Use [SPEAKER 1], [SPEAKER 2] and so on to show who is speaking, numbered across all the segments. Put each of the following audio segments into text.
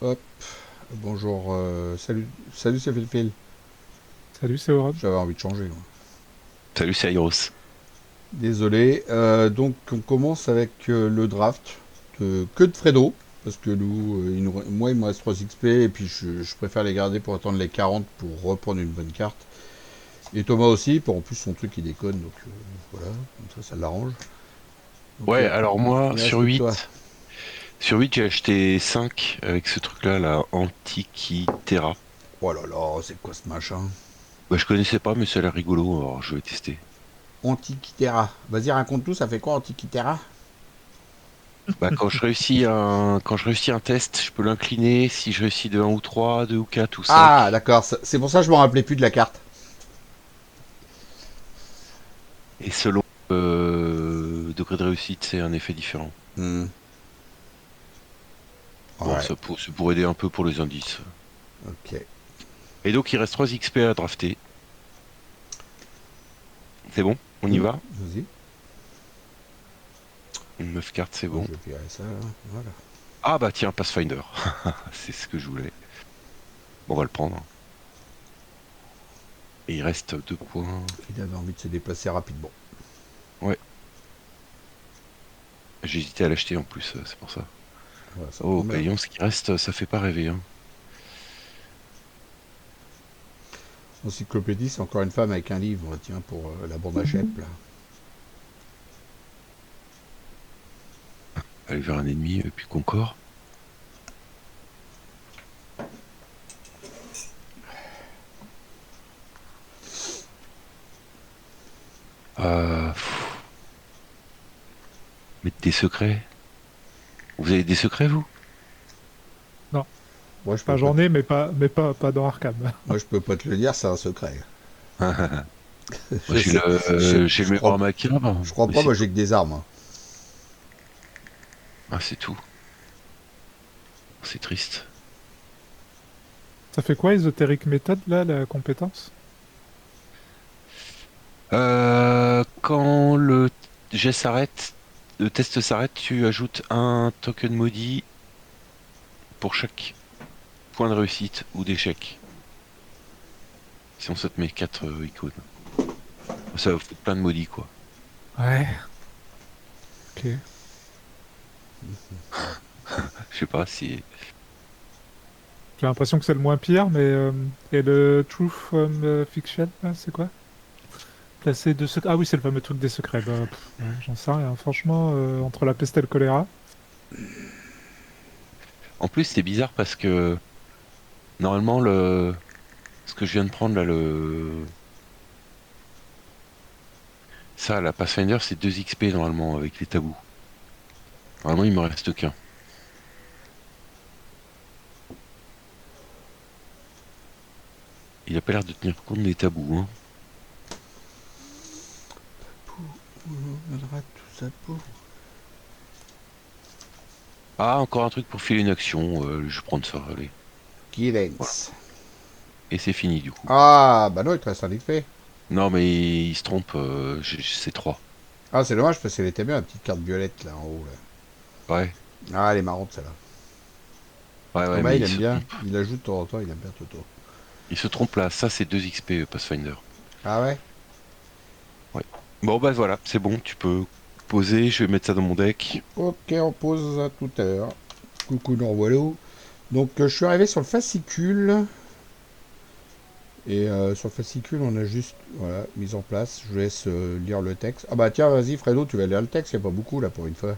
[SPEAKER 1] Hop, bonjour, salut c'est Phil.
[SPEAKER 2] Salut, c'est Aurore.
[SPEAKER 1] J'avais envie de changer, moi.
[SPEAKER 3] Salut, c'est Airos.
[SPEAKER 1] Désolé, donc on commence avec le draft que de Fredo, parce que nous, moi il me reste 3 XP, et puis je préfère les garder pour attendre les 40 pour reprendre une bonne carte. Et Thomas aussi, pour en plus son truc il déconne, donc voilà, comme ça l'arrange. Donc
[SPEAKER 3] Ouais, alors moi,
[SPEAKER 1] il reste que toi.
[SPEAKER 3] sur 8 j'ai acheté 5 avec ce truc-là, la Antikythera.
[SPEAKER 1] Oh là là, c'est quoi ce machin?
[SPEAKER 3] Bah, je connaissais pas, mais ça a l'air rigolo, alors je vais tester.
[SPEAKER 1] Antikythera. Vas-y, raconte tout, ça fait quoi Antikythera?
[SPEAKER 3] Bah, quand je réussis un test, je peux l'incliner si je réussis de un ou 3, 2 ou 4 ou
[SPEAKER 1] Ah,
[SPEAKER 3] 5.
[SPEAKER 1] d'accord, c'est pour ça que je me rappelais plus de la carte.
[SPEAKER 3] Et selon degré de réussite, c'est un effet différent.
[SPEAKER 1] Hmm,
[SPEAKER 3] Bon,
[SPEAKER 1] ouais,
[SPEAKER 3] c'est pour aider un peu pour les indices.
[SPEAKER 1] ok.
[SPEAKER 3] Et donc, il reste 3 XP à drafter. C'est bon? On y
[SPEAKER 1] Hmm,
[SPEAKER 3] va?
[SPEAKER 1] vas-y.
[SPEAKER 3] 9 cartes, c'est
[SPEAKER 1] Moi,
[SPEAKER 3] bon.
[SPEAKER 1] je vais virer ça, là. Voilà.
[SPEAKER 3] Ah bah tiens, Pathfinder. C'est ce que je voulais. Bon, on va le prendre. Et il reste 2 points.
[SPEAKER 1] Il avait envie de se déplacer rapidement.
[SPEAKER 3] Ouais, j'hésitais à l'acheter en plus, c'est pour ça.
[SPEAKER 1] Voilà, ça
[SPEAKER 3] Oh,
[SPEAKER 1] tombe bien.
[SPEAKER 3] payons, ce qui reste, ça fait pas rêver, hein.
[SPEAKER 1] Encyclopédie, c'est encore une femme avec un livre, tiens, pour la bande à Chep, là.
[SPEAKER 3] Aller vers un ennemi, et puis Concorde. Pff, mettre des secrets. Vous avez des secrets, vous?
[SPEAKER 2] Non,
[SPEAKER 1] Moi, je peux
[SPEAKER 2] enfin,
[SPEAKER 1] pas
[SPEAKER 2] j'en
[SPEAKER 1] te...
[SPEAKER 2] ai, mais pas dans Arkham.
[SPEAKER 1] Moi, je peux pas te le dire, c'est un secret.
[SPEAKER 3] Moi,
[SPEAKER 1] Je sais. Je,
[SPEAKER 3] j'ai
[SPEAKER 1] je
[SPEAKER 3] le
[SPEAKER 1] crois,
[SPEAKER 3] mémoire macabre,
[SPEAKER 1] je crois
[SPEAKER 3] mais
[SPEAKER 1] pas,
[SPEAKER 3] c'est
[SPEAKER 1] moi, j'ai
[SPEAKER 3] tout.
[SPEAKER 1] que des armes, hein.
[SPEAKER 3] Ah, c'est tout. C'est triste.
[SPEAKER 2] Ça fait quoi, Ésotérique Méthode, là, la compétence?
[SPEAKER 3] Quand jet s'arrête, le test s'arrête, tu ajoutes un token maudit pour chaque point de réussite ou d'échec. Sinon, ça te met 4 icônes. Ça va foutre plein de maudits, quoi.
[SPEAKER 2] Ouais, ok.
[SPEAKER 3] Je sais pas si.
[SPEAKER 2] J'ai l'impression que c'est le moins pire, mais... et le Truth from Fiction, là, c'est quoi? Placer deux secrets... Ah oui, c'est le fameux truc des secrets. Bah, ouais, j'en sais rien. Franchement, entre la peste et le choléra...
[SPEAKER 3] En plus, c'est bizarre parce que normalement, ce que je viens de prendre là, ça, la Pathfinder, c'est 2 XP normalement avec les tabous. Normalement, il me reste qu'un. Il a pas l'air de tenir compte des tabous, hein.
[SPEAKER 1] Tout ça pour...
[SPEAKER 3] Ah, encore un truc pour filer une action. Je vais prendre ça, allez. Voilà.
[SPEAKER 1] Killens.
[SPEAKER 3] Et c'est fini du coup.
[SPEAKER 1] Ah, bah non, il te reste un XP.
[SPEAKER 3] Non, mais il se trompe. C'est 3.
[SPEAKER 1] Ah, c'est dommage, parce qu'elle était bien, la petite carte violette, là, en haut, là.
[SPEAKER 3] Ouais,
[SPEAKER 1] Ah, elle est marrante, celle-là.
[SPEAKER 3] ouais,
[SPEAKER 1] Thomas,
[SPEAKER 3] mais
[SPEAKER 1] il aime bien. Il ajoute de temps en temps, il aime bien Toto.
[SPEAKER 3] il se trompe là. Ça, c'est 2 XP Pathfinder.
[SPEAKER 1] Ah ouais.
[SPEAKER 3] Ouais. Bon, bah voilà, c'est bon. Tu peux poser. Je vais mettre ça dans mon deck.
[SPEAKER 1] Ok, on pose à tout à l'heure. Coucou Norwallo. Donc je suis arrivé sur le fascicule. Et sur le fascicule, on a juste voilà, mise en place. Je laisse lire le texte. Ah bah tiens, vas-y Fredo, tu vas lire le texte, il n'y a pas beaucoup là pour une fois.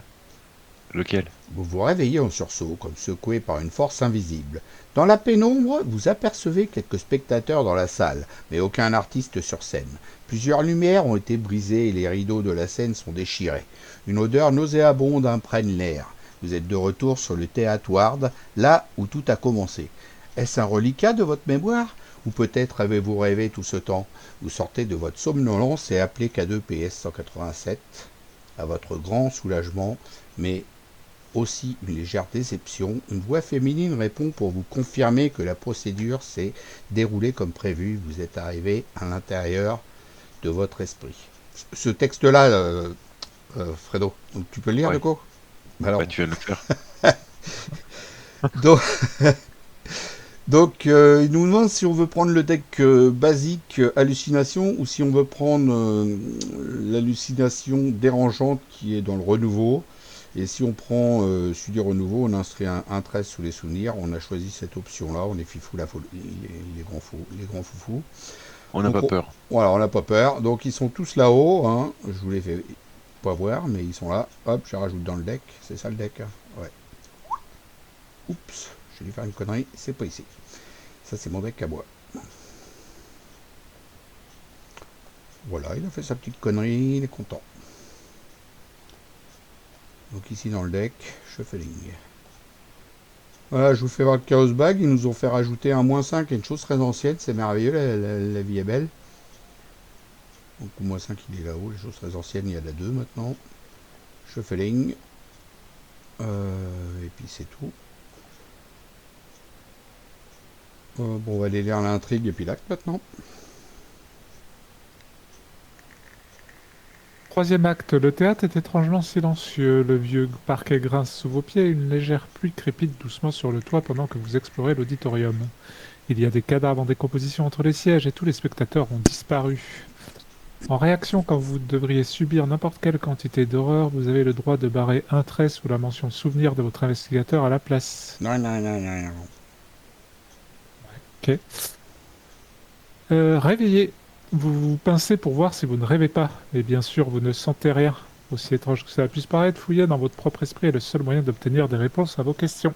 [SPEAKER 3] Lequel?
[SPEAKER 1] Vous vous réveillez en sursaut, comme secoué par une force invisible. Dans la pénombre, vous apercevez quelques spectateurs dans la salle, mais aucun artiste sur scène. Plusieurs lumières ont été brisées et les rideaux de la scène sont déchirés. Une odeur nauséabonde imprègne l'air. Vous êtes de retour sur le théâtre Ward, là où tout a commencé. Est-ce un reliquat de votre mémoire? Ou peut-être avez-vous rêvé tout ce temps? Vous sortez de votre somnolence et appelez K2 PS 187 à votre grand soulagement, mais aussi une légère déception, une voix féminine répond pour vous confirmer que la procédure s'est déroulée comme prévu. Vous êtes arrivé à l'intérieur de votre esprit. Ce texte-là, Fredo, donc tu peux le lire, de
[SPEAKER 3] Ouais.
[SPEAKER 1] quoi? Alors,
[SPEAKER 3] Bah, tu viens de le faire.
[SPEAKER 1] Donc, il nous demande si on veut prendre le deck basique hallucination ou si on veut prendre l'hallucination dérangeante qui est dans le renouveau. Et si on prend celui du renouveau, on inscrit un 13 sous les souvenirs. On a choisi cette option-là. On est fifou la folie, les grands foufous.
[SPEAKER 3] On n'a
[SPEAKER 1] Donc,
[SPEAKER 3] pas peur.
[SPEAKER 1] voilà, on n'a pas peur. Donc ils sont tous là-haut. Hein. Je vous les fais pas voir, mais ils sont là. Hop, je les rajoute dans le deck. C'est ça le deck. Hein. Ouais. Oups, j'ai dû faire une connerie. C'est pas ici. Ça, c'est mon deck à bois. Voilà, il a fait sa petite connerie. Il est content. Donc ici dans le deck, shuffling. Voilà, je vous fais voir le Chaos Bag. Ils nous ont fait rajouter un -5 et une chose très ancienne. C'est merveilleux, la vie est belle. Donc le -5 il est là-haut. Les choses très anciennes, il y a la 2 maintenant. Shuffling. Et puis c'est tout. Bon, on va aller lire l'intrigue et puis l'acte maintenant.
[SPEAKER 2] Troisième acte, le théâtre est étrangement silencieux. Le vieux parquet grince sous vos pieds, une légère pluie crépite doucement sur le toit pendant que vous explorez l'auditorium. Il y a des cadavres en décomposition entre les sièges et tous les spectateurs ont disparu. En réaction, quand vous devriez subir n'importe quelle quantité d'horreur, vous avez le droit de barrer un trait sous la mention souvenir de votre investigateur à la place.
[SPEAKER 1] Non, non, non, non, non.
[SPEAKER 2] Ok. Réveillez. Vous vous pincez pour voir si vous ne rêvez pas. Et bien sûr, vous ne sentez rien. Aussi étrange que cela puisse paraître, fouiller dans votre propre esprit est le seul moyen d'obtenir des réponses à vos questions.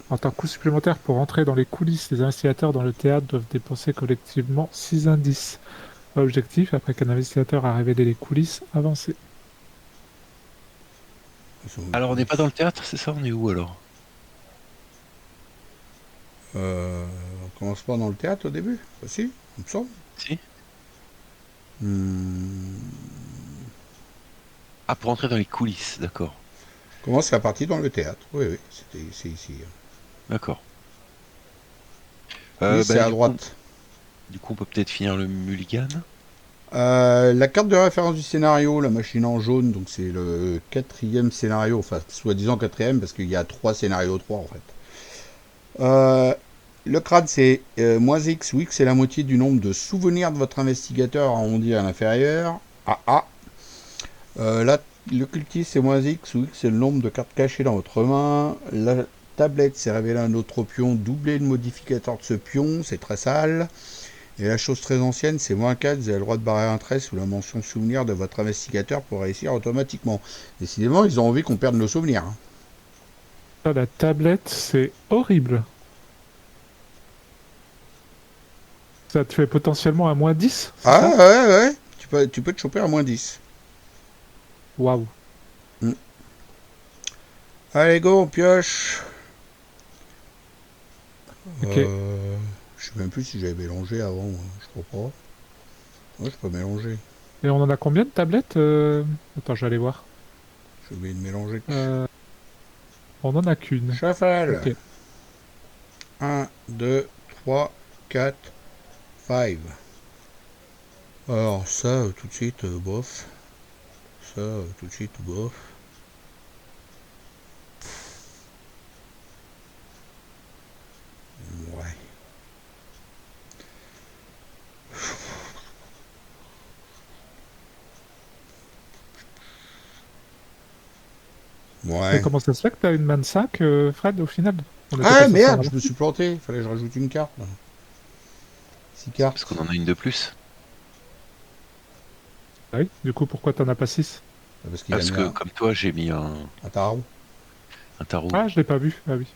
[SPEAKER 2] En tant que coût supplémentaire pour entrer dans les coulisses, les investigateurs dans le théâtre doivent dépenser collectivement 6 indices. Objectif, après qu'un investigateur a révélé les coulisses, avancez.
[SPEAKER 3] Alors, on n'est pas dans le théâtre, c'est ça? On est où alors?
[SPEAKER 1] On commence pas dans le théâtre au début. Si, il me semble.
[SPEAKER 3] Si?
[SPEAKER 1] Hmm.
[SPEAKER 3] Ah, pour entrer dans les coulisses, d'accord.
[SPEAKER 1] Commence la partie dans le théâtre. Oui, oui, c'est ici.
[SPEAKER 3] D'accord.
[SPEAKER 1] Oui, c'est à
[SPEAKER 3] Du coup,
[SPEAKER 1] droite.
[SPEAKER 3] on peut peut-être finir le mulligan.
[SPEAKER 1] La carte de référence du scénario, la machine en jaune, donc c'est le quatrième scénario, enfin soi-disant quatrième parce qu'il y a 3 scénarios 3 en fait. Le crâne c'est -x ou x c'est la moitié du nombre de souvenirs de votre investigateur arrondi à l'inférieur. AA. Là, le cultiste c'est -x ou x c'est le nombre de cartes cachées dans votre main. La tablette c'est révéler un autre pion, doubler le modificateur de ce pion, c'est très sale. Et la chose très ancienne, c'est -4, vous avez le droit de barrer un trait sous la mention souvenir de votre investigateur pour réussir automatiquement. Décidément, ils ont envie qu'on perde nos souvenirs. Hein.
[SPEAKER 2] Ah, la tablette, c'est horrible. Ça te fait potentiellement un -10, c'est
[SPEAKER 1] Ah
[SPEAKER 2] ça?
[SPEAKER 1] ouais, ouais, tu peux te choper à -10.
[SPEAKER 2] Waouh.
[SPEAKER 1] Allez, go, on pioche.
[SPEAKER 2] Ok.
[SPEAKER 1] Je sais même plus si j'avais mélangé avant, je crois pas. Ouais, je peux mélanger.
[SPEAKER 2] Et on en a combien de tablettes Attends, je vais aller voir.
[SPEAKER 1] J'ai oublié de mélanger.
[SPEAKER 2] On en a qu'une.
[SPEAKER 1] Shuffle.
[SPEAKER 2] Ok.
[SPEAKER 1] 1, 2, 3, 4, 5. Alors ça, tout de suite, bof. Ça, tout de suite, bof. Ouais.
[SPEAKER 2] Et
[SPEAKER 1] Ouais.
[SPEAKER 2] comment ça se fait que t'as une main 5, Fred, au final? On était
[SPEAKER 1] Ah
[SPEAKER 2] pas censé en
[SPEAKER 1] merde, je
[SPEAKER 2] avoir.
[SPEAKER 1] me suis planté. Fallait que je rajoute une carte. 6
[SPEAKER 3] C'est parce
[SPEAKER 1] cartes.
[SPEAKER 3] qu'on en a une de plus.
[SPEAKER 2] Ah oui, du coup, pourquoi t'en as pas 6?
[SPEAKER 1] Parce qu'il a
[SPEAKER 3] Parce
[SPEAKER 1] mis
[SPEAKER 3] que, comme toi, j'ai mis
[SPEAKER 1] un tarot.
[SPEAKER 3] un tarot.
[SPEAKER 2] Ah, je l'ai pas vu. Ah oui.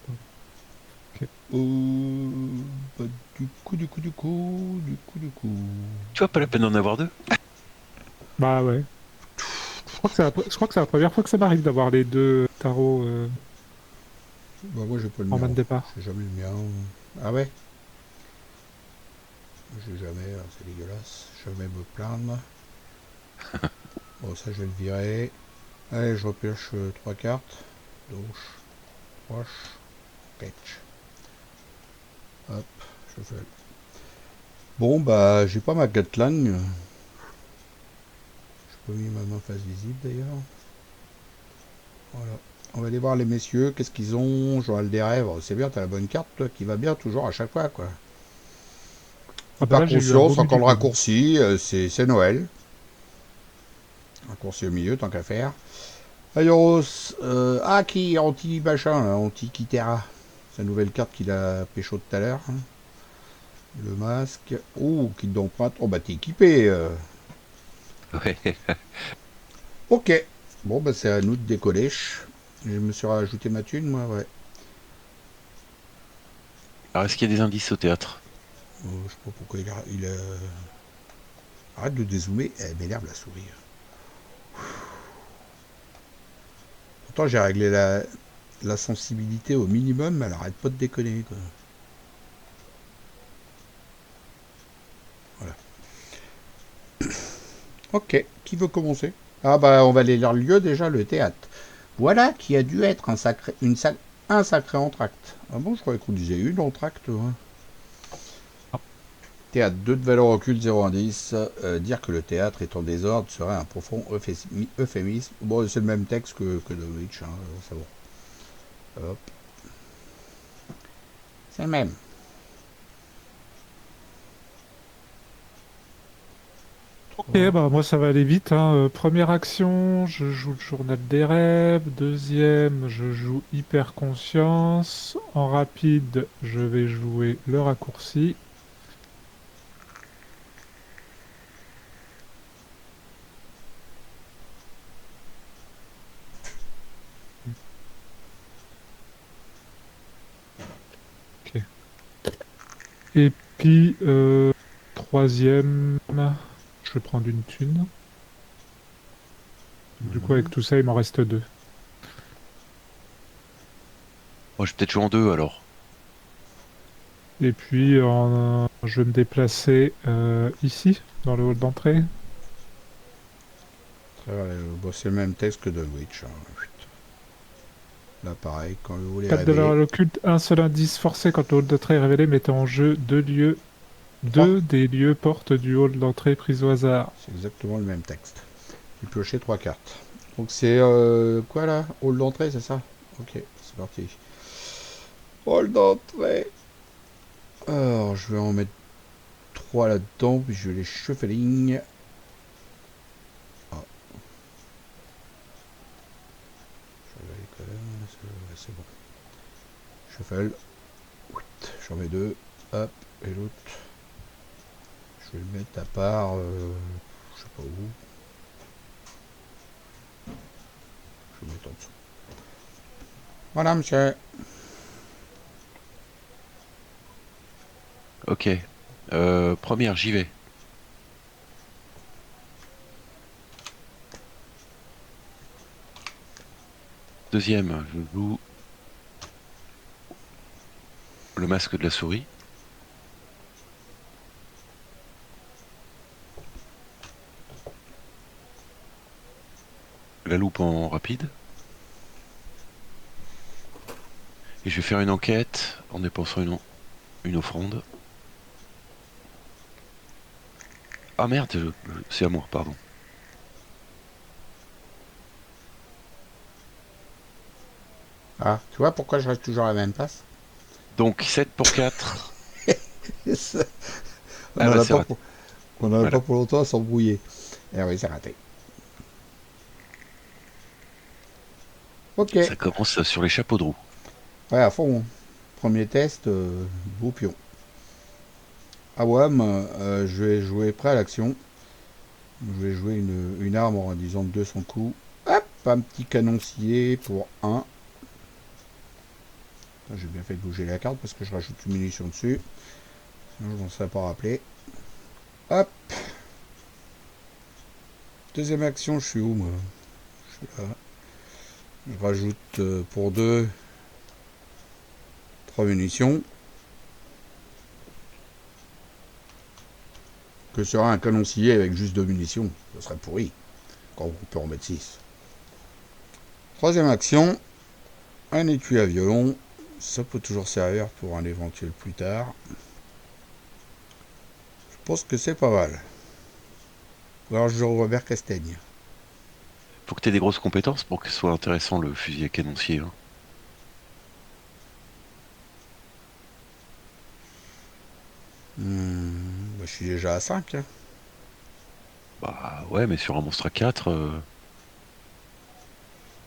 [SPEAKER 1] Bah, du coup.
[SPEAKER 3] Tu vois, pas la peine d'en avoir deux.
[SPEAKER 2] Bah ouais. Je crois que c'est la première fois que ça m'arrive d'avoir les deux tarots
[SPEAKER 1] Bah, moi, j'ai pas le
[SPEAKER 2] en main de
[SPEAKER 1] mien.
[SPEAKER 2] départ.
[SPEAKER 1] J'ai jamais le mien. Ah ouais? J'ai jamais, c'est dégueulasse. Jamais me plaindre. Bon, ça, je vais le virer. Allez, je repioche 3 cartes. Gauche, proche, catch. Hop, je fais. Bon, bah, j'ai pas ma Gatling. J'ai pas mis ma main face visible d'ailleurs. Voilà. On va aller voir les messieurs. Qu'est-ce qu'ils ont? Joël des rêves. C'est bien, t'as la bonne carte, toi, qui va bien toujours à chaque fois, quoi.
[SPEAKER 2] Ah bah
[SPEAKER 1] Hyper
[SPEAKER 2] là, j'ai eu un beau
[SPEAKER 1] conscience, encore le
[SPEAKER 2] midi-pod.
[SPEAKER 1] raccourci. C'est Noël. Raccourci au milieu, tant qu'à faire. Ayoros. Qui anti-machin, là, anti-Kitera. Sa nouvelle carte qu'il a pécho tout à l'heure. Hein. Le masque. Oh, kit d'empreinte. Oh, bah, t'es équipé.
[SPEAKER 3] Ouais.
[SPEAKER 1] Ok. Bon, bah, c'est à nous de décoller. Je me suis rajouté ma thune, moi, ouais.
[SPEAKER 3] Alors, est-ce qu'il y a des indices au théâtre?
[SPEAKER 1] Je sais pas pourquoi Arrête de dézoomer. Elle m'énerve, la souris. Pourtant, j'ai réglé la sensibilité au minimum, mais elle arrête pas de déconner, quoi. Voilà. Ok. Qui veut commencer? Ah, bah, on va aller leur lieu, déjà, le théâtre. Voilà qui a dû être un sacré entracte. Ah bon, je croyais qu'on disait une entracte, ouais. Théâtre 2 de valeur occulte 0,10. Dire que le théâtre est en désordre serait un profond euphémisme. Bon, c'est le même texte que de Witch, hein, c'est bon. Hop. C'est le même.
[SPEAKER 2] Ok, bah moi ça va aller vite, hein. Première action, je joue le journal des rêves. Deuxième, je joue hyper conscience. En rapide, je vais jouer le raccourci. Ok. Et puis, troisième, je vais prendre une thune. Du coup, avec tout ça, il m'en reste deux.
[SPEAKER 3] Moi, je vais peut-être jouer en deux alors.
[SPEAKER 2] Et puis, je vais me déplacer ici, dans le hall d'entrée.
[SPEAKER 1] Bon, c'est le même texte que de Witch. Hein. Là, pareil, quand vous voulez
[SPEAKER 2] 4 de valeur
[SPEAKER 1] rêver.
[SPEAKER 2] occulte, un seul indice forcé quand le hall d'entrée est révélé, mettez en jeu
[SPEAKER 1] Trois.
[SPEAKER 2] deux des lieux portes du hall d'entrée pris au hasard.
[SPEAKER 1] C'est exactement le même texte. J'ai pioché 3 cartes. Donc c'est quoi là? Hall d'entrée, c'est ça? Ok, c'est parti. Hall d'entrée. Alors, je vais en mettre 3 là-dedans, puis je vais les shuffling. Ah, je vais quand même, c'est bon. Shuffle. J'en mets 2. Hop, et l'autre. Je vais le mettre à part, je sais pas où. Je vais le mettre en dessous. Voilà, monsieur.
[SPEAKER 3] Ok. Première, j'y vais. Deuxième, je joue le masque de la souris. La loupe en rapide. Et je vais faire une enquête en dépensant une offrande. Ah merde, c'est à moi, pardon.
[SPEAKER 1] Ah, tu vois pourquoi je reste toujours à la même place?
[SPEAKER 3] Donc 7 pour 4.
[SPEAKER 1] On
[SPEAKER 3] Ah
[SPEAKER 1] n'en
[SPEAKER 3] bah
[SPEAKER 1] a
[SPEAKER 3] c'est
[SPEAKER 1] pas
[SPEAKER 3] raté.
[SPEAKER 1] pour, on en a
[SPEAKER 3] Voilà.
[SPEAKER 1] pas pour longtemps à s'embrouiller. Eh oui, c'est raté. Ok.
[SPEAKER 3] Ça commence sur les chapeaux de roue.
[SPEAKER 1] Ouais, à fond. Premier test, beau pion. Awam, je vais jouer prêt à l'action. Je vais jouer une arme en disant 200 coups. Hop, un petit canoncier pour 1. J'ai bien fait de bouger la carte parce que je rajoute une munition dessus. Sinon, je m'en serais pas rappelé. Hop. Deuxième action, je suis où moi? Je suis là. Je rajoute pour 2, 3 munitions. Que sera un canoncier avec juste 2 munitions? Ce serait pourri. Quand on peut en mettre 6. Troisième action, un étui à violon. Ça peut toujours servir pour un éventuel plus tard. Je pense que c'est pas mal. Ou alors je joue Robert Castaigne.
[SPEAKER 3] Faut que tu aies des grosses compétences pour que ce soit intéressant le fusil à canoncier, hein.
[SPEAKER 1] Bah, je suis déjà à 5. Hein.
[SPEAKER 3] Bah ouais, mais sur un monstre à 4,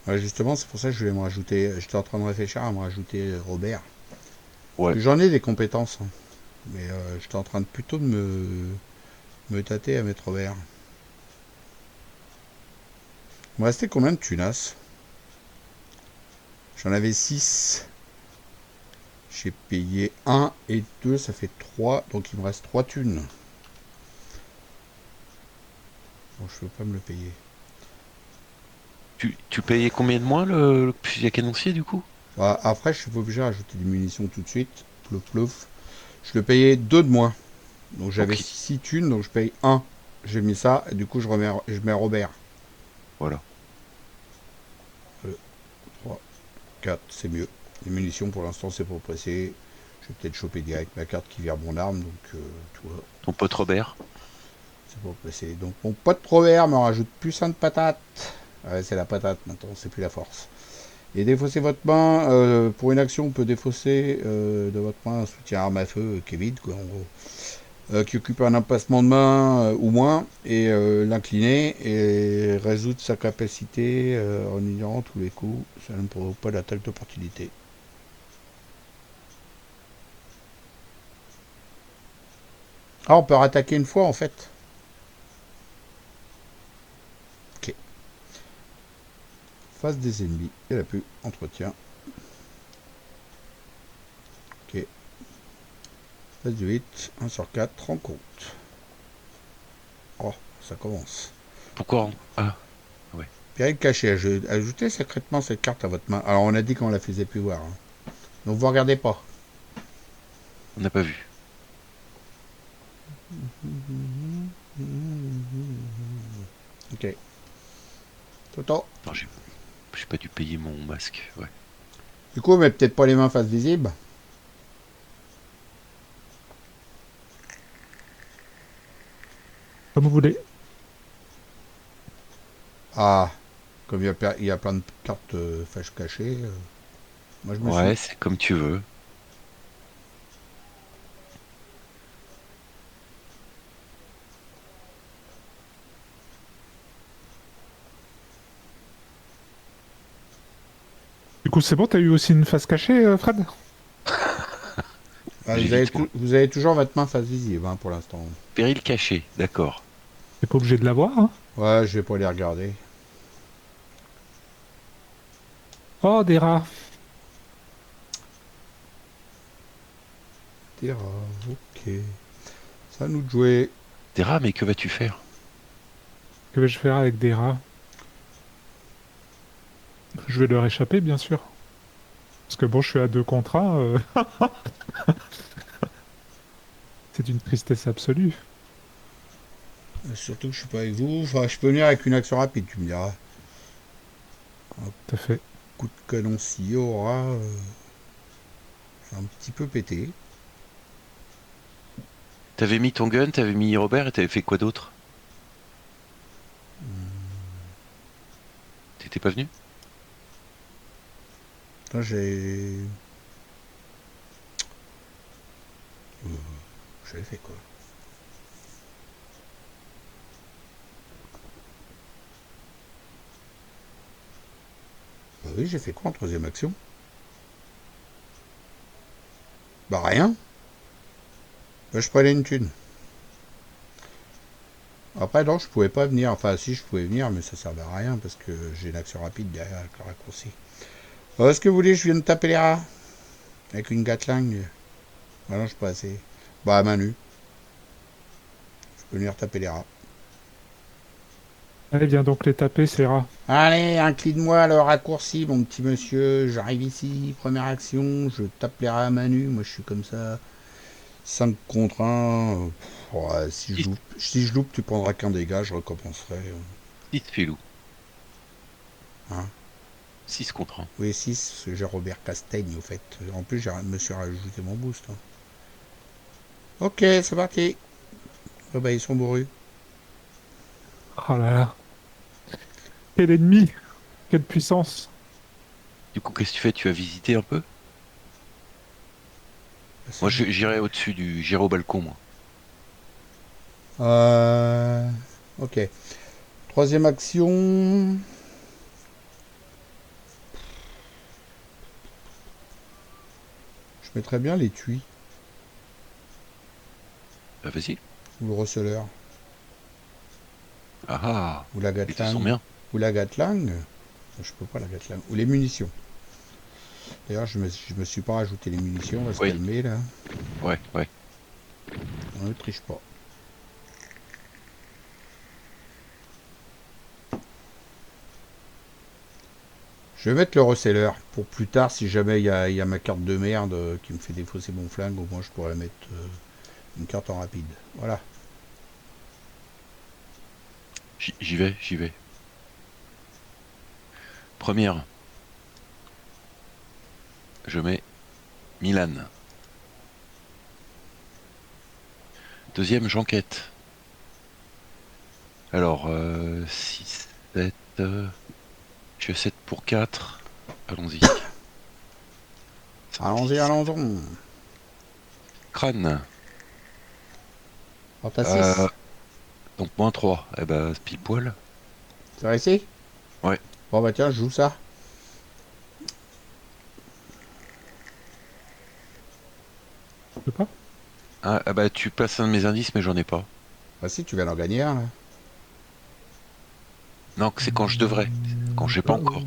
[SPEAKER 1] Ouais, justement, c'est pour ça que je vais me rajouter. J'étais en train de réfléchir à me rajouter Robert. Parce
[SPEAKER 3] ouais.
[SPEAKER 1] que j'en ai des compétences. Hein. Mais j'étais en train de plutôt de me tâter à mettre Robert. Il me restait combien de tunas? J'en avais 6. J'ai payé 1 et 2, ça fait 3. Donc il me reste 3 thunes. Bon, je peux pas me le payer.
[SPEAKER 3] Tu payais combien de moins le fusil à canoncier du coup?
[SPEAKER 1] Bah, après, je suis pas obligé de rajouter des munitions tout de suite. Plouf, plouf. Je le payais 2 de moins. Donc j'avais
[SPEAKER 3] Ok,
[SPEAKER 1] 6 thunes, donc je paye 1. J'ai mis ça, et du coup je mets Robert.
[SPEAKER 3] voilà.
[SPEAKER 1] 2, 3, 4, c'est mieux. Les munitions pour l'instant c'est pas pressé. Je vais peut-être choper direct ma carte qui vire mon arme, donc tu vois,
[SPEAKER 3] Ton pote Robert.
[SPEAKER 1] c'est pas pressé. Donc mon pote Robert me rajoute plus un de patate. Ouais, c'est la patate maintenant, c'est plus la force. Et défausser votre main, pour une action, on peut défausser de votre main un soutien arme à feu qui est vide, quoi, en gros. Qui occupe un emplacement de main ou moins, et l'incliner, et résoudre sa capacité en ignorant tous les coups. Ça ne provoque pas d'attaque d'opportunité. Ah, on peut rattaquer une fois en fait. Ok. Face des ennemis. Et la plus entretien. Ok. Face du 8. 1 sur 4. Rencontre. Oh, ça commence.
[SPEAKER 3] Pourquoi? Ah, ouais.
[SPEAKER 1] Péril caché. Ajoutez secrètement cette carte à votre main. Alors on a dit qu'on la faisait plus voir. Hein. Donc vous regardez pas.
[SPEAKER 3] On n'a pas vu.
[SPEAKER 1] Ok. Toto.
[SPEAKER 3] Non, j'ai pas dû payer mon masque. Ouais.
[SPEAKER 1] Du coup, on met peut-être pas les mains face visible.
[SPEAKER 2] Comme vous voulez.
[SPEAKER 1] Ah, comme il y a plein de cartes face cachées. Moi, je me suis.
[SPEAKER 3] Ouais, c'est comme tu veux.
[SPEAKER 2] Du coup, c'est bon, t'as eu aussi une face cachée, Fred?
[SPEAKER 1] Ah,
[SPEAKER 3] J'évite moi.
[SPEAKER 1] vous avez toujours votre main face visible hein, pour l'instant.
[SPEAKER 3] Péril caché, d'accord.
[SPEAKER 2] T'es pas obligé de l'avoir, hein?
[SPEAKER 1] Ouais, je vais pas les regarder.
[SPEAKER 2] Oh, des rats.
[SPEAKER 1] Terra, ok. Ça à nous de jouer.
[SPEAKER 3] Des rats, mais que vas-tu faire?
[SPEAKER 2] Que vais-je faire avec des rats? Je vais leur échapper, bien sûr. Parce que bon, je suis à 2 contre 1. C'est d'une tristesse absolue.
[SPEAKER 1] Surtout que je suis pas avec vous. Enfin, je peux venir avec une action rapide, tu me diras. Un
[SPEAKER 2] Tout à fait.
[SPEAKER 1] coup de canon si aura. Un petit peu pété.
[SPEAKER 3] T'avais mis ton gun, t'avais mis Robert et t'avais fait quoi d'autre? T'étais pas venu?
[SPEAKER 1] Là, j'ai. J'avais fait quoi? Bah oui, j'ai fait quoi en troisième action? Bah rien. Bah, je prenais une thune. Après, non, je pouvais pas venir. Enfin, si, je pouvais venir, mais ça servait à rien parce que j'ai une action rapide derrière avec le raccourci. Est-ce que vous voulez que je vienne taper les rats? Avec une gatling? Ah non, je suis pas assez. Bah, à main nue. Je peux venir taper les rats.
[SPEAKER 2] Allez, viens donc les taper, ces rats.
[SPEAKER 1] Allez, incline-moi le raccourci, mon petit monsieur. J'arrive ici, première action. Je tape les rats à main nue. Moi, je suis comme ça. 5 contre 1. Ouais,
[SPEAKER 3] Six
[SPEAKER 1] si je loupe, tu prendras qu'un dégât. Je recompenserai.
[SPEAKER 3] 6 filou.
[SPEAKER 1] Hein.
[SPEAKER 3] 6 contre 1.
[SPEAKER 1] Oui, 6, parce que j'ai Robert Castaigne, au fait. En plus, je me suis rajouté mon boost. Hein. Ok, c'est parti. Oh bah, ils sont bourrus.
[SPEAKER 2] Oh là là. Quel ennemi? Quelle puissance?
[SPEAKER 3] Du coup, qu'est-ce que tu fais? Tu as visité un peu? Moi, j'irai au-dessus j'irai au balcon, moi.
[SPEAKER 1] Euh, ok. Troisième action. Je mettrais bien l'étui
[SPEAKER 3] Bah, vas-y.
[SPEAKER 1] ou le receleur
[SPEAKER 3] Ah ah,
[SPEAKER 1] ou la
[SPEAKER 3] les deux sont
[SPEAKER 1] gatling
[SPEAKER 3] bien.
[SPEAKER 1] ou la gatling. Je peux pas la gatling ou les munitions. D'ailleurs, je me suis pas rajouté les munitions. On va se
[SPEAKER 3] Oui,
[SPEAKER 1] calmer là.
[SPEAKER 3] ouais, ouais.
[SPEAKER 1] On ne triche pas. Je vais mettre le receleur pour plus tard si jamais il y a ma carte de merde qui me fait défausser mon flingue. Au moins, je pourrais mettre une carte en rapide. Voilà.
[SPEAKER 3] J'y vais, j'y vais. Première, je mets Milan. Deuxième, j'enquête. Alors, 6, 7, je suis à 7 pour 4. Allons-y.
[SPEAKER 1] Allons-y,
[SPEAKER 3] 10.
[SPEAKER 1] allons-y.
[SPEAKER 3] Crâne.
[SPEAKER 1] Alors, t'as
[SPEAKER 3] Euh,
[SPEAKER 1] 6.
[SPEAKER 3] donc moins 3. Eh ben, pile poil.
[SPEAKER 1] C'est réussi.
[SPEAKER 3] Ouais.
[SPEAKER 1] Bon, bah tiens, je joue ça.
[SPEAKER 2] Je peux pas?
[SPEAKER 3] Ah bah, tu passes un de mes indices, mais j'en ai pas.
[SPEAKER 1] Bah si, tu viens d'en gagner un là.
[SPEAKER 3] Non, c'est quand je devrais. Quand j'ai pas
[SPEAKER 2] Bah,
[SPEAKER 3] encore.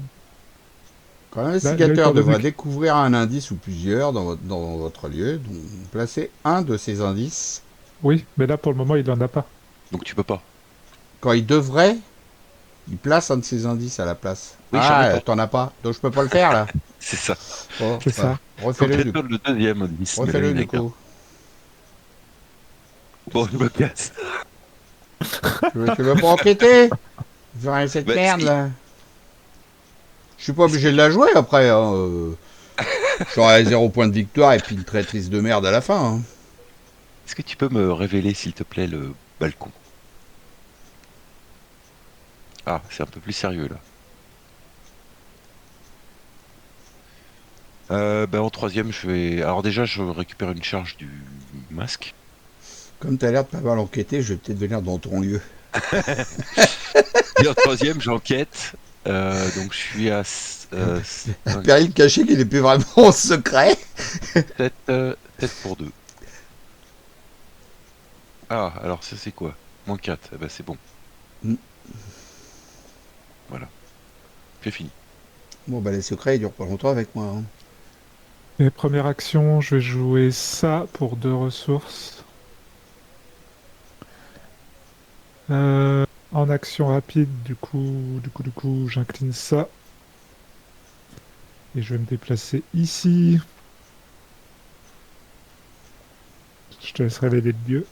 [SPEAKER 1] Quand
[SPEAKER 2] là,
[SPEAKER 1] l'investigateur
[SPEAKER 2] étant donné
[SPEAKER 1] devra
[SPEAKER 2] que...
[SPEAKER 1] découvrir un indice ou plusieurs dans votre lieu, donc placez un de ces indices.
[SPEAKER 2] Oui, mais là, pour le moment, il en a pas.
[SPEAKER 3] Donc tu peux pas.
[SPEAKER 1] Quand il devrait, il place un de ces indices à la place.
[SPEAKER 3] Oui, j'en ai
[SPEAKER 1] Ah,
[SPEAKER 3] pas.
[SPEAKER 1] t'en as pas, donc je peux pas le faire là.
[SPEAKER 3] C'est ça.
[SPEAKER 1] Bon,
[SPEAKER 2] C'est
[SPEAKER 1] bah,
[SPEAKER 2] ça.
[SPEAKER 3] Faut
[SPEAKER 1] refais-le du
[SPEAKER 3] peut-être
[SPEAKER 1] coup.
[SPEAKER 3] le deuxième indice, mais là, il
[SPEAKER 1] Refais-le
[SPEAKER 3] y en a
[SPEAKER 1] du
[SPEAKER 3] qu'un.
[SPEAKER 1] coup.
[SPEAKER 3] Bon, je me casse.
[SPEAKER 1] Tu veux pas enquêter? Faire cette
[SPEAKER 3] Bah,
[SPEAKER 1] merde
[SPEAKER 3] si.
[SPEAKER 1] là. Je suis pas obligé de la jouer après. Hein. J'aurai 0 point de victoire et puis une traîtrise de merde à la fin. Hein.
[SPEAKER 3] Est-ce que tu peux me révéler, s'il te plaît, le balcon? Ah, c'est un peu plus sérieux, là. Bah, en troisième, je vais... Alors déjà, je récupère une charge du masque.
[SPEAKER 1] Comme t'as l'air de pas mal enquêter, je vais peut-être venir dans ton lieu.
[SPEAKER 3] Et en troisième, j'enquête. Donc je suis à
[SPEAKER 1] Péril caché qu'il n'est plus vraiment en secret.
[SPEAKER 3] 7 pour 2. Ah, alors ça c'est quoi? Moins 4. Eh ben, c'est bon.
[SPEAKER 1] Mm.
[SPEAKER 3] Voilà. J'ai fini.
[SPEAKER 1] Bon, bah les secrets, ils durent pas longtemps avec moi. Hein.
[SPEAKER 2] Et première action, je vais jouer ça pour 2 ressources. En action rapide, du coup, j'incline ça. Et je vais me déplacer ici. Je te laisse révéler le lieu.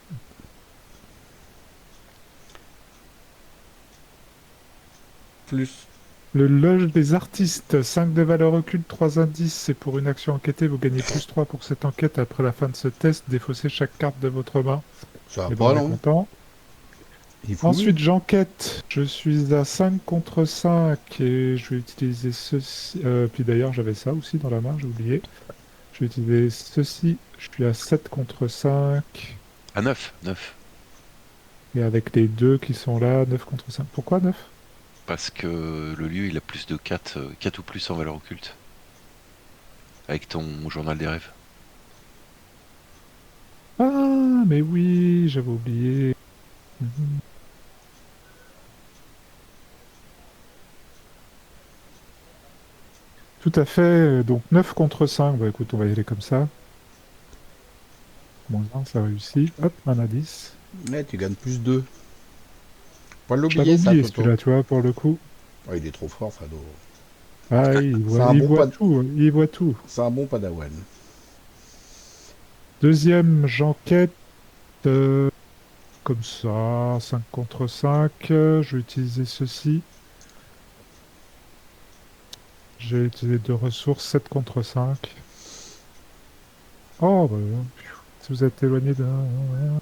[SPEAKER 1] Plus.
[SPEAKER 2] Le loge des artistes, 5 de valeur occulte, 3 indices. C'est pour une action enquêtée, vous gagnez plus 3 pour cette enquête. Après la fin de ce test, défaussez chaque carte de votre main.
[SPEAKER 1] Ça va
[SPEAKER 2] Et ben
[SPEAKER 1] pas,
[SPEAKER 2] on est
[SPEAKER 1] non?
[SPEAKER 2] content.
[SPEAKER 1] Il fouille.
[SPEAKER 2] Ensuite, j'enquête. Je suis à 5 contre 5 et je vais utiliser ceci. Puis d'ailleurs, j'avais ça aussi dans la main, j'ai oublié. Je vais utiliser ceci. Je suis à 7 contre 5.
[SPEAKER 3] À 9. 9.
[SPEAKER 2] Et avec les deux qui sont là, 9 contre 5. Pourquoi 9?
[SPEAKER 3] Parce que le lieu, il a plus de 4, 4 ou plus en valeur occulte. Avec ton journal des rêves.
[SPEAKER 2] Ah, mais oui, j'avais oublié. Mhm. Tout à fait. Donc 9 contre 5. Bah écoute, on va y aller comme ça. Moins 1, ça réussit. Hop, un indice.
[SPEAKER 1] Mais tu gagnes plus 2. Pas
[SPEAKER 2] Je l'avais
[SPEAKER 1] l'oublier, ça,
[SPEAKER 2] oublié
[SPEAKER 1] Toto.
[SPEAKER 2] celui-là, tu vois, pour le coup.
[SPEAKER 1] Oh, il est trop fort, Fado.
[SPEAKER 2] Ah,
[SPEAKER 1] C'est un
[SPEAKER 2] il
[SPEAKER 1] bon,
[SPEAKER 2] voit tout, il voit tout.
[SPEAKER 1] c'est un bon padawan.
[SPEAKER 2] Deuxième, j'enquête comme ça, 5 contre 5. Je vais utiliser ceci. J'ai utilisé 2 ressources, 7 contre 5. Oh, bah, si vous êtes éloigné d'un,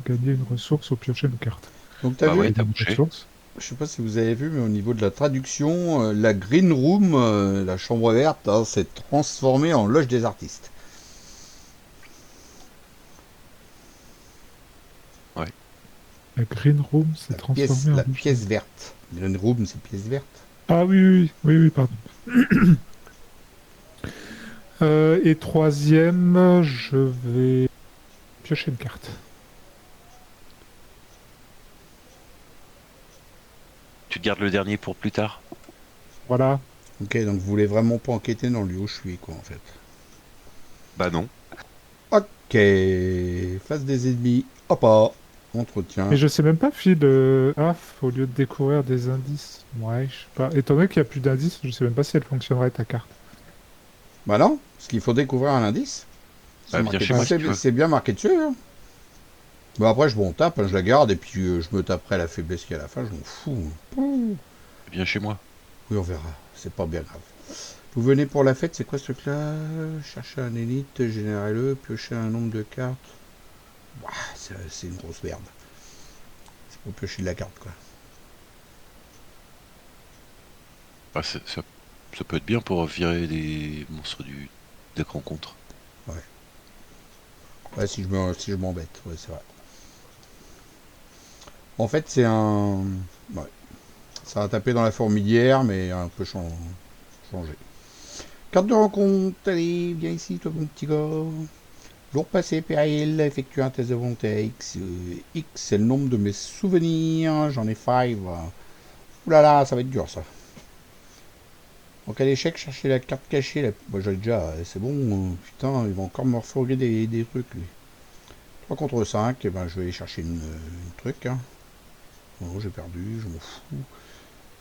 [SPEAKER 2] gagnez une ressource ou piochez une carte.
[SPEAKER 1] Donc, t'as
[SPEAKER 3] Bah
[SPEAKER 1] vu?
[SPEAKER 3] ouais,
[SPEAKER 2] J'ai
[SPEAKER 3] t'as
[SPEAKER 2] gagné une
[SPEAKER 3] bouché.
[SPEAKER 2] ressource.
[SPEAKER 1] je sais pas si vous avez vu, mais au niveau de la traduction, la Green Room, la chambre verte, hein, s'est transformée en loge des artistes.
[SPEAKER 3] Ouais.
[SPEAKER 2] La Green Room s'est transformée en
[SPEAKER 1] La
[SPEAKER 2] rouge.
[SPEAKER 1] pièce verte. Green Room, c'est pièce verte.
[SPEAKER 2] Ah oui, oui, oui, oui, oui, pardon. Et troisième, je vais piocher une carte.
[SPEAKER 3] Tu te gardes le dernier pour plus tard?
[SPEAKER 2] Voilà.
[SPEAKER 1] Ok, donc vous voulez vraiment pas enquêter dans le lieu où je suis, quoi, en fait.
[SPEAKER 3] Bah non.
[SPEAKER 1] Ok, face des ennemis. Hop, hop.
[SPEAKER 2] Mais
[SPEAKER 1] Entretien.
[SPEAKER 2] je sais même pas, Phil, au lieu de découvrir des indices. Ouais, je sais pas. Étant donné qu'il n'y a plus d'indices, je sais même pas si elle fonctionnerait ta carte.
[SPEAKER 1] Bah non, parce qu'il faut découvrir un indice. C'est
[SPEAKER 3] Bah viens
[SPEAKER 1] marqué,
[SPEAKER 3] chez moi si tu veux.
[SPEAKER 1] c'est bien marqué dessus. Hein. Bon après, bon, on tape, hein, je la garde, et puis je me taperai la faiblesse qu'il y a à la fin, je m'en fous. Pouh.
[SPEAKER 3] Viens chez moi.
[SPEAKER 1] Oui, on verra, c'est pas bien grave. Vous venez pour la fête, c'est quoi ce truc-là? Chercher un élite, générez-le, piocher un nombre de cartes. Ouah, c'est une grosse merde. C'est pour piocher de la carte, quoi.
[SPEAKER 3] Bah, ça peut être bien pour virer des monstres des rencontres.
[SPEAKER 1] Ouais. Ouais, si je m'embête, ouais, c'est vrai. En fait, c'est un... Ouais. Ça va taper dans la fourmilière, mais un peu changé. Carte de rencontre, allez, viens ici, toi, mon petit gars. Jour passé, péril, effectue un test de volonté X. X, c'est le nombre de mes souvenirs, j'en ai 5. Ouh là là, ça va être dur, ça. En cas d'échec, chercher la carte cachée. Moi, j'ai déjà, c'est bon, putain, il va encore me refourguer des trucs, lui. 3 contre 5, et ben, je vais aller chercher une truc, hein. Oh, j'ai perdu, je m'en fous.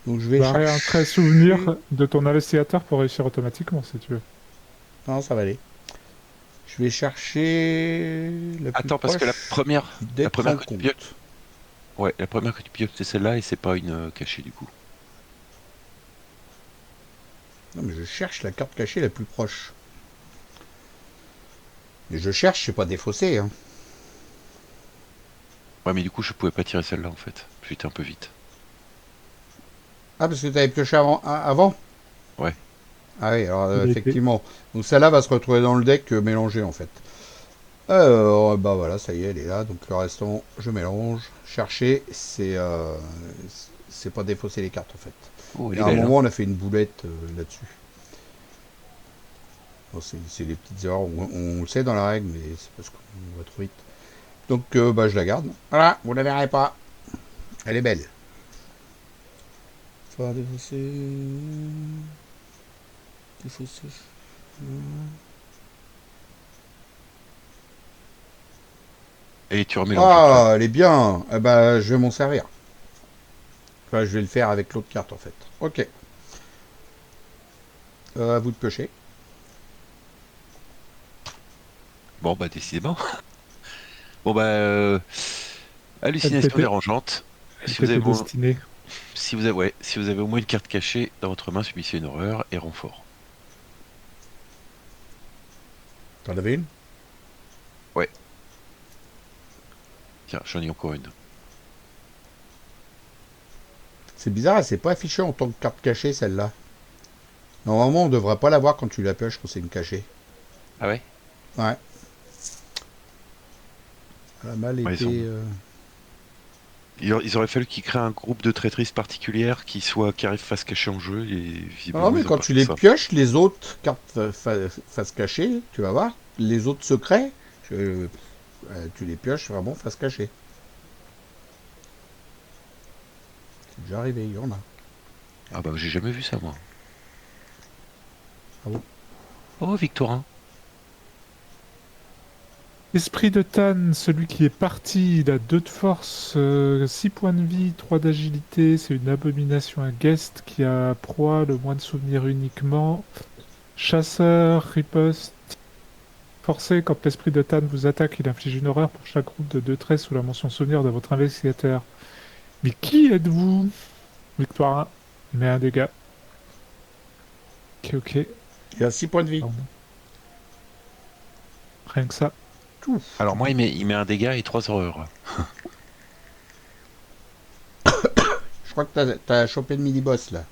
[SPEAKER 1] Donc, je vais
[SPEAKER 2] Bah, un trait
[SPEAKER 1] chercher...
[SPEAKER 2] souvenir de ton investigateur pour réussir automatiquement, si tu veux.
[SPEAKER 1] Non, ça va aller. Je vais chercher la plus
[SPEAKER 3] Attends, parce que
[SPEAKER 1] proche du
[SPEAKER 3] la
[SPEAKER 1] deck
[SPEAKER 3] première que tu pioches,
[SPEAKER 1] rencontre.
[SPEAKER 3] ouais, la première que tu pioches c'est celle-là et c'est pas une cachée du coup.
[SPEAKER 1] Non, mais je cherche la carte cachée la plus proche. Mais je cherche, c'est pas défaussé, hein.
[SPEAKER 3] Ouais, mais du coup je pouvais pas tirer celle-là en fait. J'étais un peu vite.
[SPEAKER 1] Ah, parce que tu avais pioché avant.
[SPEAKER 3] Ouais.
[SPEAKER 1] Ah oui, alors
[SPEAKER 2] Il a été.
[SPEAKER 1] effectivement. Donc celle-là va se retrouver dans le deck mélangée en fait. Alors, bah voilà, ça y est, elle est là. Donc le restant, je mélange. Chercher, c'est pas défausser les cartes en fait.
[SPEAKER 3] Oh, elle
[SPEAKER 1] Et
[SPEAKER 3] est
[SPEAKER 1] à un
[SPEAKER 3] belle, hein.
[SPEAKER 1] moment, on a fait une boulette là-dessus. Bon, c'est des petites erreurs. On le sait dans la règle, mais c'est parce qu'on va trop vite. Donc, bah, je la garde. Voilà, vous la verrez pas. Elle est belle. Pas défausser. Défausser.
[SPEAKER 3] Et tu remélanges après.
[SPEAKER 1] Ah, elle est bien. Eh ben, je vais m'en servir. Enfin, je vais le faire avec l'autre carte en fait. Ok. À vous de piocher.
[SPEAKER 3] Bon bah décidément. Bon bah
[SPEAKER 2] Elle
[SPEAKER 3] hallucination
[SPEAKER 2] t'était,
[SPEAKER 3] dérangeante.
[SPEAKER 2] elle
[SPEAKER 3] Si vous avez
[SPEAKER 2] t'était destinée.
[SPEAKER 3] si vous avez ouais, si vous avez au moins une carte cachée dans votre main, subissez une horreur et renfort.
[SPEAKER 1] T'en avais une?
[SPEAKER 3] Ouais. Tiens, j'en ai encore une.
[SPEAKER 1] C'est bizarre, elle s'est pas affichée en tant que carte cachée celle-là. Normalement, on devrait pas la voir quand tu la pioches quand c'est une cachée.
[SPEAKER 3] Ah ouais?
[SPEAKER 1] Ouais. Elle a mal
[SPEAKER 3] Ouais,
[SPEAKER 1] été.
[SPEAKER 3] ils auraient fallu qu'ils créent un groupe de traîtrises particulières qui arrivent face cachée en jeu et
[SPEAKER 1] Non,
[SPEAKER 3] visiblement
[SPEAKER 1] mais
[SPEAKER 3] ils ont
[SPEAKER 1] quand
[SPEAKER 3] pas
[SPEAKER 1] tu
[SPEAKER 3] fait
[SPEAKER 1] les
[SPEAKER 3] ça.
[SPEAKER 1] pioches, les autres cartes face cachée, tu vas voir, les autres secrets, tu les pioches vraiment face cachée. C'est déjà arrivé, il y en a.
[SPEAKER 3] Ah bah j'ai jamais vu ça moi.
[SPEAKER 1] Ah bon?
[SPEAKER 3] Oh Victorin.
[SPEAKER 2] Esprit de Tan, celui qui est parti, il a 2 de force, 6 points de vie, 3 d'agilité. C'est une abomination à guest qui a proie, le moins de souvenirs uniquement. Chasseur, riposte, forcé, quand l'esprit de Tan vous attaque, il inflige une horreur pour chaque groupe de 2 traits sous la mention souvenir de votre investigateur. Mais qui êtes-vous? Victoire 1, il met un dégât. Ok, ok.
[SPEAKER 1] Il y a 6 points de vie.
[SPEAKER 2] Pardon. Rien que ça.
[SPEAKER 1] Tout.
[SPEAKER 3] Alors moi il met un dégât et 3 horreurs.
[SPEAKER 1] crois que t'as chopé le mini-boss, là.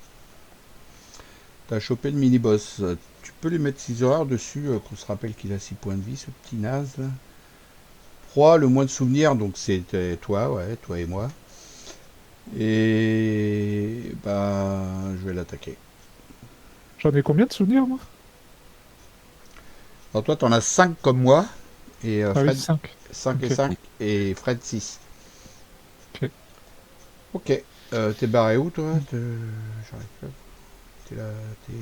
[SPEAKER 1] T'as chopé le mini-boss. Tu peux lui mettre 6 horreurs dessus, qu'on se rappelle qu'il a 6 points de vie, ce petit naze, là. Proie, le moins de souvenirs, donc c'est toi, ouais, toi et moi. Et... bah... je vais l'attaquer.
[SPEAKER 2] J'en ai combien de souvenirs, moi?
[SPEAKER 1] Alors toi, t'en as 5 comme moi. Et
[SPEAKER 2] Ah oui,
[SPEAKER 1] Fred,
[SPEAKER 2] 5.
[SPEAKER 1] 5 et
[SPEAKER 2] Ok.
[SPEAKER 1] 5. Et Fred, 6.
[SPEAKER 2] Ok.
[SPEAKER 1] Ok. T'es barré où, toi? J'arrive pas. T'es là... T'es...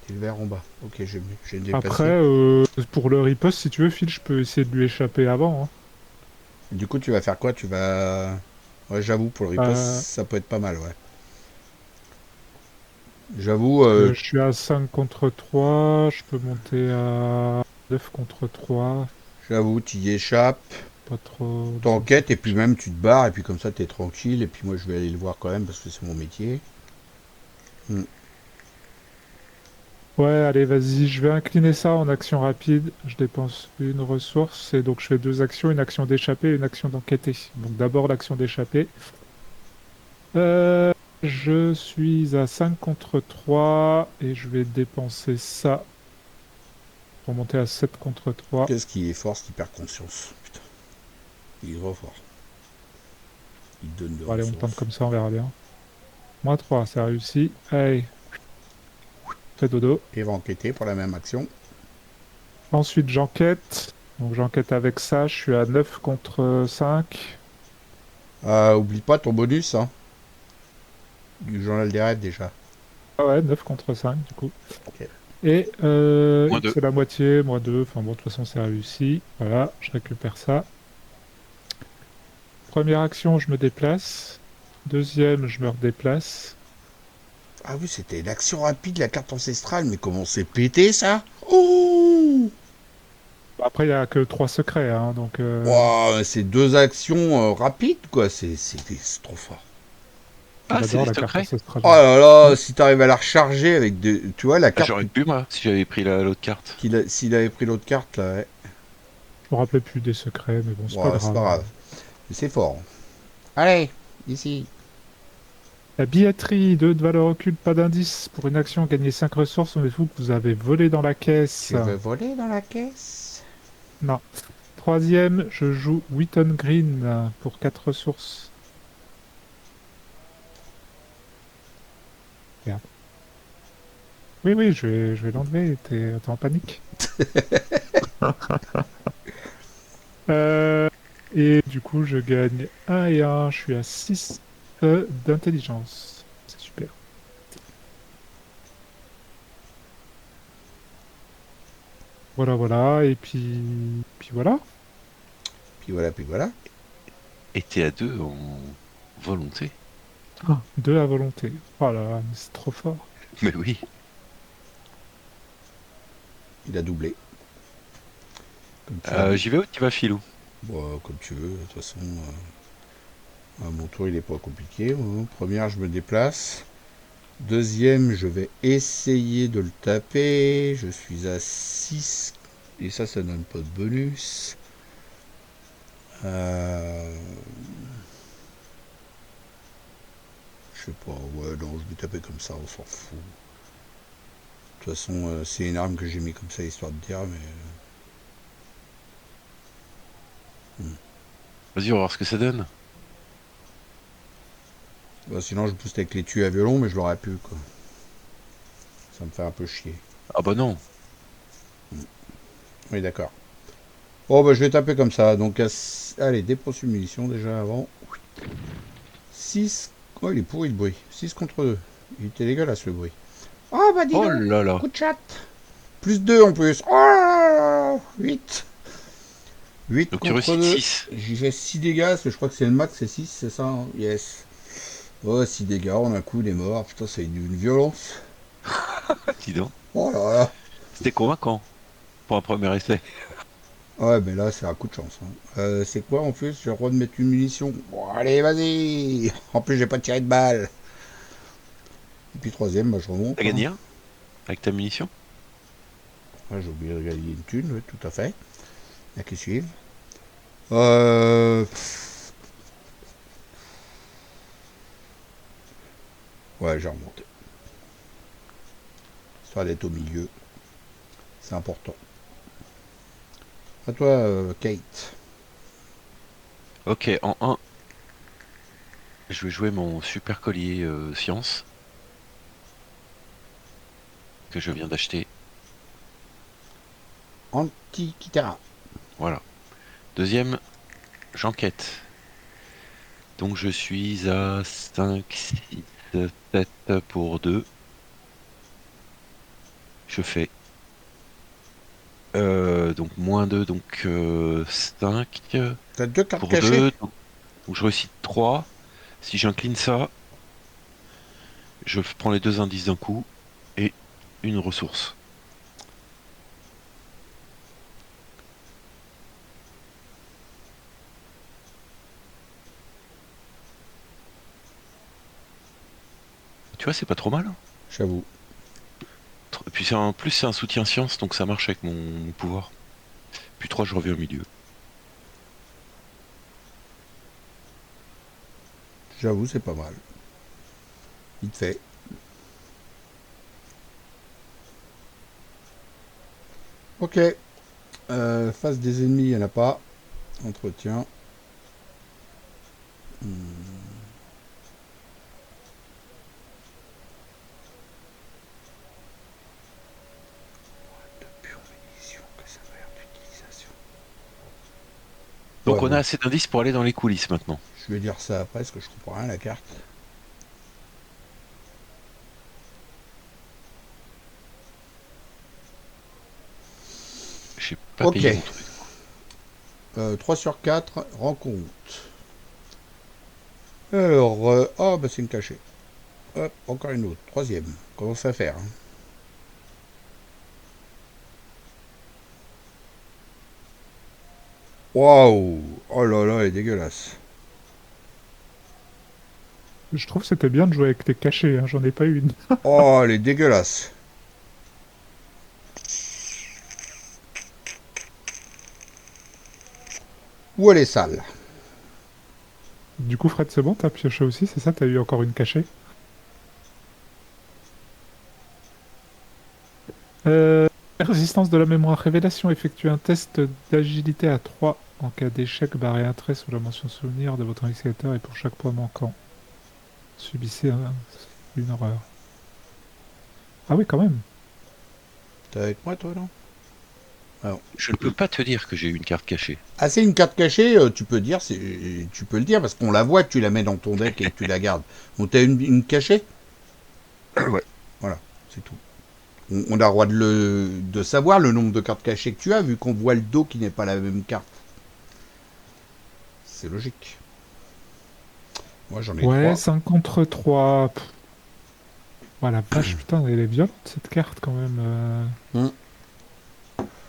[SPEAKER 1] T'es le vert en bas. Ok, j'ai
[SPEAKER 2] Après,
[SPEAKER 1] déplacé.
[SPEAKER 2] pour le riposte, si tu veux, Phil, je peux essayer de lui échapper avant, hein.
[SPEAKER 1] Du coup, tu vas faire quoi? Tu vas... Ouais, j'avoue, pour le riposte,
[SPEAKER 2] Euh,
[SPEAKER 1] ça peut être pas mal, ouais. J'avoue,
[SPEAKER 2] je suis à 5 contre 3. Je peux monter à 9 contre 3.
[SPEAKER 1] j'avoue, tu y échappes.
[SPEAKER 2] Pas trop de sens.
[SPEAKER 1] T'enquêtes, et puis même, tu te barres, et puis comme ça, t'es tranquille. Et puis moi, je vais aller le voir quand même, parce que c'est mon métier. Hmm.
[SPEAKER 2] Ouais, allez, vas-y, je vais incliner ça en action rapide. Je dépense une ressource et donc je fais deux actions, une action d'échapper et une action d'enquêter. Donc d'abord l'action d'échapper. Euh, je suis à 5 contre 3 et je vais dépenser ça pour monter à 7 contre 3.
[SPEAKER 1] Qu'est-ce qui est fort, cette hyper-conscience? Putain, il est trop fort. Il te donne de
[SPEAKER 2] Bon, allez, on tente
[SPEAKER 1] ressources.
[SPEAKER 2] comme ça, on verra bien. Moins 3, ça réussit. Allez, fais dodo.
[SPEAKER 1] Et va enquêter pour la même action.
[SPEAKER 2] Ensuite, j'enquête. Donc j'enquête avec ça, je suis à 9 contre 5.
[SPEAKER 1] Oublie pas ton bonus, hein. Du journal des rêves, déjà.
[SPEAKER 2] Ah ouais, 9 contre 5 du coup.
[SPEAKER 1] Ok.
[SPEAKER 2] Et
[SPEAKER 3] Moins
[SPEAKER 2] X
[SPEAKER 3] 2.
[SPEAKER 2] c'est la moitié, moins 2. Enfin bon, de toute façon, c'est réussi. Voilà, je récupère ça. Première action, je me déplace. Deuxième, je me redéplace.
[SPEAKER 1] Ah oui, c'était l'action rapide, la carte ancestrale, mais comment c'est pété, ça? Oh!
[SPEAKER 2] Après, il n'y a que 3 secrets, hein, donc
[SPEAKER 1] Wow, c'est 2 actions rapides, quoi. C'est trop fort.
[SPEAKER 3] Ah, c'est
[SPEAKER 2] j'adore
[SPEAKER 3] des
[SPEAKER 2] la carte
[SPEAKER 3] secrets.
[SPEAKER 2] ancestrale.
[SPEAKER 1] Oh là là,
[SPEAKER 2] Ouais,
[SPEAKER 1] si t'arrives à la recharger avec tu vois, la
[SPEAKER 3] Ah,
[SPEAKER 1] carte
[SPEAKER 3] j'aurais pu, moi, si j'avais pris l'autre carte.
[SPEAKER 1] s'il avait pris l'autre carte, là, ouais.
[SPEAKER 2] je me rappelais plus des secrets, mais bon, c'est pas
[SPEAKER 1] Wow, c'est pas
[SPEAKER 2] grave.
[SPEAKER 1] grave. Mais c'est fort. Allez, ici.
[SPEAKER 2] La billetterie, 2 de valeur occulte, pas d'indice. Pour une action, gagnez 5 ressources, mais vous que vous avez volé dans la caisse.
[SPEAKER 1] Tu veux voler dans la caisse?
[SPEAKER 2] Non. Troisième, je joue Wheaton Green pour 4 ressources. Merde. Oui, oui, je vais l'enlever. T'es en panique. Euh, et du coup, je gagne un et un. Je suis à 6 d'intelligence. C'est super. Voilà, voilà. Et puis voilà.
[SPEAKER 1] Puis voilà, puis voilà.
[SPEAKER 3] Et t'es à 2 en volonté.
[SPEAKER 2] Ah, 2 à volonté. Oh là là, mais c'est trop fort.
[SPEAKER 3] Mais oui.
[SPEAKER 1] Il a doublé. Comme tu as dit.
[SPEAKER 3] J'y vais où tu vas, Filou?
[SPEAKER 1] Bon, comme tu veux, de toute façon. Mon tour, il est pas compliqué, hein. Première, je me déplace. Deuxième, je vais essayer de le taper. Je suis à 6. Et ça donne pas de bonus. Je sais pas. Ouais, non, je vais taper comme ça, on s'en fout. De toute façon, c'est une arme que j'ai mis comme ça, histoire de dire, mais...
[SPEAKER 3] Vas-y, on va voir ce que ça donne.
[SPEAKER 1] Bah, sinon, je booste avec les tuyaux à violon, mais je l'aurais pu, quoi. Ça me fait un peu chier.
[SPEAKER 3] Ah bah non.
[SPEAKER 1] Oui, d'accord. Bon, bah, je vais taper comme ça. Donc, allez, dépose une munition déjà avant. 6. Oh, il est pourri le bruit. 6 contre 2. Il était dégueulasse le bruit. Oh, bah, dis
[SPEAKER 3] Oh
[SPEAKER 1] donc.
[SPEAKER 3] là là.
[SPEAKER 1] Coup de chat. Plus 2 en plus. Oh, 8. 8
[SPEAKER 3] Donc tu
[SPEAKER 1] contre
[SPEAKER 3] réussis
[SPEAKER 1] 2.
[SPEAKER 3] 6.
[SPEAKER 1] J'y fais 6 dégâts, parce que je crois que c'est le max, c'est 6, c'est ça, hein. Yes. Oh, 6 dégâts, en un coup, il est mort. Putain, c'est d'une violence.
[SPEAKER 3] Dis donc.
[SPEAKER 1] Oh là là.
[SPEAKER 3] C'était convaincant pour un premier essai.
[SPEAKER 1] Ouais, mais là, c'est un coup de chance, hein. C'est quoi en plus? J'ai le droit de mettre une munition. Bon, allez, vas-y. En plus, j'ai pas tiré de balle. Et puis, troisième, bah, je remonte,
[SPEAKER 3] T'as
[SPEAKER 1] hein.
[SPEAKER 3] gagné un avec ta munition?
[SPEAKER 1] Ah, j'ai oublié de gagner une thune, oui, tout à fait. Il y a qui suivent. Euh... Ouais, j'ai remonté. Histoire d'être au milieu. C'est important. À toi, Kate.
[SPEAKER 3] Ok, en un, je vais jouer mon super collier science que je viens d'acheter.
[SPEAKER 1] Antikythera.
[SPEAKER 3] Voilà. Deuxième, j'enquête. Donc je suis à 5, 6, 7 pour 2. Je fais donc moins 2, donc 5
[SPEAKER 1] T'as 2 cartes
[SPEAKER 3] pour
[SPEAKER 1] cachées?
[SPEAKER 3] 2. Donc je réussis 3. Si j'incline ça, je prends les deux indices d'un coup et une ressource. Tu vois, c'est pas trop mal, hein.
[SPEAKER 1] J'avoue.
[SPEAKER 3] Et puis en plus, c'est un soutien science, donc ça marche avec mon pouvoir. Puis 3, je reviens au milieu.
[SPEAKER 1] J'avoue, c'est pas mal. Vite fait. Ok. Face des ennemis, il n'y en a pas. Entretien. De pure munitions que ça va être d'utilisation. Ouais,
[SPEAKER 3] Donc on a
[SPEAKER 1] bon.
[SPEAKER 3] assez d'indices pour aller dans les coulisses maintenant.
[SPEAKER 1] Je vais dire ça après, parce que je comprends rien à la carte.
[SPEAKER 3] J'ai pas
[SPEAKER 1] Ok.
[SPEAKER 3] payé mon truc.
[SPEAKER 1] 3 sur 4, rencontre. Alors, ah, bah c'est une cachée. Hop, encore une autre. Troisième. Commence à faire, hein. Waouh! Oh là là, elle est dégueulasse.
[SPEAKER 2] Je trouve que c'était bien de jouer avec les cachets, hein, j'en ai pas eu une.
[SPEAKER 1] Oh, elle est dégueulasse. Ou elle est sale.
[SPEAKER 2] Du coup, Fred, c'est bon, t'as pioché aussi, c'est ça? T'as eu encore une cachée? Euh, Résistance de la mémoire. Révélation. Effectue un test d'agilité à 3 en cas d'échec. Barrez un trait sous la mention souvenir de votre investigateur et pour chaque point manquant. Subissez une horreur. Ah oui, quand même.
[SPEAKER 1] T'es avec moi, toi, non? Alors.
[SPEAKER 3] Je ne peux pas te dire que j'ai eu une carte cachée.
[SPEAKER 1] Ah, c'est une carte cachée, tu peux dire, tu peux le dire, parce qu'on la voit, tu la mets dans ton deck et que tu la gardes. Donc t'as une cachée?
[SPEAKER 3] Ouais.
[SPEAKER 1] Voilà, c'est tout. On a le droit de savoir le nombre de cartes cachées que tu as, vu qu'on voit le dos qui n'est pas la même carte. C'est logique. Moi, j'en ai
[SPEAKER 2] Ouais,
[SPEAKER 1] 3.
[SPEAKER 2] 5 contre 3. Voilà, vache, putain, elle est violente cette carte quand même.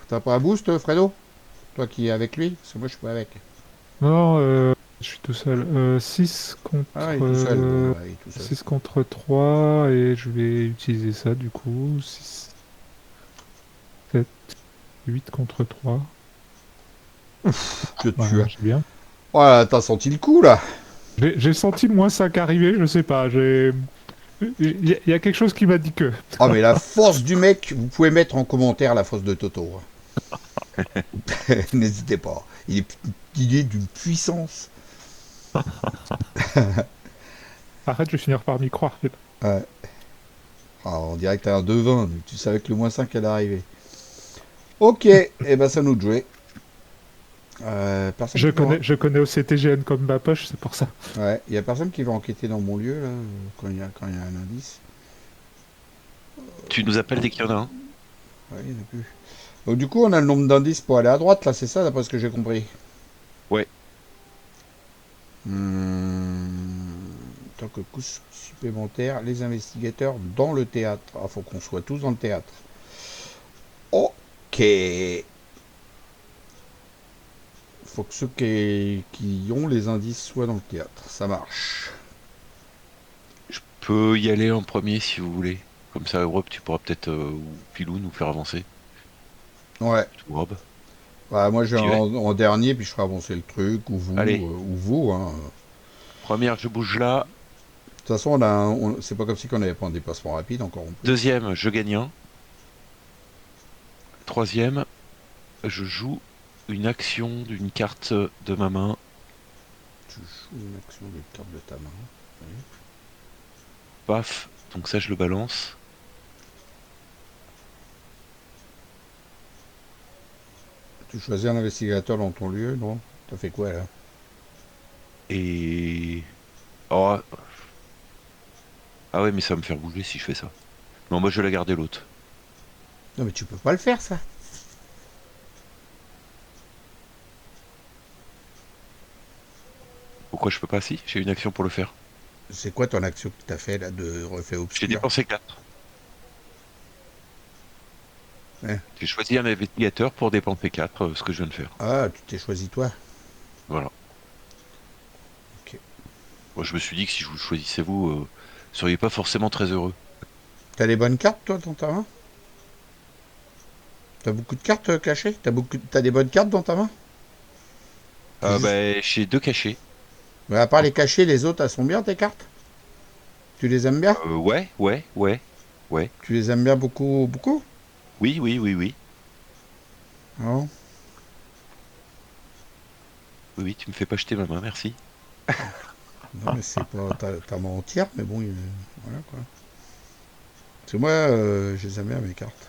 [SPEAKER 1] T'as pas un boost, Fredo? Toi qui es avec lui? Parce que moi, je suis pas avec.
[SPEAKER 2] Non, je suis tout seul. 6
[SPEAKER 1] Ah, il
[SPEAKER 2] contre,
[SPEAKER 1] est tout seul. Bon, bah, il est tout seul.
[SPEAKER 2] 6 contre 3 et je vais utiliser ça du coup. 6, 7, 8 contre 3.
[SPEAKER 1] Que tu
[SPEAKER 2] Voilà,
[SPEAKER 1] as.
[SPEAKER 2] j'ai bien.
[SPEAKER 1] Voilà, t'as senti le coup, là.
[SPEAKER 2] J'ai senti le moins 5 arriver, je sais pas. Il y a quelque chose qui m'a dit que.
[SPEAKER 1] Ah, mais la force du mec, vous pouvez mettre en commentaire la force de Toto. N'hésitez pas. Il est d'une puissance.
[SPEAKER 2] Arrête, je vais finir par m'y croire.
[SPEAKER 1] Ouais. Ah, on dirait que t'as un 2-20, mais tu savais que le moins 5 allait arriver. Ok, et ben ça nous de jouer. Personne qui veut.
[SPEAKER 2] Je connais aussi TGN comme ma poche, c'est pour ça.
[SPEAKER 1] Ouais, il y a personne qui va enquêter dans mon lieu là, quand il y a un indice.
[SPEAKER 3] Tu nous appelles dès qu'il y en a un.
[SPEAKER 1] Ouais, il y en a plus. Donc du coup, on a le nombre d'indices pour aller à droite là, c'est ça d'après ce que j'ai compris.
[SPEAKER 3] Ouais.
[SPEAKER 1] Tant que coup supplémentaire, les investigateurs dans le théâtre. Ah, faut qu'on soit tous dans le théâtre. Ok. Faut que ceux qui ont les indices soient dans le théâtre. Ça marche.
[SPEAKER 3] Je peux y aller en premier si vous voulez. Comme ça, Rob, tu pourras peut-être, ou Pilou, nous faire avancer.
[SPEAKER 1] Ouais.
[SPEAKER 3] Ou Rob.
[SPEAKER 1] Bah, moi, j'ai
[SPEAKER 3] J'y vais.
[SPEAKER 1] en dernier, puis je ferai avancer le truc, ou
[SPEAKER 3] Allez.
[SPEAKER 1] vous, hein.
[SPEAKER 3] Première, je bouge là.
[SPEAKER 1] toute façon, c'est pas comme si on n'avait pas un déplacement rapide encore en plus.
[SPEAKER 3] Deuxième, je gagne un. Troisième, je joue une action d'une carte de ma main.
[SPEAKER 1] Tu joues une action de carte de ta main. Oui.
[SPEAKER 3] Paf. Donc ça, je le balance.
[SPEAKER 1] Tu choisis un investigateur dans ton lieu, non? T'as fait quoi là?
[SPEAKER 3] Et... Oh. Ah ouais, mais ça va me faire bouger si je fais ça. Non, moi, je vais la garder l'autre.
[SPEAKER 1] Non mais tu peux pas le faire ça.
[SPEAKER 3] Pourquoi je peux pas? Si, j'ai une action pour le faire.
[SPEAKER 1] C'est quoi ton action que t'as fait là de refait
[SPEAKER 3] J'ai
[SPEAKER 1] obscur?
[SPEAKER 3] dépensé 4.
[SPEAKER 1] Ouais.
[SPEAKER 3] J'ai choisi un investigateur pour dépenser 4, ce que je viens de faire.
[SPEAKER 1] Ah, tu t'es choisi toi.
[SPEAKER 3] Voilà.
[SPEAKER 1] Ok.
[SPEAKER 3] Moi, je me suis dit que si je vous choisissez vous, seriez pas forcément très heureux.
[SPEAKER 1] T'as les bonnes cartes toi dans ta main? T'as beaucoup de cartes cachées? T'as des bonnes cartes dans ta main? C'est juste.
[SPEAKER 3] Bah, j'ai 2 cachés.
[SPEAKER 1] Mais à part les cachées, les autres, elles sont bien tes cartes? Tu les aimes bien?
[SPEAKER 3] Ouais, ouais, ouais, ouais.
[SPEAKER 1] Tu les aimes bien beaucoup, beaucoup?
[SPEAKER 3] Oui, oui, oui, oui.
[SPEAKER 1] Non?
[SPEAKER 3] Oui, oui, tu me fais pas jeter ma main, merci.
[SPEAKER 1] Non, mais c'est pas ta main entière, mais bon, voilà quoi. Parce que moi, je les aime bien mes cartes.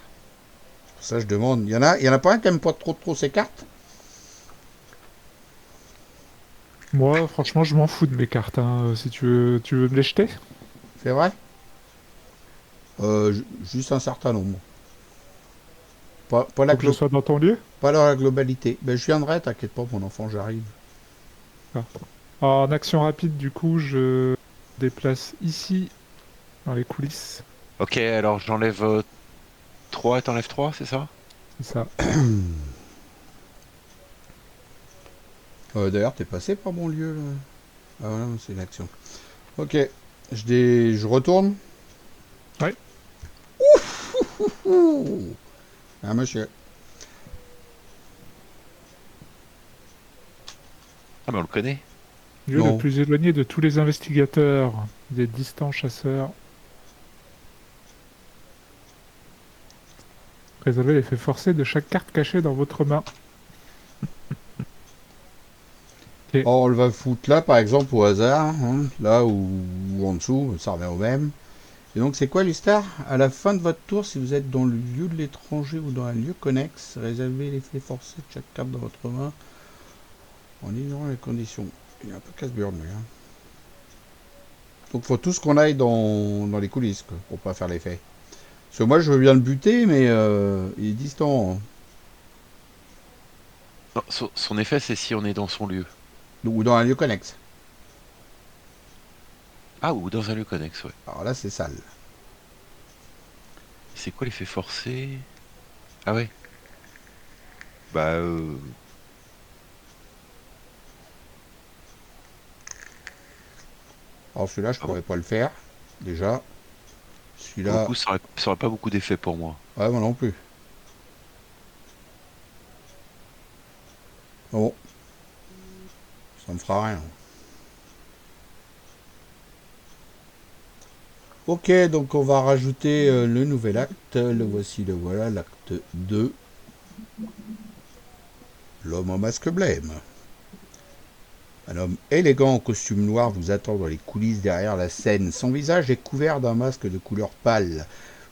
[SPEAKER 1] Pour ça, je demande. Il y en a pas un qui aime pas trop ses cartes?
[SPEAKER 2] Moi, franchement, je m'en fous de mes cartes, hein. Si tu veux me les jeter?
[SPEAKER 1] C'est vrai? Juste un certain nombre. Pas la
[SPEAKER 2] Faut que je sois dans ton lieu?
[SPEAKER 1] pas dans la globalité. Ben, je viendrai, t'inquiète pas, mon enfant, j'arrive.
[SPEAKER 2] Ah. En action rapide, du coup, je déplace ici, dans les coulisses.
[SPEAKER 3] Ok, alors j'enlève 3, t'enlèves 3, c'est ça?
[SPEAKER 2] C'est ça.
[SPEAKER 1] D'ailleurs, t'es passé par mon lieu, là. Ah voilà, c'est une action. Ok, je retourne.
[SPEAKER 2] Ouais.
[SPEAKER 1] Ouh. Ah, monsieur.
[SPEAKER 3] Ah, mais on le connaît.
[SPEAKER 2] Lieu le
[SPEAKER 1] Non.
[SPEAKER 2] plus éloigné de tous les investigateurs, des distants chasseurs. Résolvez l'effet forcé de chaque carte cachée dans votre main. Ok.
[SPEAKER 1] Oh, on va foutre là, par exemple, au hasard. Hein, là ou en dessous, ça revient au même. Et donc, c'est quoi l'histoire? À la fin de votre tour, si vous êtes dans le lieu de l'étranger ou dans un lieu connexe, réservez l'effet forcé de chaque carte dans votre main en ignorant les conditions. Il est un peu casse-burne, lui. Hein. Donc, faut tous qu'on aille dans les coulisses, quoi, pour pas faire l'effet. Parce que moi, je veux bien le buter, mais il est distant. Hein.
[SPEAKER 3] Non, son effet, c'est si on est dans son lieu.
[SPEAKER 1] Ou dans un lieu connexe.
[SPEAKER 3] Ah, ou dans un lieu connexe, ouais.
[SPEAKER 1] Alors là, c'est sale.
[SPEAKER 3] C'est quoi l'effet forcé? Ah ouais. Bah,
[SPEAKER 1] Alors, celui-là, je
[SPEAKER 3] ah bon.
[SPEAKER 1] pourrais pas le faire. Déjà.
[SPEAKER 3] Pour le
[SPEAKER 1] Celui-là,
[SPEAKER 3] coup, ça aurait pas beaucoup d'effet pour moi.
[SPEAKER 1] ouais, moi non plus. Bon, ça me fera rien. Ok, donc on va rajouter le nouvel acte. Le voici, le voilà, l'acte 2. L'homme en masque blême. Un homme élégant en costume noir vous attend dans les coulisses derrière la scène. Son visage est couvert d'un masque de couleur pâle.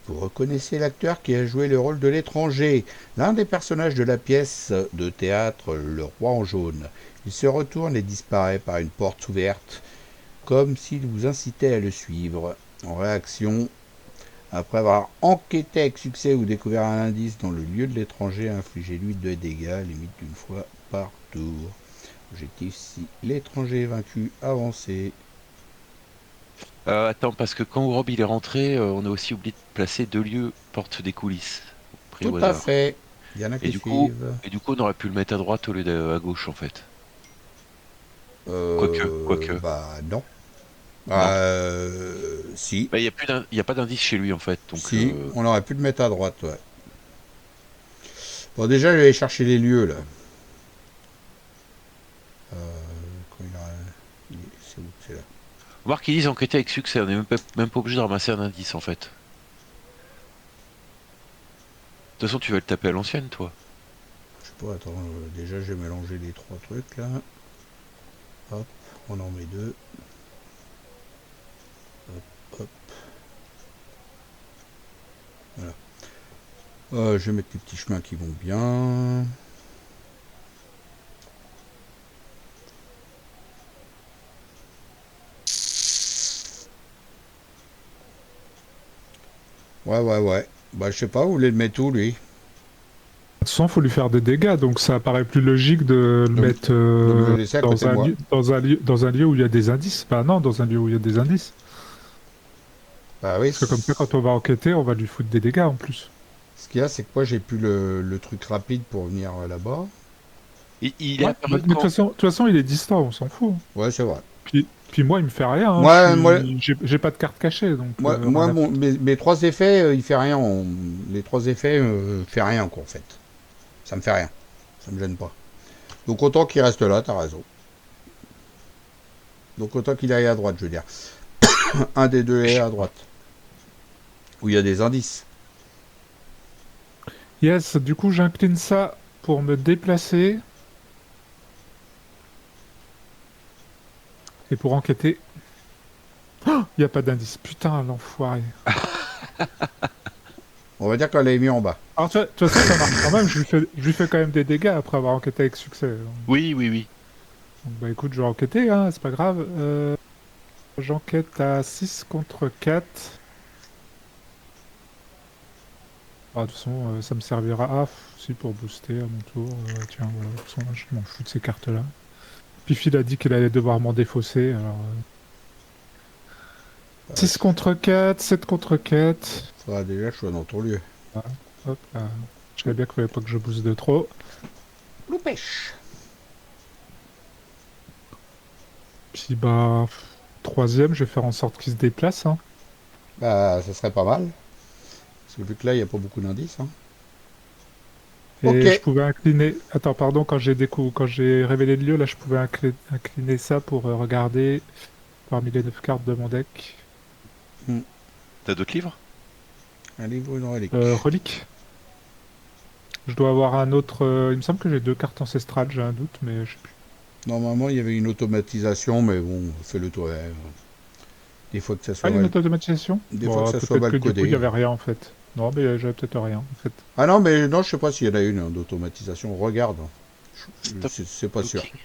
[SPEAKER 1] Vous reconnaissez l'acteur qui a joué le rôle de l'étranger, l'un des personnages de la pièce de théâtre Le Roi en jaune. Il se retourne et disparaît par une porte ouverte, comme s'il vous incitait à le suivre. En réaction, après avoir enquêté avec succès ou découvert un indice dans le lieu de l'étranger, infligez-lui 2 dégâts, limite d'une fois par tour. Objectif, si l'étranger est vaincu, avancez.
[SPEAKER 3] Attends, parce que quand Rob il est rentré, on a aussi oublié de placer 2 lieux porte des coulisses. Pris
[SPEAKER 1] Tout
[SPEAKER 3] au
[SPEAKER 1] à
[SPEAKER 3] hasard.
[SPEAKER 1] fait. Il y en a
[SPEAKER 3] Et
[SPEAKER 1] qui
[SPEAKER 3] du coup,
[SPEAKER 1] suivent.
[SPEAKER 3] on aurait pu le mettre à droite au lieu à gauche, en fait. Quoique,
[SPEAKER 1] Bah non.
[SPEAKER 3] non.
[SPEAKER 1] Si.
[SPEAKER 3] Bah, y a pas d'indice chez lui, en fait. Donc,
[SPEAKER 1] Si, on aurait pu le mettre à droite, ouais. Bon, déjà, je vais aller chercher les lieux, là. Quand c'est où? C'est là.
[SPEAKER 3] Remarque, ils disent enquêter avec succès, on est même pas obligé de ramasser un indice en fait. De toute façon, tu vas le taper à l'ancienne, toi.
[SPEAKER 1] Je sais pas, attends, déjà j'ai mélangé les trois trucs là. Hop, on en met deux. Hop, hop. Voilà. Je vais mettre les petits chemins qui vont bien. Ouais. Bah, je sais pas, vous voulez le mettre où, lui?
[SPEAKER 2] De toute façon, faut lui faire des dégâts, donc ça paraît plus logique de le
[SPEAKER 1] De,
[SPEAKER 2] mettre
[SPEAKER 1] de me le laisser à côté de moi.
[SPEAKER 2] dans un lieu où il y a des indices. Bah non, dans un lieu où il y a des indices.
[SPEAKER 1] Bah oui.
[SPEAKER 2] Parce que comme ça, quand on va enquêter, on va lui foutre des dégâts en plus.
[SPEAKER 1] Ce qu'il y a, c'est que moi, j'ai plus le truc rapide pour venir là-bas.
[SPEAKER 3] Il est
[SPEAKER 2] Ouais,
[SPEAKER 3] apparu
[SPEAKER 2] mais de
[SPEAKER 3] quand?
[SPEAKER 2] toute façon, il est distant, on s'en fout.
[SPEAKER 1] Ouais, c'est vrai.
[SPEAKER 2] Puis moi, il me fait rien. Hein,
[SPEAKER 1] Moi,
[SPEAKER 2] j'ai pas de carte cachée, donc
[SPEAKER 1] moi
[SPEAKER 2] rien à foutre.
[SPEAKER 1] mes trois effets, il fait rien. Les trois effets, fait rien, quoi, en fait. Ça me fait rien. Ça me gêne pas. Donc autant qu'il reste là, t'as raison. Donc autant qu'il aille à droite, je veux dire. Un des deux est à droite. Où il y a des indices.
[SPEAKER 2] Yes, du coup, j'incline ça pour me déplacer et pour enquêter. Il n'y a pas d'indice. Putain, l'enfoiré.
[SPEAKER 1] On va dire qu'on l'a mis en bas.
[SPEAKER 2] Alors, de toute façon, ça marche quand même. Je lui fais quand même des dégâts après avoir enquêté avec succès.
[SPEAKER 3] Oui.
[SPEAKER 2] Donc, bah écoute, je vais enquêter, hein, c'est pas grave. J'enquête à 6 contre 4. Ah, de toute façon, ça me servira si pour booster à mon tour. Tiens, voilà, de toute façon, je m'en fous de ces cartes-là. Puis il a dit qu'il allait devoir m'en défausser, alors... 6 contre 4, 7 contre 4.
[SPEAKER 1] Faudra déjà que je sois dans ton lieu.
[SPEAKER 2] Voilà, hop là. Je savais bien qu'il fallait pas que je booste de trop.
[SPEAKER 1] Loupèche.
[SPEAKER 2] Puis bah... Troisième, je vais faire en sorte qu'il se déplace, hein.
[SPEAKER 1] Bah, ça serait pas mal. Parce que vu que là, il n'y a pas beaucoup d'indices. Hein.
[SPEAKER 2] Et je
[SPEAKER 1] Ok.
[SPEAKER 2] pouvais incliner... Attends, pardon, quand j'ai révélé le lieu, là, je pouvais incliner ça pour regarder parmi les 9 cartes de mon deck.
[SPEAKER 3] T'as d'autres livres?
[SPEAKER 1] Un livre, une relique.
[SPEAKER 2] Relique. Je dois avoir un autre... il me semble que j'ai 2 cartes ancestrales, j'ai un doute, mais je sais plus.
[SPEAKER 1] Normalement, il y avait une automatisation, mais bon, fais-le toi. Hein. Des fois que ça
[SPEAKER 2] Ah,
[SPEAKER 1] soit
[SPEAKER 2] il y a une
[SPEAKER 1] mal,
[SPEAKER 2] automatisation?
[SPEAKER 1] des fois que
[SPEAKER 2] Bon,
[SPEAKER 1] ça soit
[SPEAKER 2] peut-être
[SPEAKER 1] mal
[SPEAKER 2] que du coup, il n'y
[SPEAKER 1] codé.
[SPEAKER 2] avait rien, en fait. Non, mais j'avais peut-être rien, en fait.
[SPEAKER 1] Ah non, mais non, je sais pas s'il y en a une d'automatisation. Regarde.
[SPEAKER 3] Stop
[SPEAKER 1] C'est pas sûr.
[SPEAKER 3] looking.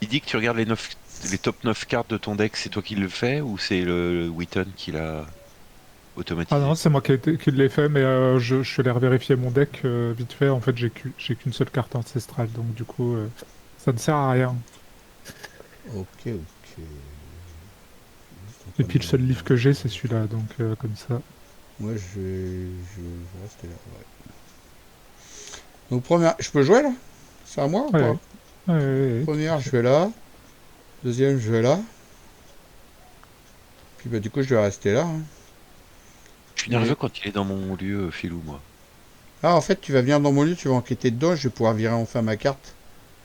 [SPEAKER 3] Il dit que tu regardes les top 9 cartes de ton deck, c'est toi qui le fais ou c'est le Witton qui l'a
[SPEAKER 2] Ah
[SPEAKER 3] automatisé?
[SPEAKER 2] non, c'est moi qui l'ai fait, mais je suis allé revérifier mon deck vite fait. En fait, j'ai qu'une seule carte ancestrale, donc du coup, ça ne sert à rien.
[SPEAKER 1] Ok.
[SPEAKER 2] Et puis le seul livre que j'ai, c'est celui-là, donc comme ça.
[SPEAKER 1] Moi, je vais rester là. Ouais. Donc, première, je peux jouer là? C'est à moi ou
[SPEAKER 2] Ouais,
[SPEAKER 1] pas?
[SPEAKER 2] ouais, tout à
[SPEAKER 1] Première, je
[SPEAKER 2] fait.
[SPEAKER 1] vais là. Deuxième, je vais là. Puis bah, du coup, je vais rester là. Hein.
[SPEAKER 3] Je suis
[SPEAKER 1] Et...
[SPEAKER 3] nerveux quand il est dans mon lieu, Filou, moi.
[SPEAKER 1] Ah, en fait, tu vas venir dans mon lieu, tu vas enquêter dedans, je vais pouvoir virer enfin ma carte.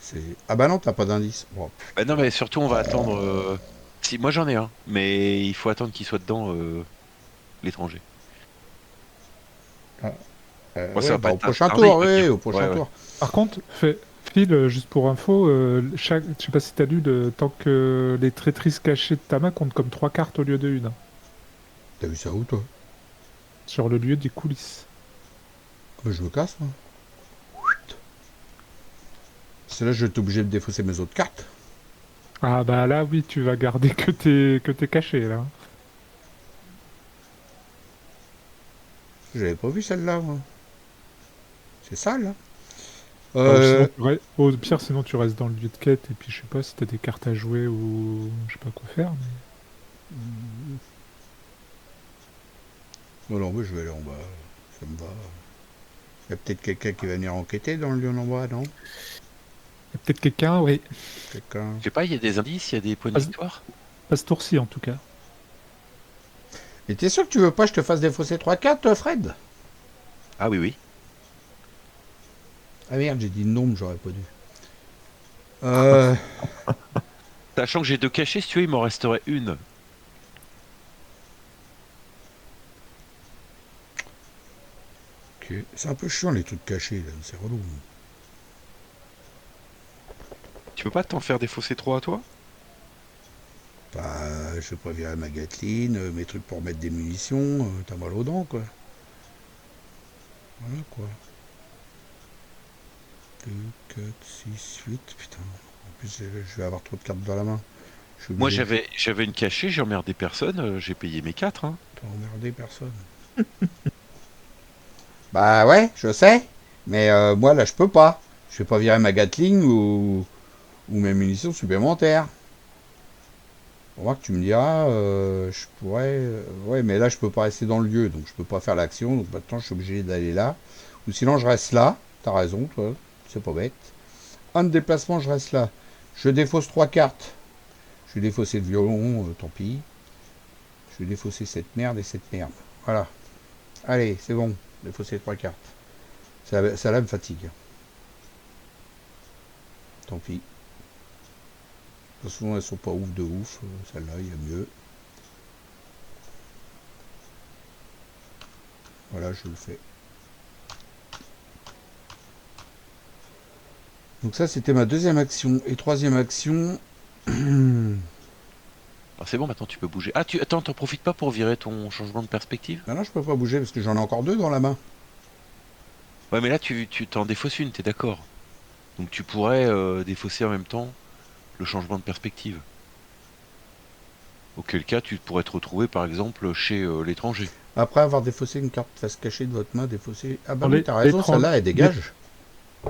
[SPEAKER 1] C'est... Ah bah non, t'as pas d'indice. Bon.
[SPEAKER 3] Bah non, mais surtout, on va attendre. Si, moi j'en ai un, mais il faut attendre qu'il soit dedans, l'étranger.
[SPEAKER 1] Ah,
[SPEAKER 3] Moi, ça
[SPEAKER 1] ouais,
[SPEAKER 3] va
[SPEAKER 1] bah
[SPEAKER 3] pas
[SPEAKER 1] au
[SPEAKER 3] être
[SPEAKER 1] prochain
[SPEAKER 3] tardé, il
[SPEAKER 1] tour,
[SPEAKER 3] va
[SPEAKER 1] oui,
[SPEAKER 3] venir.
[SPEAKER 1] au prochain
[SPEAKER 3] Ouais.
[SPEAKER 1] tour.
[SPEAKER 2] Par contre, Phil, juste pour info, je sais pas si t'as lu, tant que les traîtrises cachées de ta main comptent comme 3 cartes au lieu de une, hein,
[SPEAKER 1] T'as vu ça où, toi?
[SPEAKER 2] sur le lieu des coulisses.
[SPEAKER 1] Bah, je me casse, moi. C'est là, je vais être obligé de défausser mes autres cartes.
[SPEAKER 2] Ah bah là, oui, tu vas garder que t'es caché, là.
[SPEAKER 1] J'avais pas vu celle-là, moi. C'est ça, là.
[SPEAKER 2] Bah, sinon,
[SPEAKER 1] Euh...
[SPEAKER 2] au pire, sinon tu restes dans le lieu de quête, et puis je sais pas si t'as des cartes à jouer ou je sais pas quoi faire, mais...
[SPEAKER 1] Non, moi, je vais aller en bas. Ça me va. Il y a peut-être quelqu'un qui va venir enquêter dans le lieu en bas, non?
[SPEAKER 2] Y a peut-être quelqu'un, oui.
[SPEAKER 1] Quelqu'un...
[SPEAKER 3] Je sais pas, il y a des indices, il y a des points de
[SPEAKER 2] Pas,
[SPEAKER 3] victoire.
[SPEAKER 2] pas ce tour-ci, en tout cas.
[SPEAKER 1] Et t'es sûr que tu veux pas que je te fasse défausser 3 cartes, Fred?
[SPEAKER 3] Ah oui.
[SPEAKER 1] Ah merde, j'ai dit non, mais j'aurais pas dû. Euh,
[SPEAKER 3] Sachant que j'ai 2 cachés, si tu veux, il m'en resterait une.
[SPEAKER 1] ok. C'est un peu chiant les trucs cachés, là. C'est relou.
[SPEAKER 3] Tu peux pas t'en faire défausser 3 à toi?
[SPEAKER 1] Bah, je peux virer ma Gatling, mes trucs pour mettre des munitions, t'as mal aux dents, quoi. Voilà, quoi. 2, 4, 6, 8, putain. En plus, je vais avoir trop de cartes dans la main. Je suis
[SPEAKER 3] Moi,
[SPEAKER 1] obligé.
[SPEAKER 3] j'avais une cachée, j'ai emmerdé personne, j'ai payé mes 4, hein.
[SPEAKER 1] T'as emmerdé personne. Bah ouais, je sais. Mais moi, là, je peux pas. Je vais pas virer ma Gatling ou mes munitions supplémentaires. Pour voir que tu me diras, je pourrais. Ouais, mais là, je peux pas rester dans le lieu, donc je peux pas faire l'action. Donc maintenant, je suis obligé d'aller là. Ou sinon, je reste là. T'as raison, toi. C'est pas bête. Un de déplacement, je reste là. Je défausse 3 cartes. Je vais défausser le violon, tant pis. Je vais défausser cette merde et cette merde. Voilà. Allez, c'est bon. Défausser 3 cartes. Ça là me fatigue. Tant pis. De toute façon, elles sont pas ouf de ouf. Celle-là, il y a mieux. Voilà, je le fais. Donc ça, c'était ma deuxième action. Et troisième action...
[SPEAKER 3] Ah, c'est bon, maintenant tu peux bouger. Ah, attends, t'en profites pas pour virer ton changement de perspective?
[SPEAKER 1] Ah non, je peux pas bouger parce que j'en ai encore 2 dans la main.
[SPEAKER 3] Ouais, mais là, tu t'en défausses une, t'es d'accord? Donc tu pourrais défausser en même temps le changement de perspective. Auquel cas, tu pourrais te retrouver, par exemple, chez l'étranger.
[SPEAKER 1] Après avoir défaussé une carte face cachée de votre main, défaussé... Ah bah
[SPEAKER 2] Dans
[SPEAKER 1] oui, t'as raison, celle-là, elle
[SPEAKER 2] l'é-
[SPEAKER 1] dégage.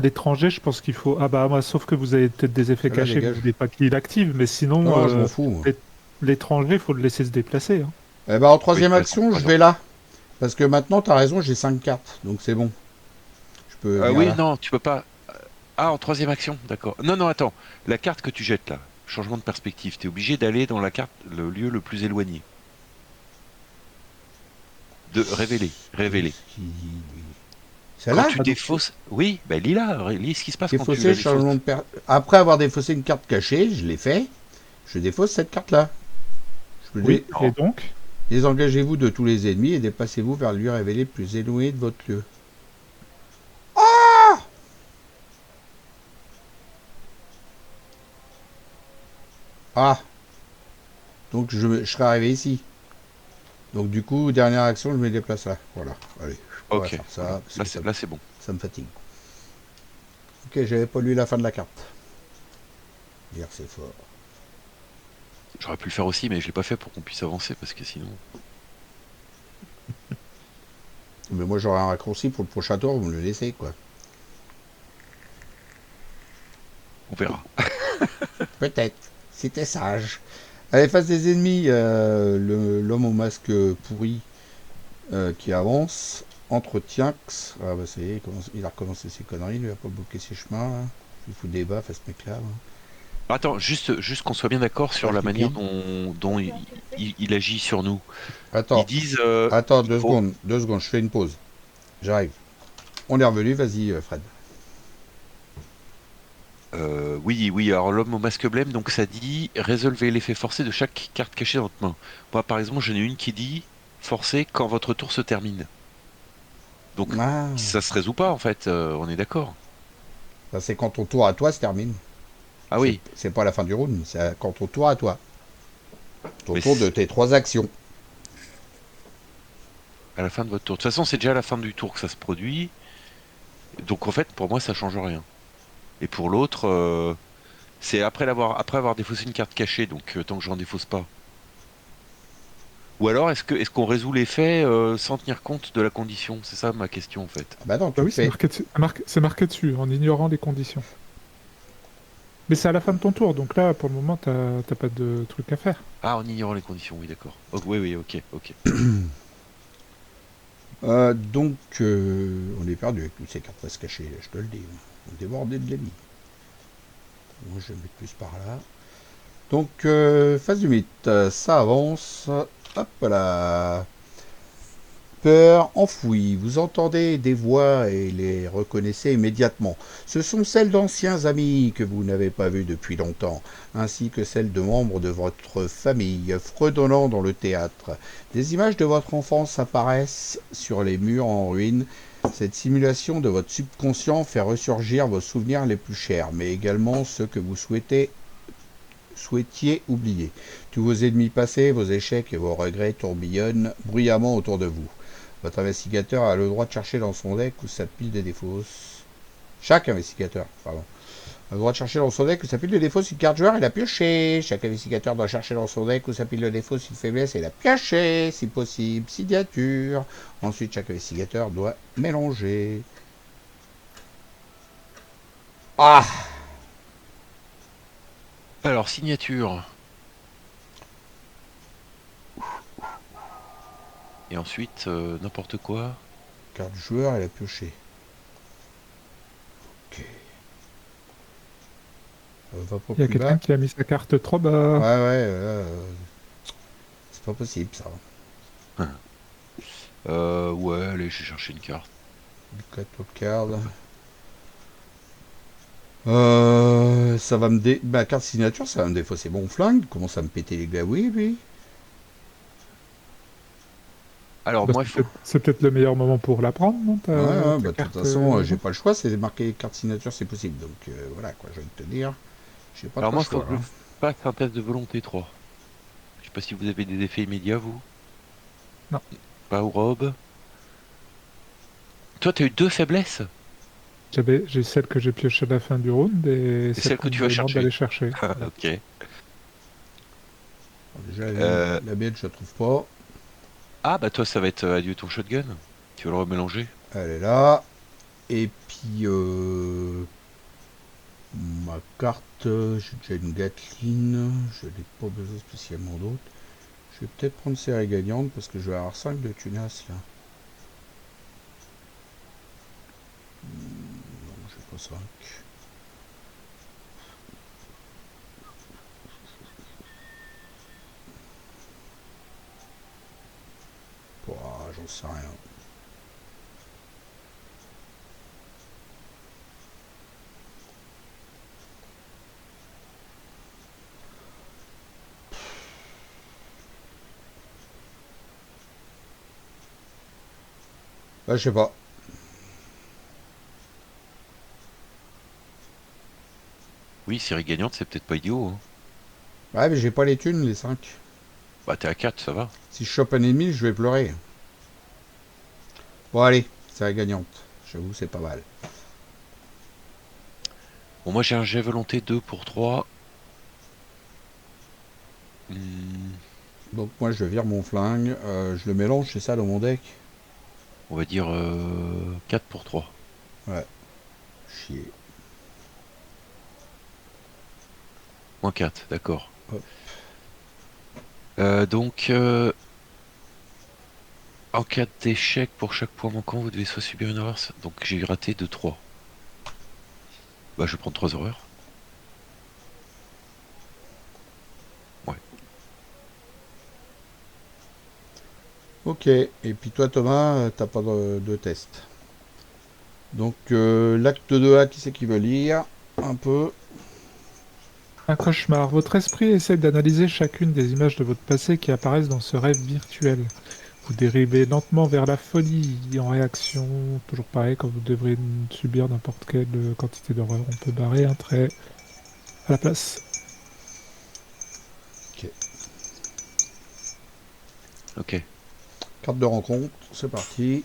[SPEAKER 2] l'étranger, je pense qu'il faut. Ah bah, moi, sauf que vous avez peut-être des effets
[SPEAKER 1] Celle-là
[SPEAKER 2] cachés que vous
[SPEAKER 1] dégage.
[SPEAKER 2] voulez pas qu'il active, mais
[SPEAKER 1] Non,
[SPEAKER 2] sinon,
[SPEAKER 1] non, je m'en fous. Moi.
[SPEAKER 2] l'étranger, faut le laisser se déplacer, hein.
[SPEAKER 1] Eh ben, en
[SPEAKER 3] Oui,
[SPEAKER 1] troisième
[SPEAKER 3] t'as raison,
[SPEAKER 1] action,
[SPEAKER 3] t'as
[SPEAKER 1] je
[SPEAKER 3] raison.
[SPEAKER 1] vais là. Parce que maintenant, t'as raison, j'ai 5 cartes. Donc c'est bon. Je peux venir
[SPEAKER 3] Oui,
[SPEAKER 1] là.
[SPEAKER 3] non, tu peux pas. Ah, en troisième action, d'accord. Non, non, attends. La carte que tu jettes là, changement de perspective, t'es obligé d'aller dans la carte, le lieu le plus éloigné. De révéler, révéler.
[SPEAKER 1] Qu'est-ce qu'il dit, lui?
[SPEAKER 3] Quand
[SPEAKER 1] Celle-là?
[SPEAKER 3] tu
[SPEAKER 2] Ah, donc,
[SPEAKER 3] défausses, oui, ben lis là, lis ce qui se passe quand tu
[SPEAKER 1] Défausser,
[SPEAKER 3] la défausses.
[SPEAKER 1] changement de Après avoir défaussé une carte cachée, je l'ai fait. Je défausse cette carte-là. Je peux
[SPEAKER 2] oui, et
[SPEAKER 3] Non.
[SPEAKER 2] donc?
[SPEAKER 1] Désengagez-vous de tous les ennemis et déplacez-vous vers le lieu révélé le plus éloigné de votre lieu. Ah! Donc je serai arrivé ici. Donc du coup, dernière action, je me déplace là. Voilà. Allez, on va
[SPEAKER 3] Ok,
[SPEAKER 1] faire
[SPEAKER 3] voilà.
[SPEAKER 1] ça parce que
[SPEAKER 3] Là, c'est bon.
[SPEAKER 1] ça me fatigue. Ok, j'avais pas lu la fin de la carte. Dire c'est fort.
[SPEAKER 3] J'aurais pu le faire aussi, mais je l'ai pas fait pour qu'on puisse avancer parce que sinon,
[SPEAKER 1] Mais moi j'aurai un raccourci pour le prochain tour, vous me le laissez quoi.
[SPEAKER 3] on verra.
[SPEAKER 1] Peut-être. C'était sage. Allez, face des ennemis, l'homme au masque pourri qui avance. Entretient. Ah bah ça y est, il a recommencé ses conneries, il a pas bloqué ses chemins. Là. Il fout des baffes à ce mec-là. Là.
[SPEAKER 3] Attends, juste qu'on soit bien d'accord sur
[SPEAKER 1] Ah,
[SPEAKER 3] la
[SPEAKER 1] je
[SPEAKER 3] manière
[SPEAKER 1] pique.
[SPEAKER 3] dont il agit sur nous. Ils
[SPEAKER 1] Attends,
[SPEAKER 3] disent,
[SPEAKER 1] attends,
[SPEAKER 3] il
[SPEAKER 1] deux
[SPEAKER 3] faut.
[SPEAKER 1] secondes, 2 secondes, je fais une pause. J'arrive. On est revenu, vas-y Fred.
[SPEAKER 3] Oui, oui, alors l'homme au masque blême, donc ça dit résolvez l'effet forcé de chaque carte cachée dans votre main. Moi, par exemple, j'en ai une qui dit forcé quand votre tour se termine. Donc,
[SPEAKER 1] Ah,
[SPEAKER 3] ça se résout pas, en fait, on est d'accord.
[SPEAKER 1] ça c'est quand ton tour à toi se termine.
[SPEAKER 3] Ah oui,
[SPEAKER 1] C'est pas la fin du round, c'est quand ton tour à toi. Ton
[SPEAKER 3] mais
[SPEAKER 1] tour de tes 3 actions.
[SPEAKER 3] à la fin de votre tour. De toute façon, c'est déjà à la fin du tour que ça se produit. Donc, en fait, pour moi, ça change rien. Et pour l'autre, c'est après avoir défaussé une carte cachée, donc tant que j'en défausse pas. Ou alors, est-ce qu'on résout les faits sans tenir compte de la condition? C'est ça ma question en fait.
[SPEAKER 1] Ah bah non,
[SPEAKER 2] Bah
[SPEAKER 1] tu le
[SPEAKER 2] oui,
[SPEAKER 1] fais.
[SPEAKER 2] c'est marqué dessus, en ignorant les conditions. Mais c'est à la fin de ton tour, donc là, pour le moment, t'as pas de truc à faire.
[SPEAKER 3] Ah, en ignorant les conditions, oui, d'accord. Oh, oui, oui, ok, ok.
[SPEAKER 1] Donc, on est perdu avec toutes ces cartes se cachées, je te le dis. On est débordé de l'ennemi. Moi, je vais mettre plus par là. Donc, phase du mythe, ça avance. Hop là. peur enfouie. Vous entendez des voix et les reconnaissez immédiatement. Ce sont celles d'anciens amis que vous n'avez pas vus depuis longtemps, ainsi que celles de membres de votre famille, fredonnant dans le théâtre. Des images de votre enfance apparaissent sur les murs en ruine. Cette simulation de votre subconscient fait ressurgir vos souvenirs les plus chers, mais également ceux que vous souhaitiez oublier. Tous vos ennemis passés, vos échecs et vos regrets tourbillonnent bruyamment autour de vous. Votre investigateur a le droit de chercher dans son deck ou sa pile de défauts. Chaque investigateur, pardon, a le droit de chercher dans son deck ou sa pile de défauts une carte joueur et la piocher. Chaque investigateur doit chercher dans son deck ou sa pile de défauts une faiblesse et la piocher, si possible, signature. Ensuite, chaque investigateur doit mélanger. Ah!
[SPEAKER 3] Alors, signature. Et ensuite, n'importe quoi.
[SPEAKER 1] Carte joueur et la piocher. Ok. Va pas
[SPEAKER 2] Il y a
[SPEAKER 1] plus bas.
[SPEAKER 2] quelqu'un qui a mis sa carte trop bas.
[SPEAKER 1] Ouais, c'est pas possible ça.
[SPEAKER 3] Ouais, allez, j'ai cherché une carte.
[SPEAKER 1] Du top card. Ça va me ma carte signature, ça va me défausser mon flingue. Commence à me péter les gabouilles, lui.
[SPEAKER 3] Alors,
[SPEAKER 2] Bah,
[SPEAKER 3] moi, il faut...
[SPEAKER 2] c'est peut-être le meilleur moment pour la prendre, non ta
[SPEAKER 1] Ouais, de
[SPEAKER 2] carte,
[SPEAKER 1] toute façon, j'ai pas le choix. C'est marqué carte signature, c'est possible. Donc voilà, quoi, je vais te dire. J'ai pas
[SPEAKER 3] Alors,
[SPEAKER 1] trop
[SPEAKER 3] moi,
[SPEAKER 1] le
[SPEAKER 3] il faut
[SPEAKER 1] choix.
[SPEAKER 3] que je fasse un test de volonté 3. Je sais pas si vous avez des effets immédiats, vous.
[SPEAKER 2] Non.
[SPEAKER 3] Pas ou robe. Toi, t'as eu 2 faiblesses.
[SPEAKER 2] J'ai celle que j'ai piochée à la fin du round et
[SPEAKER 3] celle que
[SPEAKER 2] qu'on
[SPEAKER 3] tu
[SPEAKER 2] me
[SPEAKER 3] vas
[SPEAKER 2] demande
[SPEAKER 3] chercher.
[SPEAKER 2] d'aller chercher. Voilà.
[SPEAKER 3] Ok.
[SPEAKER 1] Alors, déjà, la bête, je la trouve pas.
[SPEAKER 3] Ah, bah toi, ça va être adieu ton shotgun. Tu vas le remélanger.
[SPEAKER 1] Elle est là. Et puis, ma carte, j'ai déjà une Gatling. Je n'ai pas besoin spécialement d'autre. Je vais peut-être prendre série gagnante parce que je vais avoir 5 de tunas là. Non, j'ai pas 5. J'en sais rien. Bah, je sais pas.
[SPEAKER 3] Oui, série gagnante, c'est peut-être pas idiot. Hein.
[SPEAKER 1] Ouais, mais j'ai pas les thunes, les 5.
[SPEAKER 3] Bah t'es à 4, ça va.
[SPEAKER 1] Si je chope un ennemi, je vais pleurer. Bon, allez, série gagnante. J'avoue, c'est pas mal.
[SPEAKER 3] Bon, moi j'ai un jet volonté 2 pour 3.
[SPEAKER 1] Donc, moi, je vire mon flingue. Je le mélange, c'est ça, dans mon deck.
[SPEAKER 3] On va dire 4 pour 3.
[SPEAKER 1] Ouais. Chier.
[SPEAKER 3] Moins 4, d'accord.
[SPEAKER 1] Hop.
[SPEAKER 3] Donc, en cas d'échec, pour chaque point manquant, vous devez soit subir une erreur. Donc j'ai raté de 3. Bah je vais prendre 3 erreurs. Ouais.
[SPEAKER 1] Ok. Et puis toi, Thomas, t'as pas de test. Donc, l'acte 2A, qui c'est qui veut lire un peu?
[SPEAKER 2] Un cauchemar. Votre esprit essaie d'analyser chacune des images de votre passé qui apparaissent dans ce rêve virtuel. Vous dérivez lentement vers la folie en réaction, toujours pareil, quand vous devrez subir n'importe quelle quantité d'horreur. On peut barrer un trait à la place.
[SPEAKER 3] Ok.
[SPEAKER 1] Carte de rencontre, c'est parti.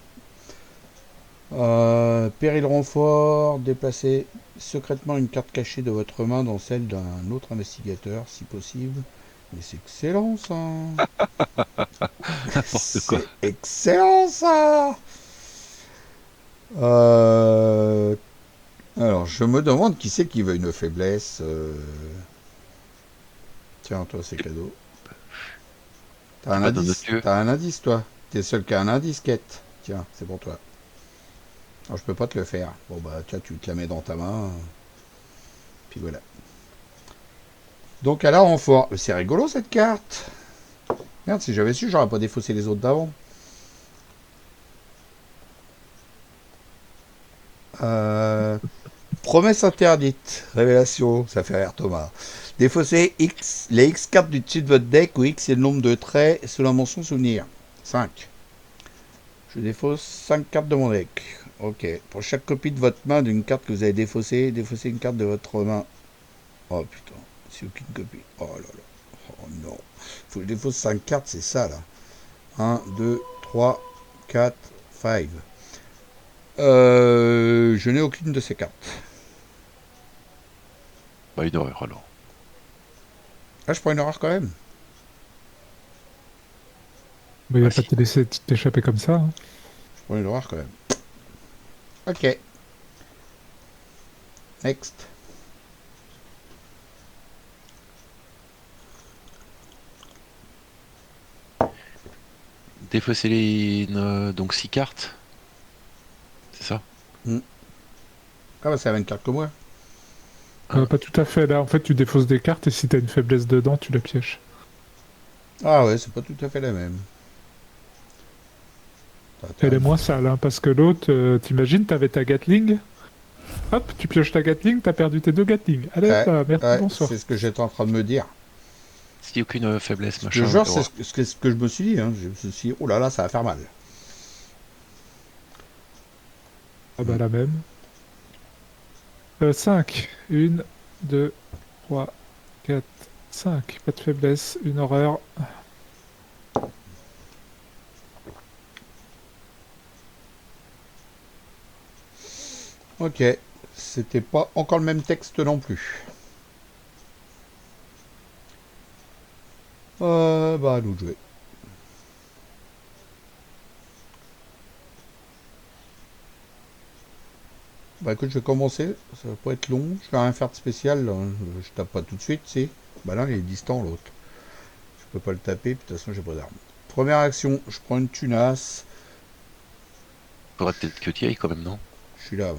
[SPEAKER 1] Péril renfort, déplacez secrètement une carte cachée de votre main dans celle d'un autre investigateur, si possible. Mais c'est excellent ça.
[SPEAKER 3] N'importe quoi.
[SPEAKER 1] C'est excellent ça. Alors, je me demande qui c'est qui veut une faiblesse. Tiens, toi, c'est cadeau. T'as un
[SPEAKER 3] pas dans
[SPEAKER 1] indice,
[SPEAKER 3] notre lieu.
[SPEAKER 1] t'as un indice, toi. T'es seul qui a un indice, quête. Tiens, c'est pour toi. Alors, je peux pas te le faire. Bon, bah, tiens, tu te la mets dans ta main. Puis voilà. Donc, à la renfort. C'est rigolo, cette carte. Merde, si j'avais su, j'aurais pas défaussé les autres d'avant. Euh, Promesse interdite. Révélation. Ça fait rire Thomas. Défaussez X, les X cartes du dessus de votre deck où X est le nombre de traits selon mon souvenir. 5. Je défausse 5 cartes de mon deck. Ok. Pour chaque copie de votre main d'une carte que vous avez défaussée, défaussez une carte de votre main. Oh putain. C'est aucune copie. Oh là là. Oh non. Faut que je défausse 5 cartes, c'est ça là. 1, 2, 3, 4, 5. Je n'ai aucune de ces cartes.
[SPEAKER 3] Bah, une horreur alors.
[SPEAKER 1] Ah, je prends une erreur quand même.
[SPEAKER 2] Mais il
[SPEAKER 3] Bah,
[SPEAKER 2] va pas
[SPEAKER 3] si.
[SPEAKER 2] te laisser t'échapper comme ça, hein.
[SPEAKER 1] Je prends une erreur quand même. Ok. Next.
[SPEAKER 3] Défausser les. Donc 6 cartes. C'est ça?
[SPEAKER 1] Hmm. Ah bah c'est la même carte que moi.
[SPEAKER 3] Hein.
[SPEAKER 2] Pas tout à fait. Là, en fait, tu défausses des cartes et si t'as une faiblesse dedans, tu la pièges.
[SPEAKER 1] Ah ouais, c'est pas tout à fait la même. T'as
[SPEAKER 2] Elle
[SPEAKER 1] intérêt
[SPEAKER 2] est
[SPEAKER 1] de-
[SPEAKER 2] moins sale, hein, parce que l'autre, t'imagines, t'avais ta Gatling. Hop, tu pioches ta Gatling, t'as perdu tes 2 Gatling. Allez, hop
[SPEAKER 1] Ouais,
[SPEAKER 2] là, merci,
[SPEAKER 1] ouais,
[SPEAKER 2] bonsoir.
[SPEAKER 1] c'est ce que j'étais en train de me dire.
[SPEAKER 3] Si aucune faiblesse,
[SPEAKER 1] Je te
[SPEAKER 3] machin.
[SPEAKER 1] jure, c'est
[SPEAKER 3] Horreur.
[SPEAKER 1] ce que je me suis dit. Hein. Je me suis dit, oh là là, ça va faire mal.
[SPEAKER 2] Ah bah
[SPEAKER 1] Hmm.
[SPEAKER 2] la même. 5. 1, 2, 3, 4, 5. Pas de faiblesse, une horreur.
[SPEAKER 1] Ok. C'était pas encore le même texte non plus. Bah, à nous de jouer. Bah écoute, je vais commencer. Ça va pas être long. Je vais rien faire de spécial. Hein. Je tape pas tout de suite, si. Bah là, il est distant l'autre. Je peux pas le taper, puis de toute façon, j'ai pas d'arme. Première action, je prends une tunasse.
[SPEAKER 3] Faudrait peut-être que tu y ailles quand même, non?
[SPEAKER 1] Je suis là.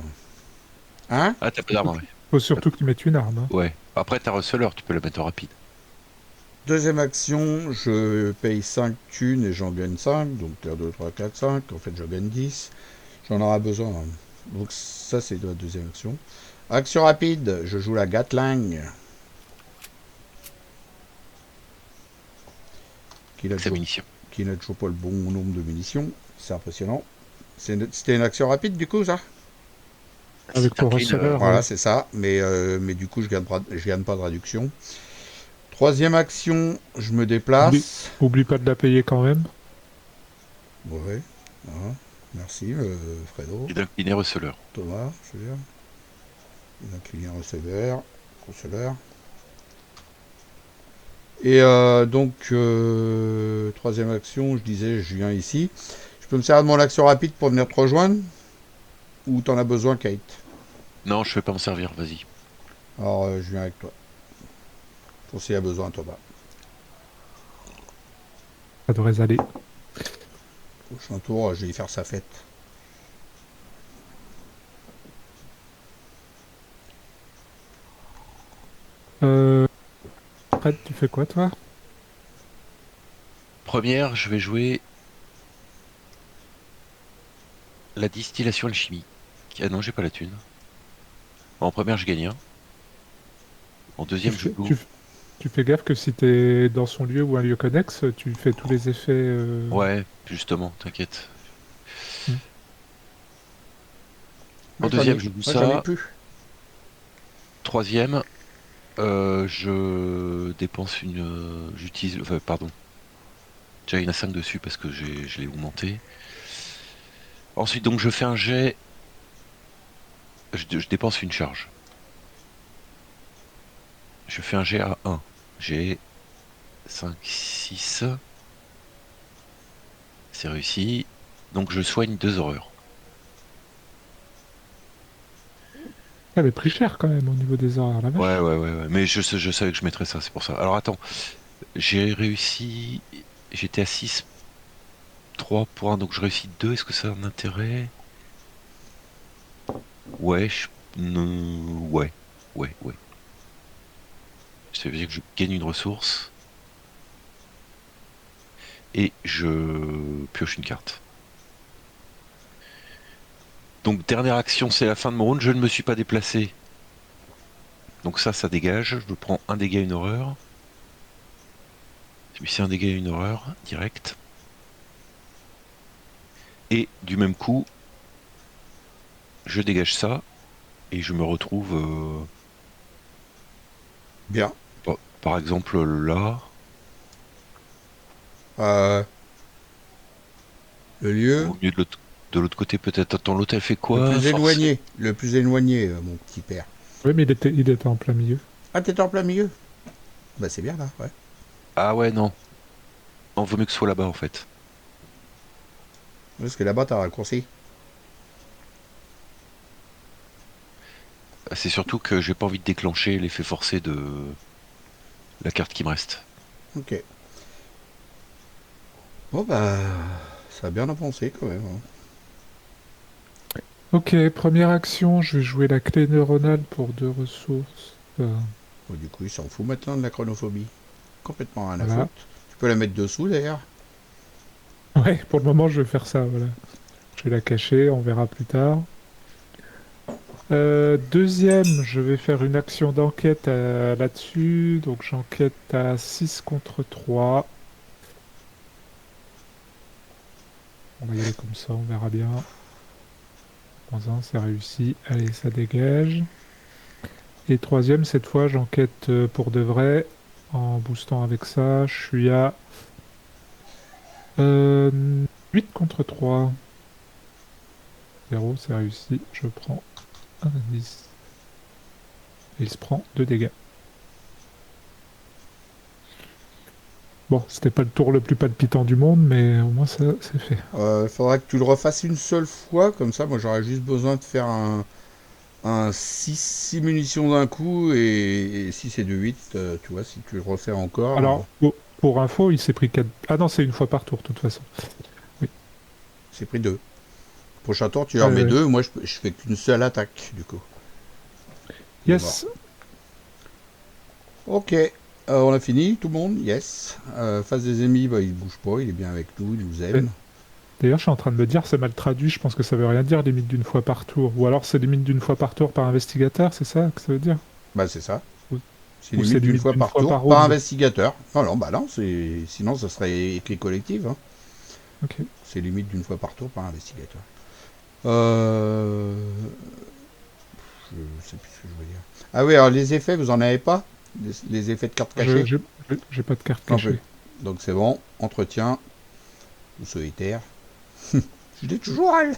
[SPEAKER 1] Hein.
[SPEAKER 3] Ah, t'as pas d'arme, ouais.
[SPEAKER 2] Faut surtout qu'ils mettent une arme, hein.
[SPEAKER 3] Ouais. Après, t'as receleur, tu peux la mettre en rapide.
[SPEAKER 1] Deuxième action, je paye 5 thunes et j'en gagne 5. Donc 1, 2, 3, 4, 5. En fait, je gagne 10. J'en aurai besoin. Hein. Donc ça, c'est la deuxième action. Action rapide, je joue la Gatling. Qui n'a
[SPEAKER 3] Avec sa
[SPEAKER 1] toujours,
[SPEAKER 3] munition.
[SPEAKER 1] qui n'a toujours pas le bon nombre de munitions. C'est impressionnant. C'était une action rapide du coup, ça.
[SPEAKER 3] Si
[SPEAKER 2] Avec ton
[SPEAKER 3] t'inclines,
[SPEAKER 2] receleur,
[SPEAKER 1] Voilà,
[SPEAKER 2] ouais.
[SPEAKER 1] c'est ça. Mais du coup, je gagne pas de réduction. Troisième action, je me
[SPEAKER 2] Oublie,
[SPEAKER 1] déplace.
[SPEAKER 2] oublie pas de la payer quand même.
[SPEAKER 1] Ouais. Voilà. Merci, Fredo.
[SPEAKER 3] et d'incliner receleur.
[SPEAKER 1] Thomas, je veux dire. Un client receveur. Receveur. Et donc, troisième action, je disais, je viens ici. Je peux me servir de mon action rapide pour venir te rejoindre. Ou t'en as besoin, Kate?
[SPEAKER 3] Non, je vais pas m'en servir, vas-y.
[SPEAKER 1] Alors, je viens avec toi. Pour s'il y a besoin, Thomas.
[SPEAKER 2] Ça devrait aller.
[SPEAKER 1] Prochain tour, je vais y faire sa fête.
[SPEAKER 2] Euh, Fred, tu fais quoi, toi?
[SPEAKER 3] Première, je vais jouer la distillation alchimie. Ah non, j'ai pas la thune. En première, je gagne un. En
[SPEAKER 2] Tu
[SPEAKER 3] deuxième, je
[SPEAKER 2] fais,
[SPEAKER 3] joue.
[SPEAKER 2] tu, tu fais gaffe que si t'es dans son lieu ou un lieu connexe, tu fais tous les effets.
[SPEAKER 3] Ouais, justement, t'inquiète.
[SPEAKER 2] Hmm.
[SPEAKER 3] En
[SPEAKER 1] Moi,
[SPEAKER 3] deuxième, je joue
[SPEAKER 1] j'en ai
[SPEAKER 3] ça.
[SPEAKER 1] plus.
[SPEAKER 3] Troisième, je dépense une. J'utilise. Enfin, pardon. Déjà, il y en a 5 dessus parce que je l'ai augmenté. Ensuite, donc, je fais un jet. Je dépense une charge. Je fais un jet à 1. J'ai 5, 6. C'est réussi. Donc, je soigne 2 horreurs.
[SPEAKER 2] Elle est pris cher quand même au niveau des horaires, la
[SPEAKER 3] Ouais,
[SPEAKER 2] vache.
[SPEAKER 3] ouais, ouais, ouais. Mais je savais que je mettrais ça, c'est pour ça. Alors, attends. J'ai réussi. J'étais à 6, 3 points. Donc, je réussis 2. Est-ce que ça a un intérêt? Ouais, ouais, ouais, ouais. Ça veut dire que je gagne une ressource et je pioche une carte. Donc dernière action, c'est la fin de mon round. Je ne me suis pas déplacé. Donc ça dégage. Je prends un dégât, une horreur. Celui-ci, un dégât, une horreur, direct. Et du même coup, je dégage ça. Et je me retrouve,
[SPEAKER 1] Bien.
[SPEAKER 3] par exemple, là.
[SPEAKER 1] Euh, le lieu
[SPEAKER 3] Au mieux de l'autre côté, peut-être. Attends, l'autre, elle fait
[SPEAKER 1] le
[SPEAKER 3] quoi?
[SPEAKER 1] plus
[SPEAKER 3] Force.
[SPEAKER 1] éloigné. Le plus éloigné, mon petit père.
[SPEAKER 2] Oui, mais il était en plein milieu.
[SPEAKER 1] Ah, t'es en plein milieu. Bah, c'est bien là, ouais.
[SPEAKER 3] Ah ouais, non. Non, vaut mieux que ce soit là-bas, en fait.
[SPEAKER 1] Parce que là-bas, t'as raccourci.
[SPEAKER 3] C'est surtout que j'ai pas envie de déclencher l'effet forcé de la carte qui me reste.
[SPEAKER 1] Ok. Bon, bah, ça a bien avancé quand même, hein.
[SPEAKER 2] Ok, première action, je vais jouer la clé neuronale pour 2 ressources.
[SPEAKER 1] Bon, du coup, il s'en fout maintenant de la chronophobie. Complètement rien à
[SPEAKER 2] Voilà.
[SPEAKER 1] foutre. Tu peux la mettre dessous d'ailleurs.
[SPEAKER 2] Ouais, pour le moment, je vais faire ça, voilà. Je vais la cacher, on verra plus tard. Deuxième, je vais faire une action d'enquête là-dessus. Donc j'enquête à 6 contre 3. On va y aller comme ça, on verra bien. Dans un, c'est réussi. Allez, ça dégage. Et troisième, cette fois, j'enquête pour de vrai. En boostant avec ça, je suis à 8 contre 3. 0, c'est réussi. Je prends un indice. Et il se prend 2 dégâts. Bon, c'était pas le tour le plus palpitant du monde, mais au moins ça, c'est fait.
[SPEAKER 1] Il faudra que tu le refasses une seule fois, comme ça, moi j'aurais juste besoin de faire un 6 munitions d'un coup, et si c'est de 8, tu vois, si tu le refais encore,
[SPEAKER 2] Alors, pour info, il s'est pris 4... Ah non, c'est une fois par tour, de toute façon. Oui.
[SPEAKER 1] c'est pris 2. Prochain tour, tu leur
[SPEAKER 2] Ouais,
[SPEAKER 1] mets
[SPEAKER 2] ouais.
[SPEAKER 1] 2, moi je fais qu'une seule attaque, du coup. Il est mort.
[SPEAKER 2] Yes.
[SPEAKER 1] Ok, on a fini, tout le monde, yes. Face des ennemis, bah, il bouge pas, il est bien avec nous, il nous aime.
[SPEAKER 2] D'ailleurs, je suis en train de me dire, c'est mal traduit, je pense que ça veut rien dire, limite d'une fois par tour. Ou alors c'est limite d'une fois par tour par investigateur, c'est ça que ça veut dire?
[SPEAKER 1] Bah c'est ça.
[SPEAKER 2] Ou,
[SPEAKER 1] C'est
[SPEAKER 2] ou c'est
[SPEAKER 1] limite d'une
[SPEAKER 2] limite
[SPEAKER 1] fois
[SPEAKER 2] d'une
[SPEAKER 1] par
[SPEAKER 2] fois
[SPEAKER 1] tour
[SPEAKER 2] par
[SPEAKER 1] par
[SPEAKER 2] round?
[SPEAKER 1] investigateur. Non, non, bah non, sinon ça serait écrit collective, hein.
[SPEAKER 2] Ok.
[SPEAKER 1] C'est limite d'une fois par tour par investigateur. Euh... Je sais plus ce que je veux dire. Ah oui, alors les effets, vous en avez pas les effets de cartes
[SPEAKER 2] Je-
[SPEAKER 1] cachées?
[SPEAKER 2] J'ai j'ai pas de carte
[SPEAKER 1] Non plus.
[SPEAKER 2] cachée.
[SPEAKER 1] Donc c'est bon. Entretien ou solitaire. Je l'ai toujours, elle.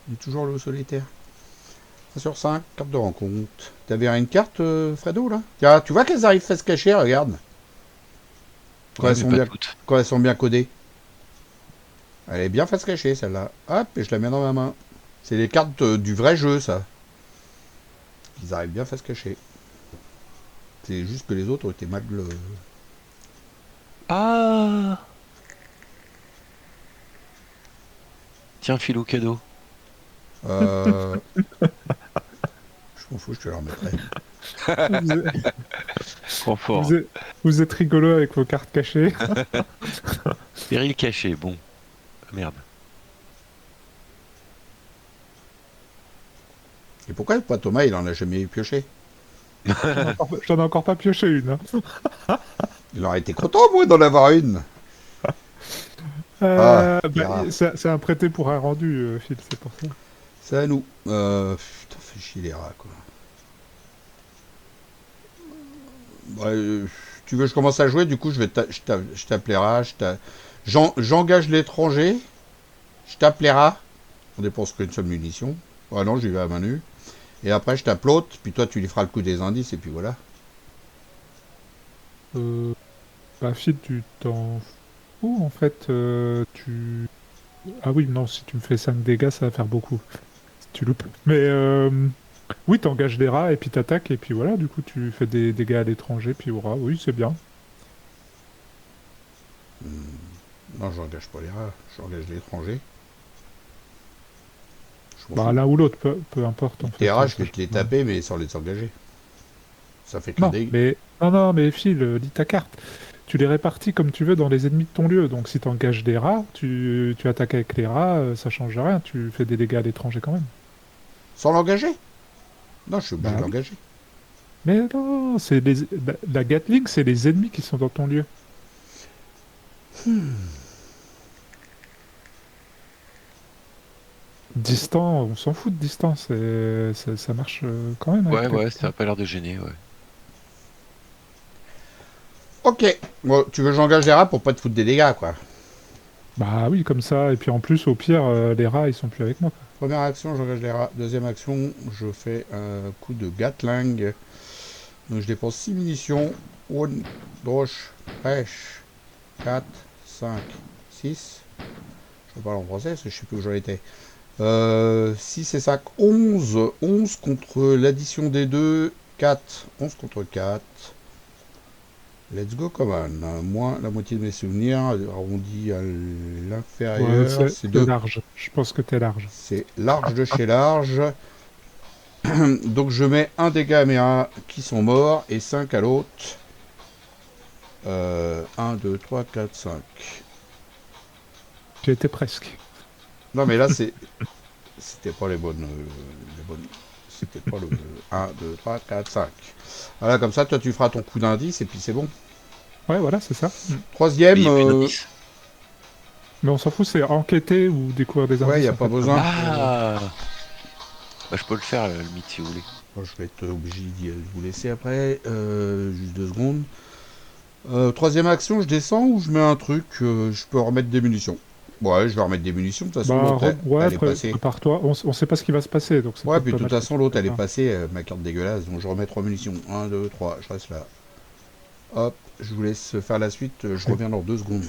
[SPEAKER 1] J'ai toujours le solitaire. 1 sur 5, carte de rencontre. T'avais une carte, Fredo, là? Tiens, tu vois qu'elles arrivent face cachée, regarde. Quand,
[SPEAKER 3] Ouais,
[SPEAKER 1] elles
[SPEAKER 3] mais
[SPEAKER 1] sont
[SPEAKER 3] pas
[SPEAKER 1] bien,
[SPEAKER 3] toutes.
[SPEAKER 1] quand elles sont bien codées. Elle est bien face cachée, celle-là. Hop, et je la mets dans ma main. C'est les cartes du vrai jeu, ça. Ils arrivent bien face cachée. C'est juste que les autres ont été mal...
[SPEAKER 3] Ah! Tiens, philo cadeau.
[SPEAKER 1] Euh... je m'en fous, je te le remettrai.
[SPEAKER 2] Vous êtes,
[SPEAKER 3] Trop fort.
[SPEAKER 2] vous êtes- vous êtes rigolo avec vos cartes cachées.
[SPEAKER 3] Péril caché, bon. Ah, merde.
[SPEAKER 1] Et pourquoi pas Thomas, il en a jamais pioché?
[SPEAKER 2] J'en ai encore pas pioché une, hein.
[SPEAKER 1] Il aurait été content, moi, d'en avoir une. Ah,
[SPEAKER 2] Bah,
[SPEAKER 1] Ira.
[SPEAKER 2] c'est un prêté pour un rendu, Phil, c'est pour ça.
[SPEAKER 1] C'est à nous. Putain, fait chier les rats, quoi. Ouais, tu veux que je commence à jouer? Du coup, je t'appellerai. J'engage l'étranger. Je t'appellerai. On dépense qu'une seule munition. Ah non, j'y vais à main nue. Et après, je tape l'autre. Puis toi, tu lui feras le coup des indices. Et puis voilà.
[SPEAKER 2] Euh, Bah, Phil, tu t'en fous, en fait. Ah oui, non, si tu me fais 5 dégâts, ça va faire beaucoup. Si tu loupes. Mais oui, t'engages des rats et puis t'attaques. Et puis voilà, du coup, tu fais des dégâts à l'étranger. Puis hurrah, oui, c'est bien.
[SPEAKER 1] Non, j'engage pas les rats. J'engage l'étranger. Je m'en
[SPEAKER 2] Bah,
[SPEAKER 1] fous.
[SPEAKER 2] l'un ou l'autre, peu importe, en fait.
[SPEAKER 1] Tes rats, je
[SPEAKER 2] Ça
[SPEAKER 1] vais te les
[SPEAKER 2] change pas.
[SPEAKER 1] taper, mais sans les engager. Ça fait qu'un
[SPEAKER 2] Non,
[SPEAKER 1] dégât.
[SPEAKER 2] mais... Non, non, mais Phil, lis ta carte. tu les répartis comme tu veux dans les ennemis de ton lieu. Donc si tu engages des rats, tu attaques avec les rats, ça change rien, tu fais des dégâts à l'étranger quand même.
[SPEAKER 1] Sans l'engager? Non, je suis obligé
[SPEAKER 2] Bah
[SPEAKER 1] de
[SPEAKER 2] oui.
[SPEAKER 1] l'engager.
[SPEAKER 2] Mais non, la Gatling, c'est les ennemis qui sont dans ton lieu. Distant, on s'en fout de distance, ça marche quand même avec
[SPEAKER 3] Ouais,
[SPEAKER 2] la...
[SPEAKER 3] ça a pas l'air de gêner, ouais.
[SPEAKER 1] Ok. Bon, tu veux que j'engage des rats pour pas te foutre des dégâts, quoi.
[SPEAKER 2] Bah oui, comme ça, et puis en plus, au pire, les rats, ils sont plus avec moi, quoi.
[SPEAKER 1] Première action, j'engage les rats. Deuxième action, je fais un coup de Gatling. Donc je dépense 6 munitions. 1, 2, 3, 4, 5, 6. Je parle en français parce que je sais plus où j'en étais. 6 et 5, 11. 11 contre l'addition des deux. 4. 11 contre 4. Let's go, come on. Moins la moitié de mes souvenirs. Arrondi à
[SPEAKER 2] Ouais,
[SPEAKER 1] l'inférieur. C'est
[SPEAKER 2] c'est
[SPEAKER 1] 2.
[SPEAKER 2] large. Je pense que t'es large.
[SPEAKER 1] C'est large de chez large. Donc je mets un dégât à mes rats qui sont morts et 5 à l'autre. 1, 2, 3, 4, 5.
[SPEAKER 2] J'ai été presque.
[SPEAKER 1] Non mais là c'était pas les bonnes. C'était pas le 1, 2, 3, 4, 5. Voilà, comme ça toi tu feras ton coup d'indice et puis c'est bon.
[SPEAKER 2] Ouais, voilà, c'est ça.
[SPEAKER 3] Mais
[SPEAKER 1] Troisième,
[SPEAKER 3] il y a plus d'indices.
[SPEAKER 2] Mais on s'en fout, c'est enquêter ou découvrir des
[SPEAKER 1] ouais,
[SPEAKER 2] indices.
[SPEAKER 1] y a
[SPEAKER 2] en
[SPEAKER 1] pas
[SPEAKER 2] fait.
[SPEAKER 1] besoin.
[SPEAKER 3] Ah Bah je peux le faire, le limite, si vous voulez.
[SPEAKER 1] Bon, je vais être obligé de vous laisser après. Juste 2 secondes. Troisième action, je descends ou je mets un truc, je peux remettre des munitions. Ouais, je vais remettre des munitions, de toute façon
[SPEAKER 2] Bah,
[SPEAKER 1] l'autre
[SPEAKER 2] ouais,
[SPEAKER 1] elle est passée.
[SPEAKER 2] prépare-toi. On sait pas ce qui va se passer, donc c'est
[SPEAKER 1] Ouais,
[SPEAKER 2] peut-être
[SPEAKER 1] puis de
[SPEAKER 2] pas
[SPEAKER 1] toute
[SPEAKER 2] mal.
[SPEAKER 1] façon l'autre elle est
[SPEAKER 2] Ah.
[SPEAKER 1] passée, ma carte dégueulasse, donc je remets 3 munitions. 1, 2, 3, je reste là. Hop, je vous laisse faire la suite, je reviens dans 2 secondes.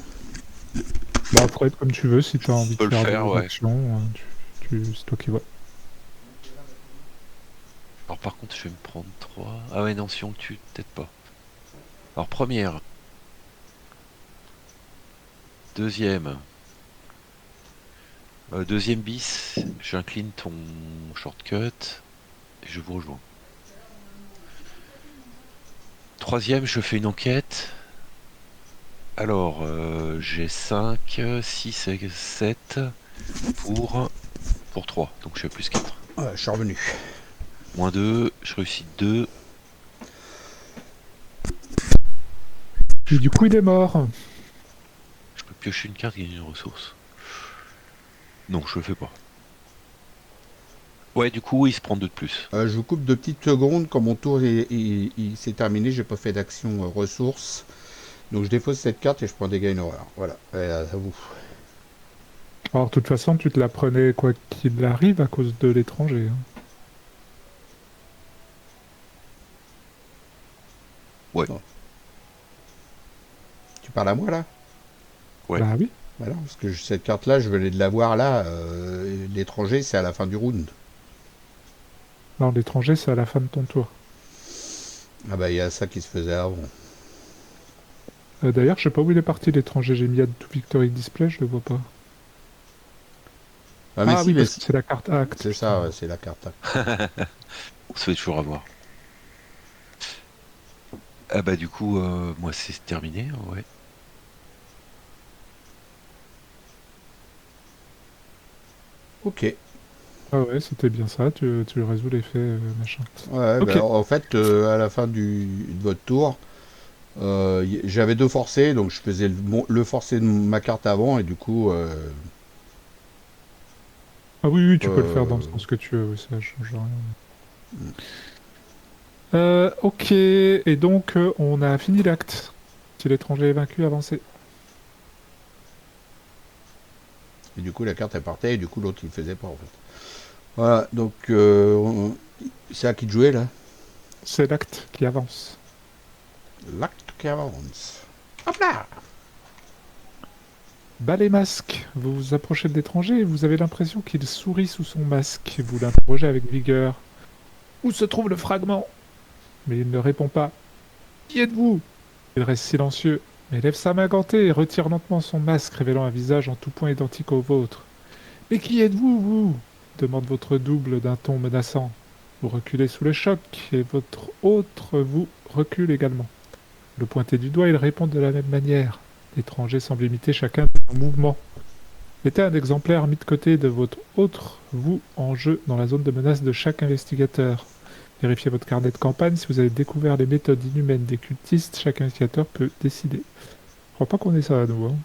[SPEAKER 2] Bah, après, comme tu veux, si t'as envie de
[SPEAKER 3] peux le
[SPEAKER 2] faire
[SPEAKER 3] faire,
[SPEAKER 2] des
[SPEAKER 3] ouais.
[SPEAKER 2] actions, c'est toi qui vois.
[SPEAKER 3] Alors par contre, je vais me prendre 3. Ah ouais, non, si on le tue, peut-être pas. Alors première. Deuxième. Deuxième bis, j'incline ton shortcut et je vous rejoins. Troisième, je fais une enquête. Alors, j'ai 5, 6 et 7 pour 3. Donc je suis à plus 4.
[SPEAKER 1] Ouais, je suis revenu.
[SPEAKER 3] Moins 2, je réussis 2.
[SPEAKER 2] Et du coup, il est mort.
[SPEAKER 3] Je peux piocher une carte et gagner une ressource. Non, je le fais pas. Ouais, du coup, il se prend 2 de plus.
[SPEAKER 1] Je vous coupe 2 petites secondes, quand mon tour il s'est terminé, j'ai pas fait d'action ressources. Donc je dépose cette carte et je prends dégâts une horreur. Voilà, ça vous.
[SPEAKER 2] Alors, de toute façon, tu te la prenais quoi qu'il arrive à cause de l'étranger. Hein.
[SPEAKER 3] Ouais.
[SPEAKER 1] Oh. Tu parles à moi là?
[SPEAKER 3] Ouais.
[SPEAKER 2] Bah oui.
[SPEAKER 1] Voilà, parce que cette carte-là, je venais de la voir là. L'étranger, c'est à la fin du round.
[SPEAKER 2] Alors, l'étranger, c'est à la fin de ton tour.
[SPEAKER 1] Ah bah il y a ça qui se faisait avant.
[SPEAKER 2] D'ailleurs, je sais pas où il est parti, l'étranger. J'ai mis Add to Victory Display, je le vois pas.
[SPEAKER 1] Ah mais si,
[SPEAKER 2] oui,
[SPEAKER 1] mais
[SPEAKER 2] parce que c'est la carte acte.
[SPEAKER 1] c'est ça, ouais, c'est la carte.
[SPEAKER 3] On se fait toujours avoir. Ah bah du coup, moi c'est terminé, ouais.
[SPEAKER 1] Ok.
[SPEAKER 2] Ah ouais, c'était bien ça, tu résous l'effet machin.
[SPEAKER 1] Ouais,
[SPEAKER 2] Ok.
[SPEAKER 1] bah, en fait, à la fin de votre tour, j'avais 2 forcés, donc je faisais le forcé de ma carte avant, et du coup,
[SPEAKER 2] Ah oui, oui, tu peux le faire dans le
[SPEAKER 1] euh,
[SPEAKER 2] sens que tu veux, oui, ça change rien. Ok, et donc on a fini l'acte. Si l'étranger est vaincu, avancez.
[SPEAKER 1] et du coup la carte elle partait, et du coup l'autre il le faisait pas en fait. Voilà, donc c'est à qui de jouer là?
[SPEAKER 2] C'est l'acte qui avance.
[SPEAKER 1] L'acte qui avance. Hop là!
[SPEAKER 2] Bas les masques, vous vous approchez de l'étranger et vous avez l'impression qu'il sourit sous son masque. Vous l'interrogez avec vigueur. Où se trouve le fragment? Mais il ne répond pas. Qui êtes-vous? Il reste silencieux, mais lève sa main gantée et retire lentement son masque, révélant un visage en tout point identique au vôtre. Mais qui êtes-vous, vous? Demande votre double d'un ton menaçant. Vous reculez sous le choc, et votre autre vous recule également. Le pointer du doigt, ils répondent de la même manière. L'étranger semble imiter chacun de leurs mouvements. Mettez un exemplaire mis de côté de votre autre vous en jeu dans la zone de menace de chaque investigateur. Vérifiez votre carnet de campagne. Si vous avez découvert les méthodes inhumaines des cultistes, chaque investigateur peut décider. Je crois pas qu'on ait ça à nous. Hein.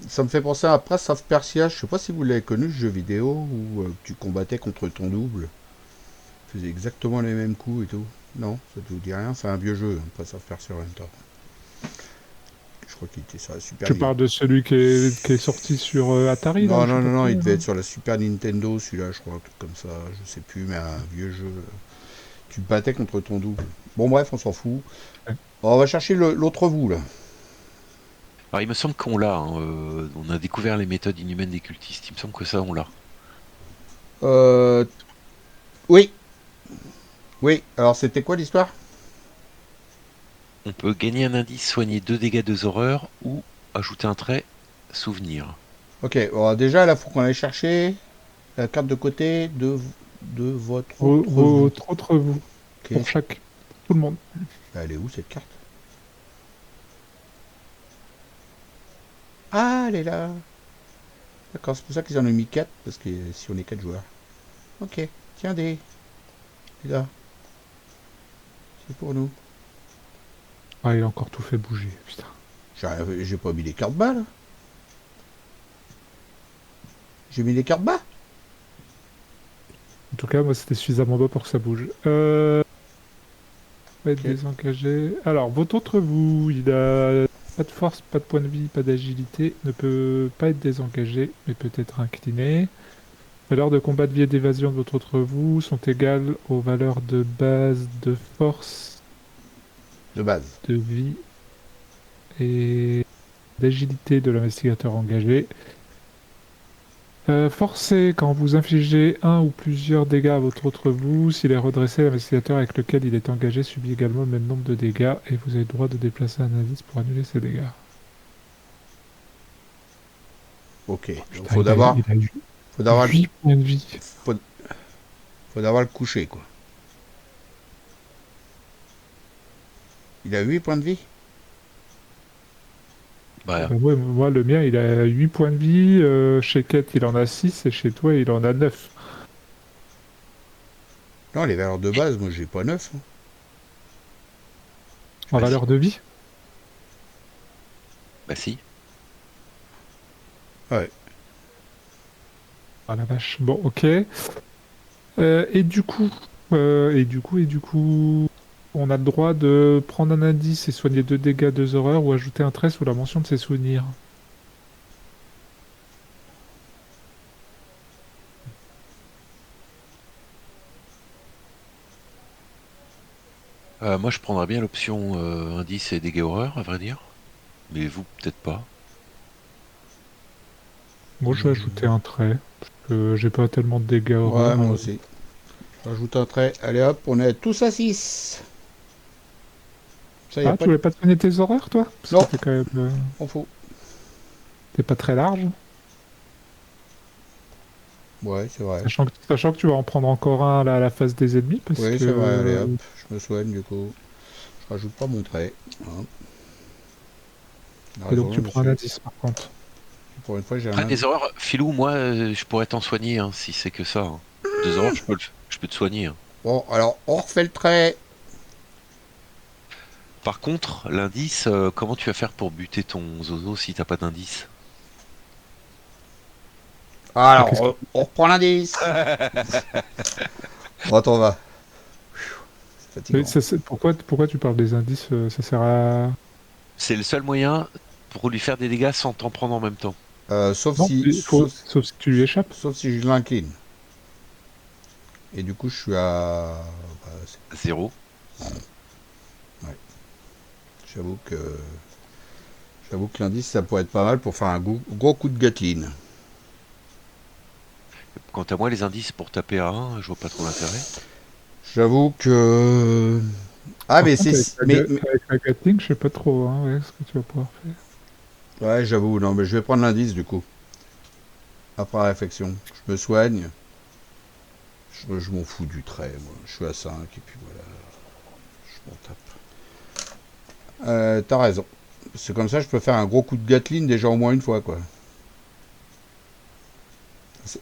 [SPEAKER 1] Ça me fait penser à Prince of Persia. Je sais pas si vous l'avez connu, ce jeu vidéo où tu combattais contre ton double. Tu faisais exactement les mêmes coups et tout. Non, ça te vous dit rien. C'est un vieux jeu, hein, Prince of Persia en même temps. Je crois qu'il était sur la Super
[SPEAKER 2] Tu
[SPEAKER 1] Nintendo.
[SPEAKER 2] parles de celui qui est sorti sur Atari, là,
[SPEAKER 1] Non,
[SPEAKER 2] je sais
[SPEAKER 1] non,
[SPEAKER 2] pas
[SPEAKER 1] non, non,
[SPEAKER 2] quoi,
[SPEAKER 1] il devait
[SPEAKER 2] là.
[SPEAKER 1] être sur la Super Nintendo, celui-là, je crois, un truc comme ça. Je sais plus, mais un vieux jeu. Tu te battais contre ton double. Bon, bref, on s'en fout.
[SPEAKER 2] Ouais.
[SPEAKER 1] Bon, on va chercher l'autre vous, là.
[SPEAKER 3] Alors il me semble qu'on l'a, hein, on a découvert les méthodes inhumaines des cultistes, il me semble que ça on l'a.
[SPEAKER 1] Euh... Oui. Oui, alors c'était quoi l'histoire?
[SPEAKER 3] On peut gagner un indice, soigner 2 dégâts, 2 horreurs, ou ajouter un trait, souvenir.
[SPEAKER 1] Ok, bon, déjà, là, faut qu'on aille chercher la carte de côté de votre autre vous.
[SPEAKER 2] Votre autre vous,
[SPEAKER 1] Ok.
[SPEAKER 2] pour chaque... Tout le monde.
[SPEAKER 1] Elle est où, cette carte? Ah, elle est là. D'accord, c'est pour ça qu'ils en ont mis 4, parce que si on est 4 joueurs. Ok, tiens des. Et là. C'est pour nous.
[SPEAKER 2] Ah, il a encore tout fait bouger, putain.
[SPEAKER 1] J'ai pas mis les cartes bas, là. J'ai mis les cartes bas.
[SPEAKER 2] En tout cas, moi, c'était suffisamment bas pour que ça bouge. Va être
[SPEAKER 1] Ok.
[SPEAKER 2] désengagé. Alors, votre autre vous, il a pas de force, pas de point de vie, pas d'agilité, ne peut pas être désengagé, mais peut être incliné. Les valeurs de combat de vie et d'évasion de votre autre vous sont égales aux valeurs de base de force,
[SPEAKER 1] De base.
[SPEAKER 2] de vie et d'agilité de l'investigateur engagé. Forcé, quand vous infligez un ou plusieurs dégâts à votre autre vous, s'il est redressé, l'investigateur avec lequel il est engagé subit également le même nombre de dégâts et vous avez le droit de déplacer un indice pour annuler ces dégâts.
[SPEAKER 1] Ok. Donc
[SPEAKER 2] Putain,
[SPEAKER 1] faut d'abord.
[SPEAKER 2] il a eu
[SPEAKER 1] Faut d'abord
[SPEAKER 2] 8 points de vie.
[SPEAKER 1] faut d'abord le coucher, quoi. Il a 8 points de vie.
[SPEAKER 3] Bah,
[SPEAKER 2] Moi, le mien, il a 8 points de vie. Chez Kate, il en a 6 et chez toi, il en a 9.
[SPEAKER 1] Non, les valeurs de base, moi j'ai pas 9. Hein.
[SPEAKER 2] En
[SPEAKER 3] bah si.
[SPEAKER 2] valeur de vie.
[SPEAKER 3] Bah si.
[SPEAKER 1] Ouais.
[SPEAKER 2] Ah la vache. Bon, ok. Et du coup, on a le droit de prendre un indice et soigner 2 dégâts, 2 horreurs ou ajouter un trait sous la mention de ses souvenirs.
[SPEAKER 3] Moi je prendrais bien l'option indice et dégâts horreurs, à vrai dire. Mais vous, peut-être pas.
[SPEAKER 2] Moi, je vais ajouter un trait. Parce que j'ai pas tellement de dégâts
[SPEAKER 1] Ouais,
[SPEAKER 2] horreurs.
[SPEAKER 1] moi aussi. Rajoute un trait. Allez hop, on est tous à 6. Ça y a
[SPEAKER 2] Ah,
[SPEAKER 1] pas
[SPEAKER 2] tu
[SPEAKER 1] de.
[SPEAKER 2] voulais pas te soigner tes horreurs, toi? Parce que
[SPEAKER 1] Non,
[SPEAKER 2] t'es quand même...
[SPEAKER 1] on fout.
[SPEAKER 2] t'es pas très large.
[SPEAKER 1] Ouais, c'est vrai.
[SPEAKER 2] Sachant que tu vas en prendre encore un là, à la face des ennemis, parce
[SPEAKER 1] Oui, c'est vrai. Allez hop,
[SPEAKER 2] que...
[SPEAKER 1] je me soigne du coup. Je rajoute pas mon trait. Hein.
[SPEAKER 2] Et donc tu
[SPEAKER 1] Raison,
[SPEAKER 2] prends un
[SPEAKER 1] monsieur.
[SPEAKER 2] indice, par contre.
[SPEAKER 1] Pour une fois, j'ai
[SPEAKER 3] Après,
[SPEAKER 1] un.
[SPEAKER 3] des horreurs, Filou, moi je pourrais t'en soigner hein, si c'est que ça. Hein. 2 horreurs, je peux te soigner. Hein.
[SPEAKER 1] Bon, alors, on refait le trait.
[SPEAKER 3] Par contre, l'indice, comment tu vas faire pour buter ton zozo si t'as pas d'indice?
[SPEAKER 2] Ah,
[SPEAKER 1] Alors,
[SPEAKER 2] qu'est-ce que...
[SPEAKER 1] on reprend l'indice. Bon, attends, on va. C'est
[SPEAKER 2] Mais
[SPEAKER 1] fatigant.
[SPEAKER 2] pourquoi tu parles des indices? Ça sert à...
[SPEAKER 3] C'est le seul moyen pour lui faire des dégâts sans t'en prendre en même temps.
[SPEAKER 1] Sauf
[SPEAKER 2] Non,
[SPEAKER 1] si.
[SPEAKER 2] sauf si tu lui échappes.
[SPEAKER 1] Sauf si je l'incline. Et du coup, je suis à. Bah,
[SPEAKER 3] 0.
[SPEAKER 1] j'avoue que. J'avoue que l'indice, ça pourrait être pas mal pour faire un gros coup de Gatling.
[SPEAKER 3] Quant à moi, les indices pour taper à 1, je vois pas trop l'intérêt.
[SPEAKER 1] J'avoue que. Ah,
[SPEAKER 2] Par
[SPEAKER 1] mais
[SPEAKER 2] contre,
[SPEAKER 1] c'est. Mais,
[SPEAKER 2] avec la Gatling, je sais pas trop hein, ouais, ce que tu vas pouvoir faire.
[SPEAKER 1] ouais, j'avoue, non, mais je vais prendre l'indice du coup. Après réflexion. Je me soigne. Je m'en fous du trait, moi. Je suis à 5 et puis voilà. Je m'en tape. T'as raison. C'est comme ça, je peux faire un gros coup de Gatling déjà au moins une fois, quoi.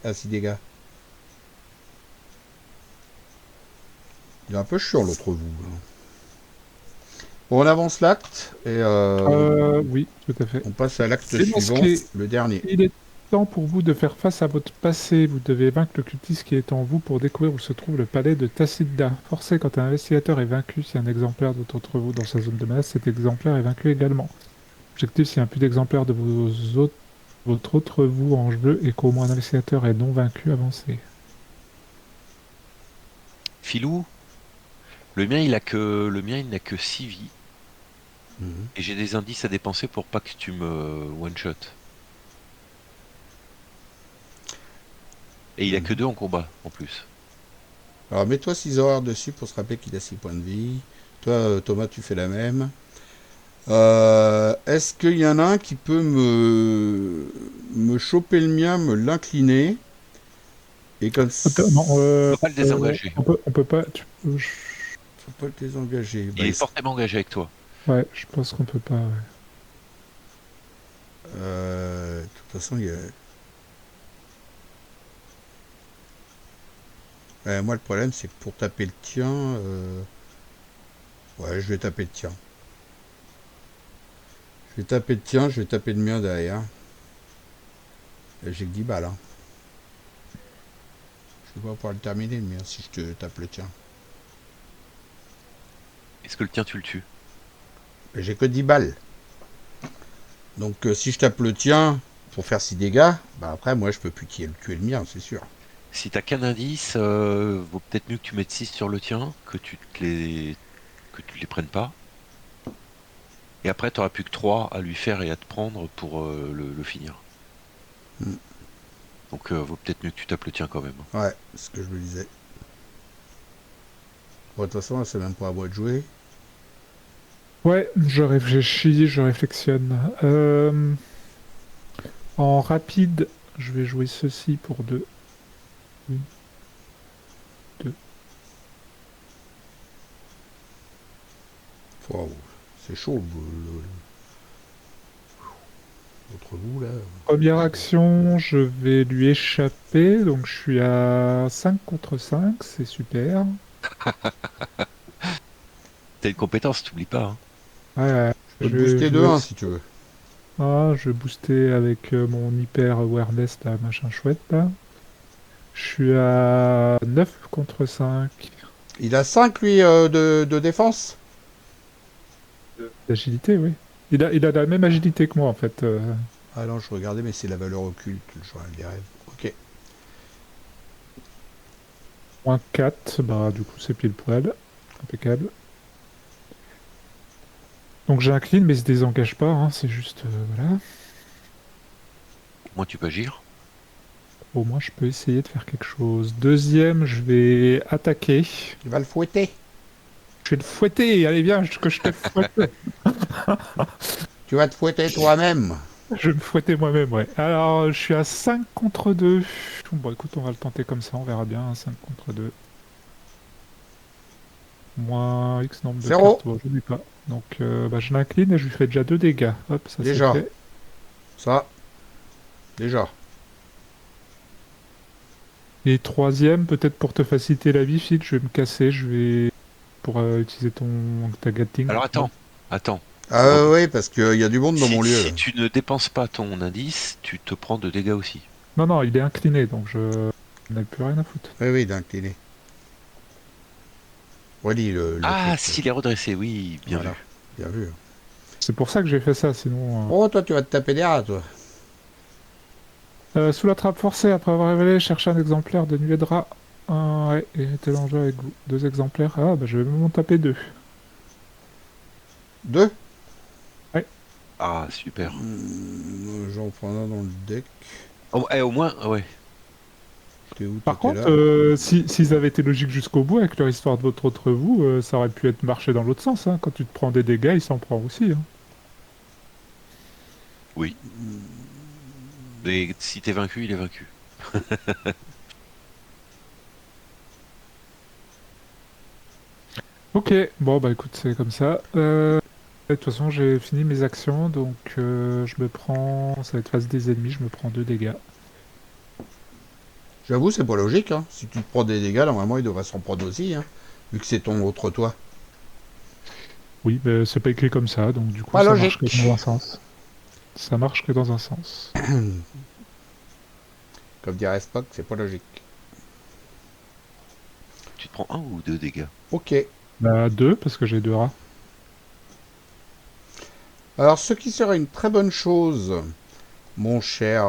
[SPEAKER 1] À 6 dégâts. Il est un peu chiant, l'autre vous. Bon, on avance l'acte et
[SPEAKER 2] Oui, tout à fait.
[SPEAKER 1] on passe à l'acte
[SPEAKER 2] Et dans ce
[SPEAKER 1] suivant,
[SPEAKER 2] qui est,
[SPEAKER 1] le dernier.
[SPEAKER 2] il est temps pour vous de faire face à votre passé. Vous devez vaincre le cultiste qui est en vous pour découvrir où se trouve le palais de Tacida. Forcé, quand un investigateur est vaincu, si un exemplaire d'entre vous dans sa zone de menace, cet exemplaire est vaincu également. Objectif, si un plus d'exemplaires de votre autre vous en jeu et qu'au moins un investigateur est non vaincu, avancez.
[SPEAKER 3] Filou, le mien, il n'a que 6 vies.
[SPEAKER 1] Mhm.
[SPEAKER 3] Et j'ai des indices à dépenser pour pas que tu me one-shot. Et il a que 2 en combat, en plus.
[SPEAKER 1] Alors, mets-toi 6 horreurs dessus pour se rappeler qu'il a 6 points de vie. Toi, Thomas, tu fais la même. Est-ce qu'il y en a un qui peut me choper le mien, me l'incliner et comme
[SPEAKER 2] Non,
[SPEAKER 3] Faut pas le désengager.
[SPEAKER 2] on peut pas.
[SPEAKER 1] faut pas le désengager.
[SPEAKER 3] Il est fortement engagé avec toi.
[SPEAKER 2] Ouais, je pense qu'on peut pas. Ouais.
[SPEAKER 1] De toute façon, il y a... moi, le problème, c'est que pour taper le tien, ouais, je vais taper le tien. Je vais taper le tien, je vais taper le mien derrière. Et j'ai que 10 balles. Hein. Je vais pas pouvoir le terminer le mien si je te tape le tien.
[SPEAKER 3] Est-ce que le tien, tu le tues?
[SPEAKER 1] Et j'ai que 10 balles. Donc si je tape le tien pour faire 6 dégâts, bah après moi je peux plus tuer le mien, c'est sûr.
[SPEAKER 3] Si t'as qu'un indice, vaut peut-être mieux que tu mettes 6 sur le tien, que tu les prennes pas. Et après, t'auras plus que 3 à lui faire et à te prendre pour le finir.
[SPEAKER 1] Mm.
[SPEAKER 3] Donc, vaut peut-être mieux que tu tapes le tien quand même.
[SPEAKER 1] Ouais, c'est ce que je me disais. Bon, de toute façon, c'est même pas à moi de jouer.
[SPEAKER 2] Ouais, je réfléchis, je réflexionne. En rapide, je vais jouer ceci pour 2. Une, 2.
[SPEAKER 1] Waouh, c'est chaud l'autre bout là.
[SPEAKER 2] Première action, je vais lui échapper. Donc je suis à 5 contre 5, c'est super.
[SPEAKER 3] T'as une compétence, t'oublies pas. Hein.
[SPEAKER 2] Ouais,
[SPEAKER 1] Je peux te booster de 1 si tu veux.
[SPEAKER 2] je vais booster avec mon hyper awareness, là, machin chouette, là. Je suis à 9 contre 5
[SPEAKER 1] Il a 5 lui de défense.
[SPEAKER 2] d'agilité, oui. Il a la même agilité que moi, en fait.
[SPEAKER 1] Ah non, je regardais, mais c'est la valeur occulte, le journal des rêves. Ok.
[SPEAKER 2] Moins 4, bah du coup c'est pile poil. Impeccable. Donc j'incline, mais il se désengage pas, hein, c'est juste... voilà.
[SPEAKER 3] Moi, tu peux agir.
[SPEAKER 2] Au moins je peux essayer de faire quelque chose. Deuxième, je vais attaquer.
[SPEAKER 1] Il va le fouetter.
[SPEAKER 2] Je vais le fouetter, allez viens, que je te fouette.
[SPEAKER 1] Tu vas te fouetter toi-même.
[SPEAKER 2] Je vais me fouetter moi-même, ouais. Alors, je suis à 5 contre 2. Bon, écoute, on va le tenter comme ça, on verra bien. 5 contre 2. Moins X nombre de
[SPEAKER 1] 0.
[SPEAKER 2] cartes. Bon, je n'ai pas. Donc, bah, je l'incline et je lui fais déjà 2 dégâts. Hop, ça c'est
[SPEAKER 1] Déjà.
[SPEAKER 2] fait.
[SPEAKER 1] Ça. Déjà.
[SPEAKER 2] Et troisième, peut-être pour te faciliter la vie, Phil, je vais me casser. Je vais. Pour utiliser ta Gatling.
[SPEAKER 3] Alors, attends.
[SPEAKER 1] Ah oui, parce qu'il y a du monde dans mon lieu.
[SPEAKER 3] Si tu ne dépenses pas ton indice, tu te prends de dégâts aussi.
[SPEAKER 2] Non, non, il est incliné, donc je n'ai plus rien à foutre.
[SPEAKER 1] Oui, oui, d'incliner. Relis le
[SPEAKER 3] Ah,
[SPEAKER 1] truc.
[SPEAKER 3] s'il est redressé, oui, bien
[SPEAKER 1] Voilà.
[SPEAKER 3] vu.
[SPEAKER 1] Bien vu.
[SPEAKER 2] C'est pour ça que j'ai fait ça, sinon.
[SPEAKER 1] Oh, toi, tu vas te taper derrière, toi.
[SPEAKER 2] Sous la trappe forcée, après avoir révélé, cherchez un exemplaire de nuée de rat. Ouais, et était en jeu avec vous. 2 exemplaires. Ah, bah je vais même en taper 2.
[SPEAKER 1] 2.
[SPEAKER 3] Ah, super.
[SPEAKER 1] J'en prends un dans le deck.
[SPEAKER 3] Au moins, ouais.
[SPEAKER 1] T'es où?
[SPEAKER 2] Par
[SPEAKER 1] T'étais
[SPEAKER 2] contre,
[SPEAKER 1] là.
[SPEAKER 2] s'ils avaient été logiques jusqu'au bout avec leur histoire de votre autre vous, ça aurait pu être marché dans l'autre sens. Hein. Quand tu te prends des dégâts, il s'en prend aussi. Hein.
[SPEAKER 3] Oui. Et si t'es vaincu, il est vaincu.
[SPEAKER 2] Ok, bon bah écoute, c'est comme ça. De toute façon, j'ai fini mes actions, donc je me prends. Ça va être face des ennemis, je me prends 2 dégâts.
[SPEAKER 1] J'avoue, c'est pas logique. Hein. Si tu te prends des dégâts, normalement, il devrait s'en prendre aussi. Hein, vu que c'est ton autre toi.
[SPEAKER 2] Oui, mais c'est pas écrit comme ça, donc du coup,
[SPEAKER 1] Pas
[SPEAKER 2] ça marche que dans
[SPEAKER 1] logique.
[SPEAKER 2] un sens. Ça marche que dans un sens.
[SPEAKER 1] Comme dirait Spock, c'est pas logique.
[SPEAKER 3] Tu te prends 1 ou 2 dégâts.
[SPEAKER 1] Ok.
[SPEAKER 2] Bah, 2, parce que j'ai 2 rats.
[SPEAKER 1] Alors, ce qui serait une très bonne chose, mon cher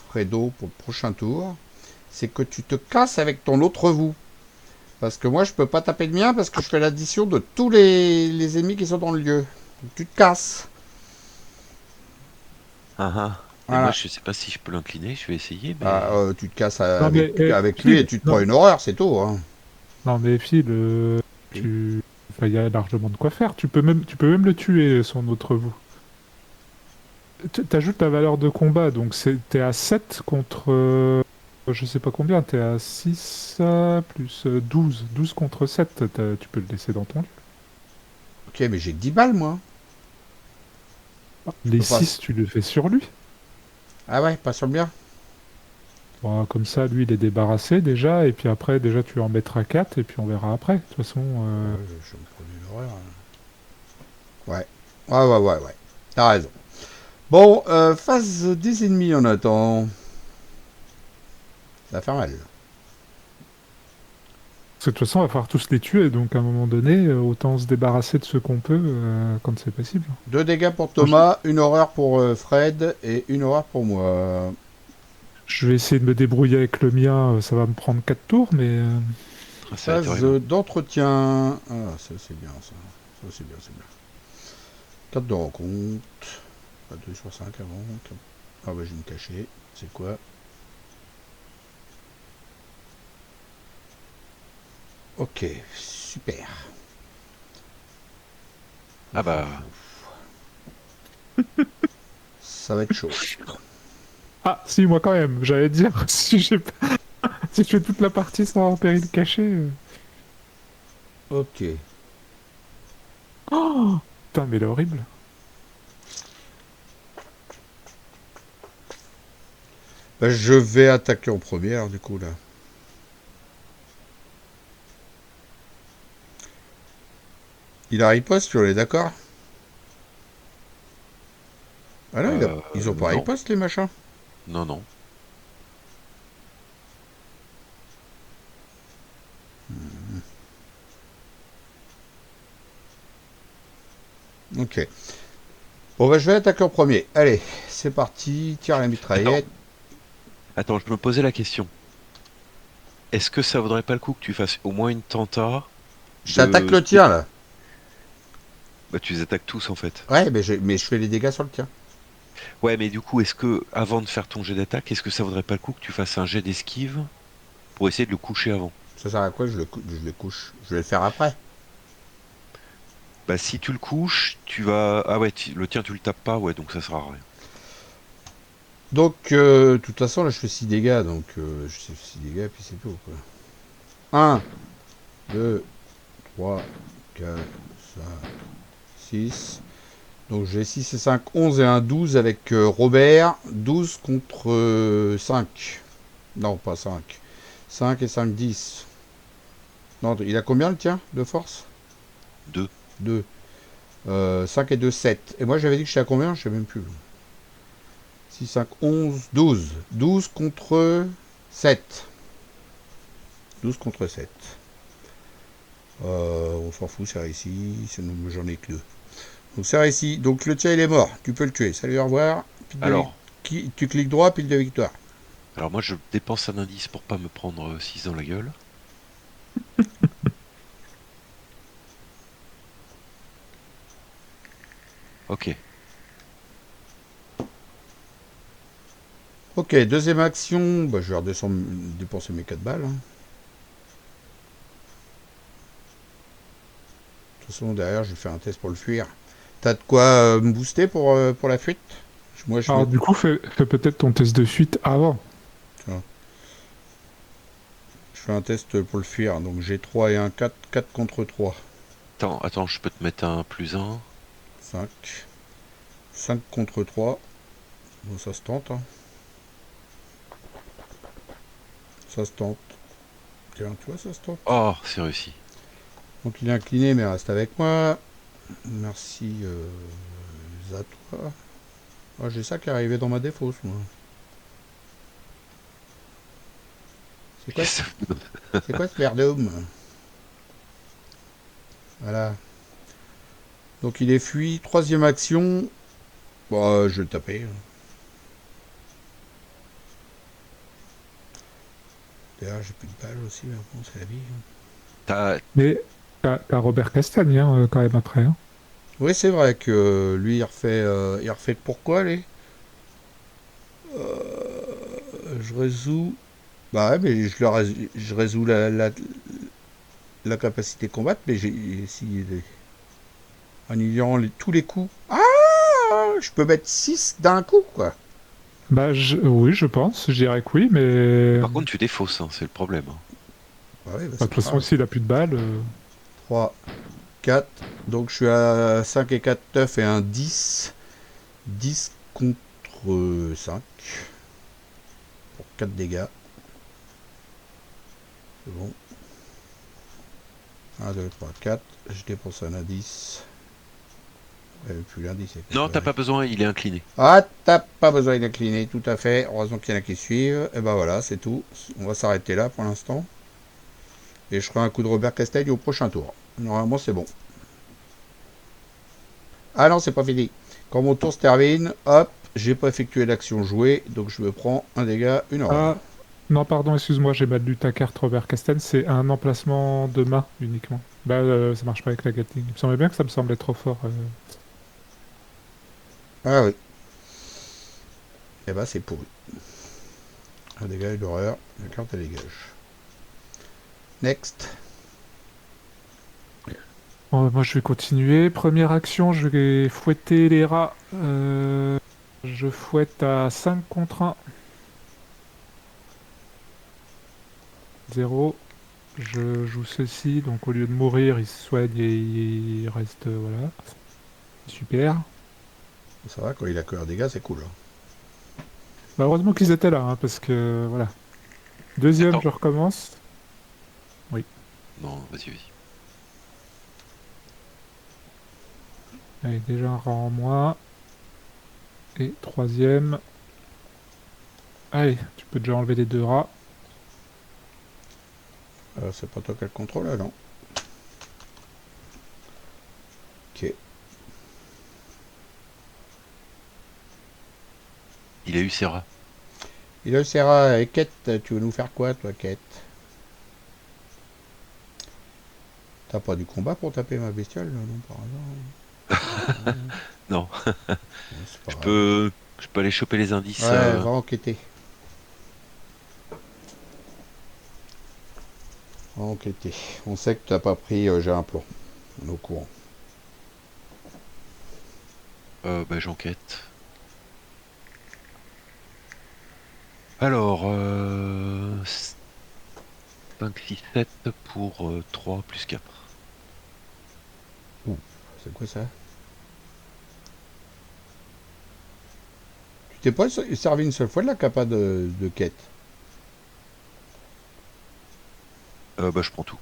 [SPEAKER 1] Fredo, pour le prochain tour, c'est que tu te casses avec ton autre vous. Parce que moi, je peux pas taper le mien parce que je fais l'addition de tous les ennemis qui sont dans le lieu. Donc, tu te casses.
[SPEAKER 3] Ah ah. Et moi,
[SPEAKER 1] Voilà.
[SPEAKER 3] je sais pas si je peux l'incliner, je vais essayer,
[SPEAKER 1] Bah,
[SPEAKER 3] mais...
[SPEAKER 1] tu te casses
[SPEAKER 2] Non, mais,
[SPEAKER 1] avec lui et
[SPEAKER 2] Phil,
[SPEAKER 1] tu te prends
[SPEAKER 2] non,
[SPEAKER 1] une horreur, c'est tout. Hein.
[SPEAKER 2] non, mais Phil,
[SPEAKER 1] Oui.
[SPEAKER 2] tu. Enfin, il y a largement de quoi faire. Tu peux même le tuer, son autre vous. T'ajoutes la valeur de combat, donc t'es à 7 contre. Je sais pas combien, t'es à 6 plus 12. 12 contre 7, tu peux le laisser dans ton lit.
[SPEAKER 1] Ok, mais j'ai 10 balles, moi. Je
[SPEAKER 2] Les
[SPEAKER 1] peux pas.
[SPEAKER 2] 6, tu le fais sur lui.
[SPEAKER 1] Ah ouais, pas sur le mien.
[SPEAKER 2] Bon, comme ça, lui, il est débarrassé déjà, et puis après, déjà, tu en mettras 4, et puis on verra après. De toute façon,
[SPEAKER 1] Ouais, je me prends une horreur. Hein. Ouais. Ouais. T'as raison. Bon, phase des ennemis en attendant. Ça va faire mal.
[SPEAKER 2] parce que de toute façon, on va falloir tous les tuer, donc à un moment donné, autant se débarrasser de ceux qu'on peut quand c'est possible.
[SPEAKER 1] 2 dégâts pour
[SPEAKER 2] Moi,
[SPEAKER 1] Thomas, une horreur pour Fred et une horreur pour moi.
[SPEAKER 2] je vais essayer de me débrouiller avec le mien, ça va me prendre 4 tours, mais
[SPEAKER 3] Ah, ça va être
[SPEAKER 1] Phase
[SPEAKER 3] horrible.
[SPEAKER 1] d'entretien. Ah, ça c'est bien ça. Ça c'est bien, c'est bien. Carte de rencontre. Pas 2 sur 5 avant. Ah bah je vais me cacher. C'est quoi? Ok, super.
[SPEAKER 3] Ah bah...
[SPEAKER 1] Ça va être chaud.
[SPEAKER 2] ah, si, moi quand même, j'allais dire, si je fais toute la partie sans péril caché.
[SPEAKER 1] Ok.
[SPEAKER 2] Oh putain, mais elle est horrible.
[SPEAKER 1] Bah, je vais attaquer en premier alors du coup là. Il a riposte, on est d'accord? Ah non, ils ont pas
[SPEAKER 3] Non.
[SPEAKER 1] riposte les machins.
[SPEAKER 3] Non, non.
[SPEAKER 1] Ok. Bon bah je vais attaquer en premier. Allez, c'est parti, tire la
[SPEAKER 3] Attends.
[SPEAKER 1] mitraillette.
[SPEAKER 3] Attends, je me posais la question. Est-ce que ça vaudrait pas le coup que tu fasses au moins une tenta
[SPEAKER 1] J'attaque
[SPEAKER 3] de...
[SPEAKER 1] le tien là.
[SPEAKER 3] Bah, tu les attaques tous, en fait.
[SPEAKER 1] Ouais, mais je fais les dégâts sur le tien.
[SPEAKER 3] Ouais, mais du coup, est-ce que, avant de faire ton jet d'attaque, est-ce que ça vaudrait pas le coup que tu fasses un jet d'esquive pour essayer de le coucher avant?
[SPEAKER 1] Ça sert à quoi je le couche? Je vais le faire après.
[SPEAKER 3] Bah, si tu le couches, tu vas... Ah ouais, le tien, tu le tapes pas, ouais, donc ça sert à rien.
[SPEAKER 1] Donc, de toute façon, là, je fais 6 dégâts. Donc, je fais 6 dégâts, puis c'est tout, quoi. 1, 2, 3, 4, 5, 6. Donc, j'ai 6 et 5, 11 et un 12 avec Robert. 12 contre 5. Non, pas 5. 5 et 5, 10. Non, il a combien le tien de force?
[SPEAKER 3] 2.
[SPEAKER 1] 2. 5 et 2, 7. Et moi, j'avais dit que j'étais à combien? Je sais même plus. 6, 5, 11, 12. 12 contre 7. 12 contre 7. On s'en fout, c'est réussi. J'en ai que 2. Donc c'est réussi. Donc le tien, il est mort. Tu peux le tuer. Salut, au revoir.
[SPEAKER 3] Alors,
[SPEAKER 1] Tu cliques droit, pile de victoire.
[SPEAKER 3] alors moi, je dépense un indice pour pas me prendre 6 dans la gueule. Ok.
[SPEAKER 1] Ok, deuxième action. Bah, je vais redescendre, dépenser mes 4 balles. Hein. De toute façon, derrière, je vais faire un test pour le fuir. T'as de quoi me booster pour la fuite? Moi, je me...
[SPEAKER 2] Alors du coup, fais peut-être ton test de fuite avant.
[SPEAKER 1] Tiens, je fais un test pour le fuir. Donc j'ai 3 et un 4. 4 contre 3.
[SPEAKER 3] Attends, je peux te mettre un +1.
[SPEAKER 1] 5. 5 contre 3. Bon, ça se tente. Hein. Ça se tente. Tiens, tu vois, ça se tente.
[SPEAKER 3] Oh, c'est réussi.
[SPEAKER 1] Donc il est incliné, mais reste avec moi. Merci à toi. Oh, j'ai ça qui est arrivé dans ma défausse, moi. C'est quoi ce merdome? Voilà. Donc il est fui. Troisième action. Bon, je vais le taper. D'ailleurs, j'ai plus de balles aussi, mais bon, c'est la vie.
[SPEAKER 3] T'as-
[SPEAKER 2] Mais t'as Robert Castagne, hein, quand même, après. Hein.
[SPEAKER 1] Oui, c'est vrai que lui, il refait pourquoi, les je résous... Bah ouais, mais je résous la capacité de combattre, mais en ignorant tous les coups. Ah, je peux mettre 6 d'un coup, quoi.
[SPEAKER 2] Bah, oui, je pense. Je dirais que oui, mais...
[SPEAKER 3] Par contre, tu défausses, hein, c'est le problème. Hein.
[SPEAKER 1] Bah ouais, bah
[SPEAKER 2] Bah, de
[SPEAKER 1] c'est
[SPEAKER 2] toute
[SPEAKER 1] pas
[SPEAKER 2] façon,
[SPEAKER 1] grave.
[SPEAKER 2] s'il a plus de balles...
[SPEAKER 1] 3, 4. Donc je suis à 5 et 4, 9 et un 10. 10 contre 5. Pour 4 dégâts. C'est bon. 1, 2, 3, 4. Je dépense un indice. Plus l'indice.
[SPEAKER 3] Non, t'as pas besoin, il est incliné.
[SPEAKER 1] Ah, t'as pas besoin d'incliner, tout à fait. Heureusement qu'il y en a qui suivent. Et ben voilà, c'est tout. On va s'arrêter là pour l'instant. Et je ferai un coup de Robert Castagne au prochain tour. Normalement, c'est bon. Ah non, c'est pas fini. Quand mon tour se termine, hop, j'ai pas effectué l'action jouée, donc je me prends un dégât, une horreur.
[SPEAKER 2] Ah, non, pardon, excuse-moi, j'ai mal lu ta carte, Robert Castagne. C'est un emplacement de main uniquement. Bah, ça marche pas avec la Gatling. Il me semblait bien que ça me semblait trop fort.
[SPEAKER 1] Ah oui. Et ben c'est pourri. Un dégât, une horreur. La carte, elle dégage. Next.
[SPEAKER 2] Bon, moi, je vais continuer. Première action, je vais fouetter les rats. Je fouette à 5 contre 1. 0. Je joue ceci, donc au lieu de mourir, il se soigne et il reste... voilà. Super.
[SPEAKER 1] Ça va, quand il a que un dégât, c'est cool. Hein.
[SPEAKER 2] Bah, heureusement qu'ils étaient là, hein, parce que... voilà. Deuxième,
[SPEAKER 3] Attends.
[SPEAKER 2] je recommence. Oui.
[SPEAKER 3] Non, vas-y, vas-y.
[SPEAKER 2] Allez, déjà un rang en moins. Et troisième. Allez, tu peux déjà enlever les 2 rats.
[SPEAKER 1] C'est pas toi qui as le contrôle, là, non? Ok.
[SPEAKER 3] Il a eu ses rats.
[SPEAKER 1] Il a eu Serra et Kate, tu veux nous faire quoi, toi, Kate? T'as pas du combat pour taper ma bestiole, là, non, par hasard?
[SPEAKER 3] Non,
[SPEAKER 1] Ouais, c'est pas
[SPEAKER 3] je
[SPEAKER 1] grave.
[SPEAKER 3] peux, je peux aller choper les indices.
[SPEAKER 1] Ouais, va enquêter. Va enquêter. On sait que t'as pas pris J'ai un plan. On est au courant.
[SPEAKER 3] Bah, j'enquête. Alors, 5, 6, 7 pour 3 plus 4.
[SPEAKER 1] Ouh, c'est quoi ça? Tu t'es pas servi une seule fois de la capa de Kate?
[SPEAKER 3] Bah, je prends tout.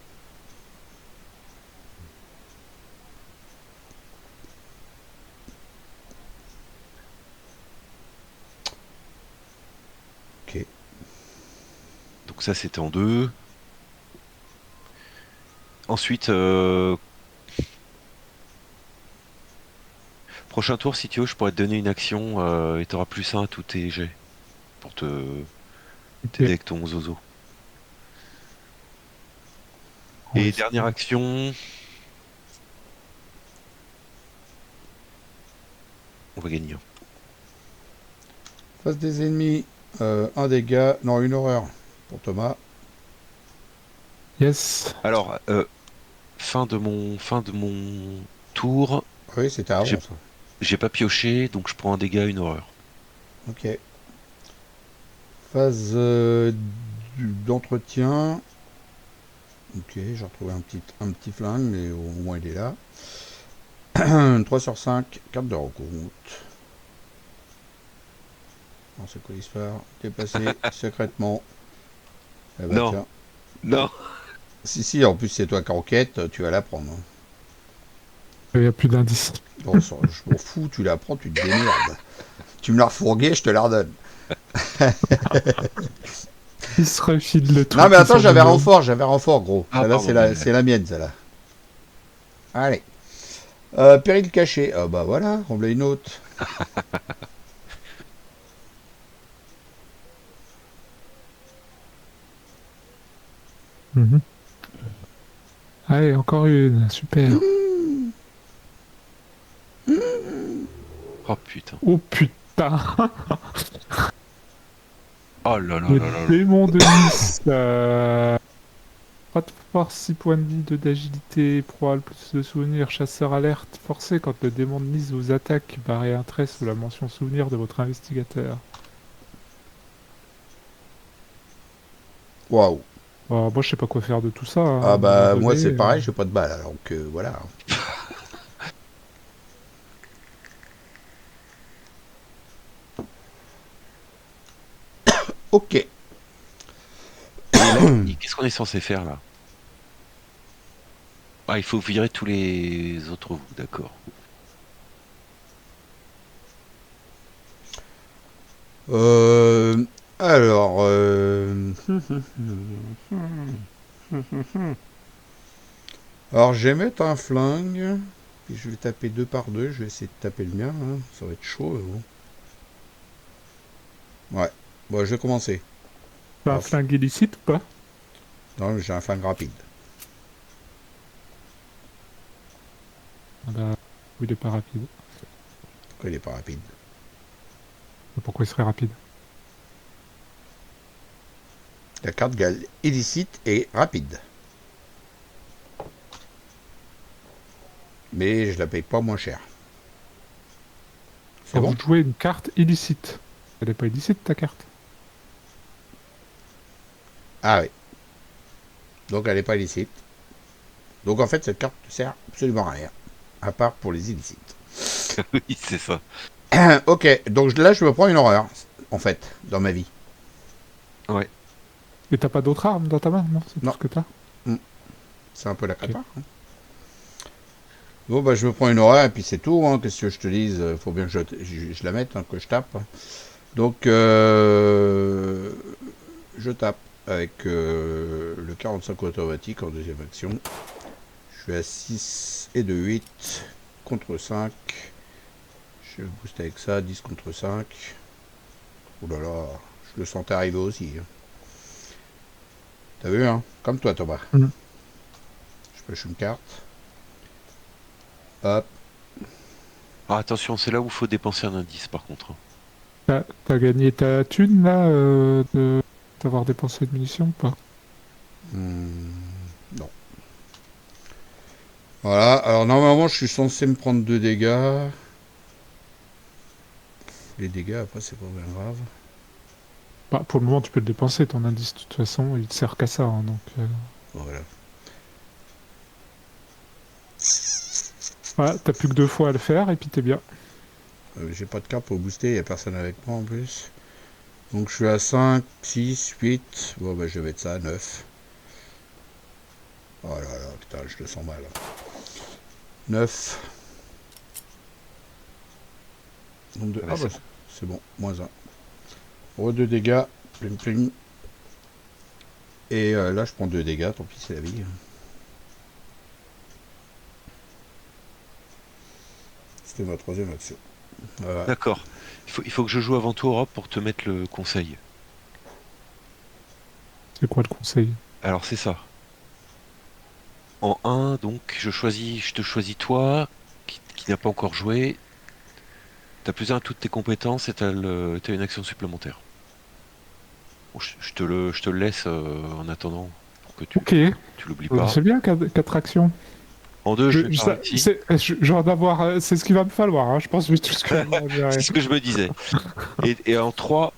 [SPEAKER 1] Ok.
[SPEAKER 3] Donc ça, c'était en 2. Ensuite, prochain tour, si tu veux, je pourrais te donner une action et t'auras plus 1 à tous tes jets pour t'aider
[SPEAKER 2] Ok.
[SPEAKER 3] avec ton zozo.
[SPEAKER 2] Ouais,
[SPEAKER 3] Et
[SPEAKER 2] c'est
[SPEAKER 3] dernière
[SPEAKER 2] bon.
[SPEAKER 3] action, on va gagner.
[SPEAKER 1] Face des ennemis, un dégât. Non, une horreur pour Thomas.
[SPEAKER 2] Yes.
[SPEAKER 3] Alors, fin de mon tour,
[SPEAKER 1] Oui, c'était avant
[SPEAKER 3] j'ai
[SPEAKER 1] ça.
[SPEAKER 3] j'ai pas pioché, donc je prends un dégât, une horreur.
[SPEAKER 1] Ok. Phase d'entretien. Ok, j'ai retrouvé un petit flingue, mais au moins il est là. 3 sur 5, carte de rencontre. Non, c'est quoi l'histoire? Déplacer secrètement. Eh bah
[SPEAKER 3] Non,
[SPEAKER 1] tiens.
[SPEAKER 3] non.
[SPEAKER 1] Si, en plus c'est toi qui enquête, tu vas la prendre. Hein.
[SPEAKER 2] Il n'y a plus d'indices.
[SPEAKER 1] Bon, je m'en fous, tu la prends, tu te démerdes. Tu me la refourgues, je te la redonne.
[SPEAKER 2] Il se refile le truc.
[SPEAKER 1] Non mais
[SPEAKER 2] qui
[SPEAKER 1] attends,
[SPEAKER 2] sort de l'eau.
[SPEAKER 1] j'avais un renfort gros.
[SPEAKER 3] Ah,
[SPEAKER 1] Celle-là
[SPEAKER 3] pardon.
[SPEAKER 1] c'est la mienne celle-là. Allez. Péril caché. Ah bah voilà, on voulait une autre.
[SPEAKER 2] Mhm. Allez, encore une. Super.
[SPEAKER 3] Oh putain.
[SPEAKER 2] Oh putain.
[SPEAKER 3] Oh là là
[SPEAKER 2] Le
[SPEAKER 3] là là là.
[SPEAKER 2] démon de Nice. Pas de force, 6 points de vie, 2 d'agilité, proal, plus de souvenirs, chasseur alerte. Forcé quand le démon de Nice vous attaque, barrez un trait sous la mention souvenir de votre investigateur.
[SPEAKER 1] Waouh.
[SPEAKER 2] Alors, moi, je sais pas quoi faire de tout ça. Hein, à
[SPEAKER 1] Ah
[SPEAKER 2] un moment
[SPEAKER 1] bah moi
[SPEAKER 2] donné,
[SPEAKER 1] c'est pareil, j'ai pas de balle, alors que voilà. Ok.
[SPEAKER 3] Et qu'est-ce qu'on est censé faire là? Ah, il faut virer tous les autres vous, d'accord.
[SPEAKER 1] Euh, alors, alors je vais mettre un flingue, puis je vais taper 2 par 2, je vais essayer de taper le mien, hein. Ça va être chaud, mais bon. Ouais, bon, je vais commencer.
[SPEAKER 2] t'as un
[SPEAKER 1] Off.
[SPEAKER 2] flingue illicite ou pas?
[SPEAKER 1] Non, j'ai un flingue rapide.
[SPEAKER 2] Ah bah, oui, il est pas rapide.
[SPEAKER 1] Pourquoi il est pas rapide?
[SPEAKER 2] Mais pourquoi il serait rapide?
[SPEAKER 1] La carte gale illicite et rapide. Mais je la paye pas moins cher. C'est
[SPEAKER 2] Alors,
[SPEAKER 1] bon?
[SPEAKER 2] vous jouez une carte illicite. Elle est pas illicite, ta carte.
[SPEAKER 1] Ah oui. Donc elle est pas illicite. Donc en fait cette carte ne sert absolument à rien. À part pour les illicites.
[SPEAKER 3] Oui, c'est ça.
[SPEAKER 1] Ok, donc là je me prends une horreur, en fait, dans ma vie.
[SPEAKER 3] Ouais.
[SPEAKER 2] Et t'as pas d'autres armes dans ta main, non? C'est tout
[SPEAKER 1] Non.
[SPEAKER 2] ce que t'as?
[SPEAKER 1] C'est un peu la
[SPEAKER 2] Ok.
[SPEAKER 1] cata. Hein. Bon bah je me prends une horreur et puis c'est tout. Hein. Qu'est-ce que je te dise? Faut bien que je la mette, hein, que je tape. Donc je tape avec le 45 automatique en deuxième action. Je suis à 6 et de 8 contre 5. Je booste avec ça, 10 contre 5. Ouh là là, je le sentais arriver aussi. Hein. T'as vu, hein? Comme toi, Thomas.
[SPEAKER 2] Mhm.
[SPEAKER 1] Je pêche une carte. Hop.
[SPEAKER 3] Ah, attention, c'est là où il faut dépenser un indice par contre.
[SPEAKER 2] T'as gagné ta thune, là, de d'avoir dépensé de munitions ou pas?
[SPEAKER 1] Non. Voilà, alors normalement je suis censé me prendre 2 dégâts. Les dégâts après c'est pas bien grave.
[SPEAKER 2] Bah, pour le moment, tu peux le dépenser, ton indice, de toute façon, il te sert qu'à ça, hein, donc...
[SPEAKER 1] Voilà.
[SPEAKER 2] Voilà, t'as plus que 2 fois à le faire, et puis t'es bien.
[SPEAKER 1] J'ai pas de carte pour booster, y a personne avec moi en plus. Donc je suis à 5, 6, 8. Bon bah je vais mettre ça à 9. Oh là là, putain, je le sens mal. 9. Donc
[SPEAKER 3] Ah bah,
[SPEAKER 1] ah
[SPEAKER 3] c'est
[SPEAKER 1] bah c'est bon, moins 1. Re 2 dégâts, plim plim. Et là je prends 2 dégâts, tant pis c'est la vie. C'était ma troisième action. Voilà.
[SPEAKER 3] D'accord. Il faut que je joue avant toi, Europe, pour te mettre le conseil.
[SPEAKER 2] C'est quoi le conseil?
[SPEAKER 3] Alors, c'est ça. En 1, donc, je te choisis toi, qui n'a pas encore joué. T'as plus un à toutes tes compétences et t'as une action supplémentaire. Bon, je te le laisse en attendant, pour que
[SPEAKER 2] Ok,
[SPEAKER 3] tu l'oublies pas.
[SPEAKER 2] c'est bien, 4 actions.
[SPEAKER 3] En 2, je vais par ici.
[SPEAKER 2] Genre d'avoir... c'est ce qu'il va me falloir, hein, je pense, vu tout ce que je vais gérer.
[SPEAKER 3] C'est ce que je me disais. Et en 3,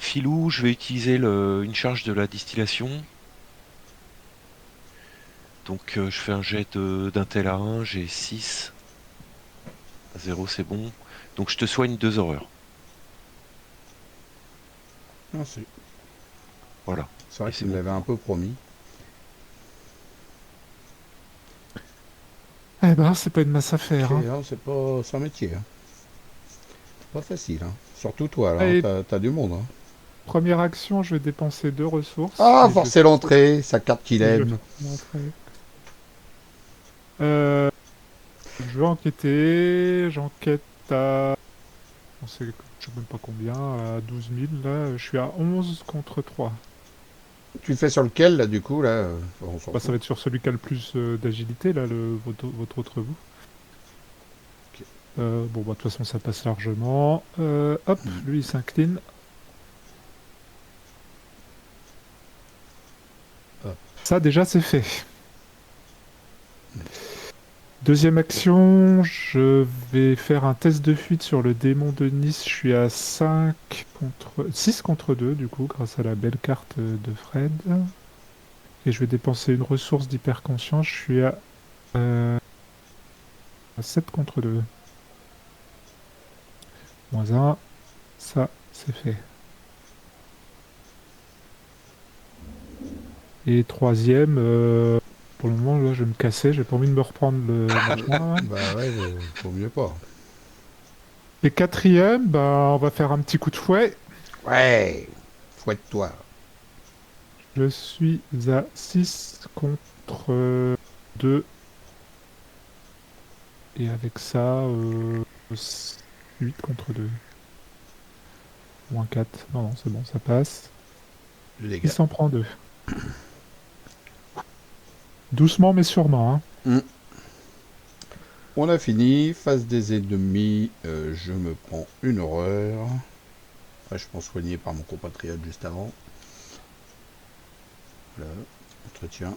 [SPEAKER 3] filou, je vais utiliser une charge de la distillation. Donc je fais un jet d'un tel à 1, j'ai 6. 0, c'est bon. Donc je te soigne 2 horreurs.
[SPEAKER 1] Merci.
[SPEAKER 3] Voilà.
[SPEAKER 1] C'est vrai
[SPEAKER 3] Et
[SPEAKER 1] que
[SPEAKER 3] c'est
[SPEAKER 1] tu me
[SPEAKER 3] bon.
[SPEAKER 1] l'avais un peu promis.
[SPEAKER 2] Eh ben, c'est pas une masse à faire, hein.
[SPEAKER 1] Hein, c'est un métier. Hein. Pas facile. Hein. Surtout toi, là. Hein.
[SPEAKER 2] Allez,
[SPEAKER 1] T'as du monde. Hein.
[SPEAKER 2] première action, je vais dépenser 2 ressources.
[SPEAKER 1] Ah,
[SPEAKER 2] Et je vais
[SPEAKER 1] forcer l'entrée, sa carte qu'il
[SPEAKER 2] et je vais
[SPEAKER 1] aime.
[SPEAKER 2] faire l'entrée. Je vais enquêter. J'enquête à... On sait, je sais même pas combien, à 12 000, là. Je suis à 11 contre 3.
[SPEAKER 1] Tu le fais sur lequel, là, du coup, là on s'en
[SPEAKER 2] Bah, ça
[SPEAKER 1] fout.
[SPEAKER 2] va être sur celui qui a le plus d'agilité, là, votre autre vous.
[SPEAKER 1] Ok.
[SPEAKER 2] Bon, bah, de toute façon, ça passe largement. Hop, lui, il s'incline.
[SPEAKER 1] Hop.
[SPEAKER 2] Ça, déjà, c'est fait. Deuxième action, je vais faire un test de fuite sur le démon de Nice. Je suis à 6 contre 2, du coup, grâce à la belle carte de Fred. Et je vais dépenser une ressource d'hyperconscience. Je suis à 7 contre 2. Moins un. Ça, c'est fait. Et troisième, pour le moment, là, je vais me casser. J'ai pas envie de me reprendre le machin, là.
[SPEAKER 1] Bah ouais, vaut mieux pas.
[SPEAKER 2] Et quatrième, bah, on va faire un petit coup de fouet.
[SPEAKER 1] Ouais, fouette-toi.
[SPEAKER 2] Je suis à 6 contre 2. Et avec ça, 8 contre 2. Moins 4. Non, non, c'est bon, ça passe.
[SPEAKER 1] Les
[SPEAKER 2] Il
[SPEAKER 1] dégâts.
[SPEAKER 2] s'en prend 2. Doucement mais sûrement, hein.
[SPEAKER 1] On a fini. Face des ennemis, je me prends une horreur. Après, je pense soigné par mon compatriote juste avant. Voilà, entretien.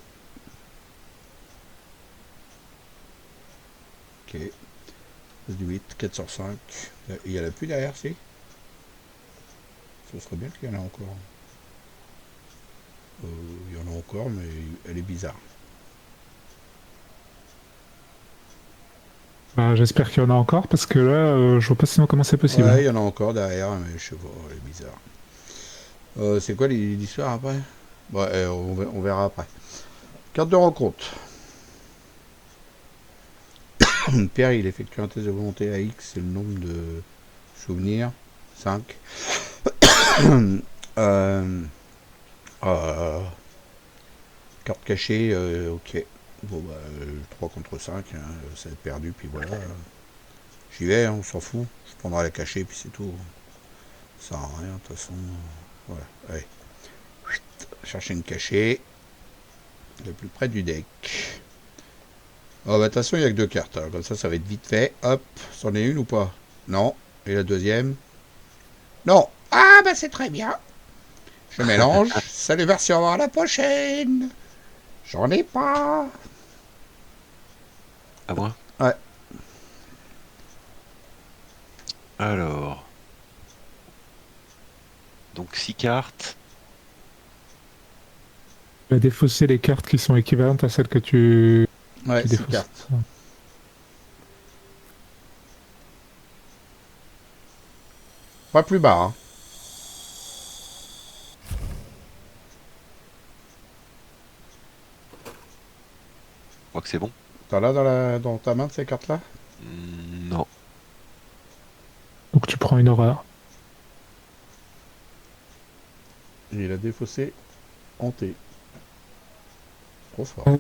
[SPEAKER 1] Ok. Face du 8, 4 sur 5. Il y en a plus derrière, si. Ce serait bien qu'il y en ait encore. Il y en a encore, mais elle est bizarre.
[SPEAKER 2] Bah, j'espère qu'il y en a encore parce que là, je vois pas sinon comment c'est possible,
[SPEAKER 1] Ouais,
[SPEAKER 2] hein.
[SPEAKER 1] il y en a encore derrière, mais je sais pas, elle est bizarre. C'est quoi l'histoire après? Ouais, on verra après. Carte de rencontre. Pierre, il effectue un test de volonté à X, c'est le nombre de souvenirs. 5. euh, carte cachée, ok. Bon, bah, 3 contre 5, hein, ça a perdu, puis voilà. J'y vais, hein, on s'en fout. Je prendrai la cachée, puis c'est tout. Ça sert à rien, de toute façon. Voilà, allez. Chercher une cachée. Le plus près du deck. Oh, bah, de toute façon, il n'y a que 2 cartes. Alors, comme ça va être vite fait. Hop, c'en est une ou pas? Non. Et la deuxième? Non. Ah, bah, c'est très bien. Je mélange. Salut, merci, au revoir, à la prochaine. J'en ai pas.
[SPEAKER 3] À moi.
[SPEAKER 1] Ouais.
[SPEAKER 3] Alors. Donc 6 cartes.
[SPEAKER 2] Tu vas défausser les cartes qui sont équivalentes à celles que
[SPEAKER 1] Ouais,
[SPEAKER 2] tu
[SPEAKER 1] 6
[SPEAKER 2] défausses.
[SPEAKER 1] cartes. Pas plus bas, hein.
[SPEAKER 3] Je crois que c'est bon.
[SPEAKER 1] T'en as dans ta main de ces cartes-là?
[SPEAKER 3] Non.
[SPEAKER 2] Donc tu prends une horreur.
[SPEAKER 1] Et il a défaussé hanté. Trop fort.
[SPEAKER 2] Ouais.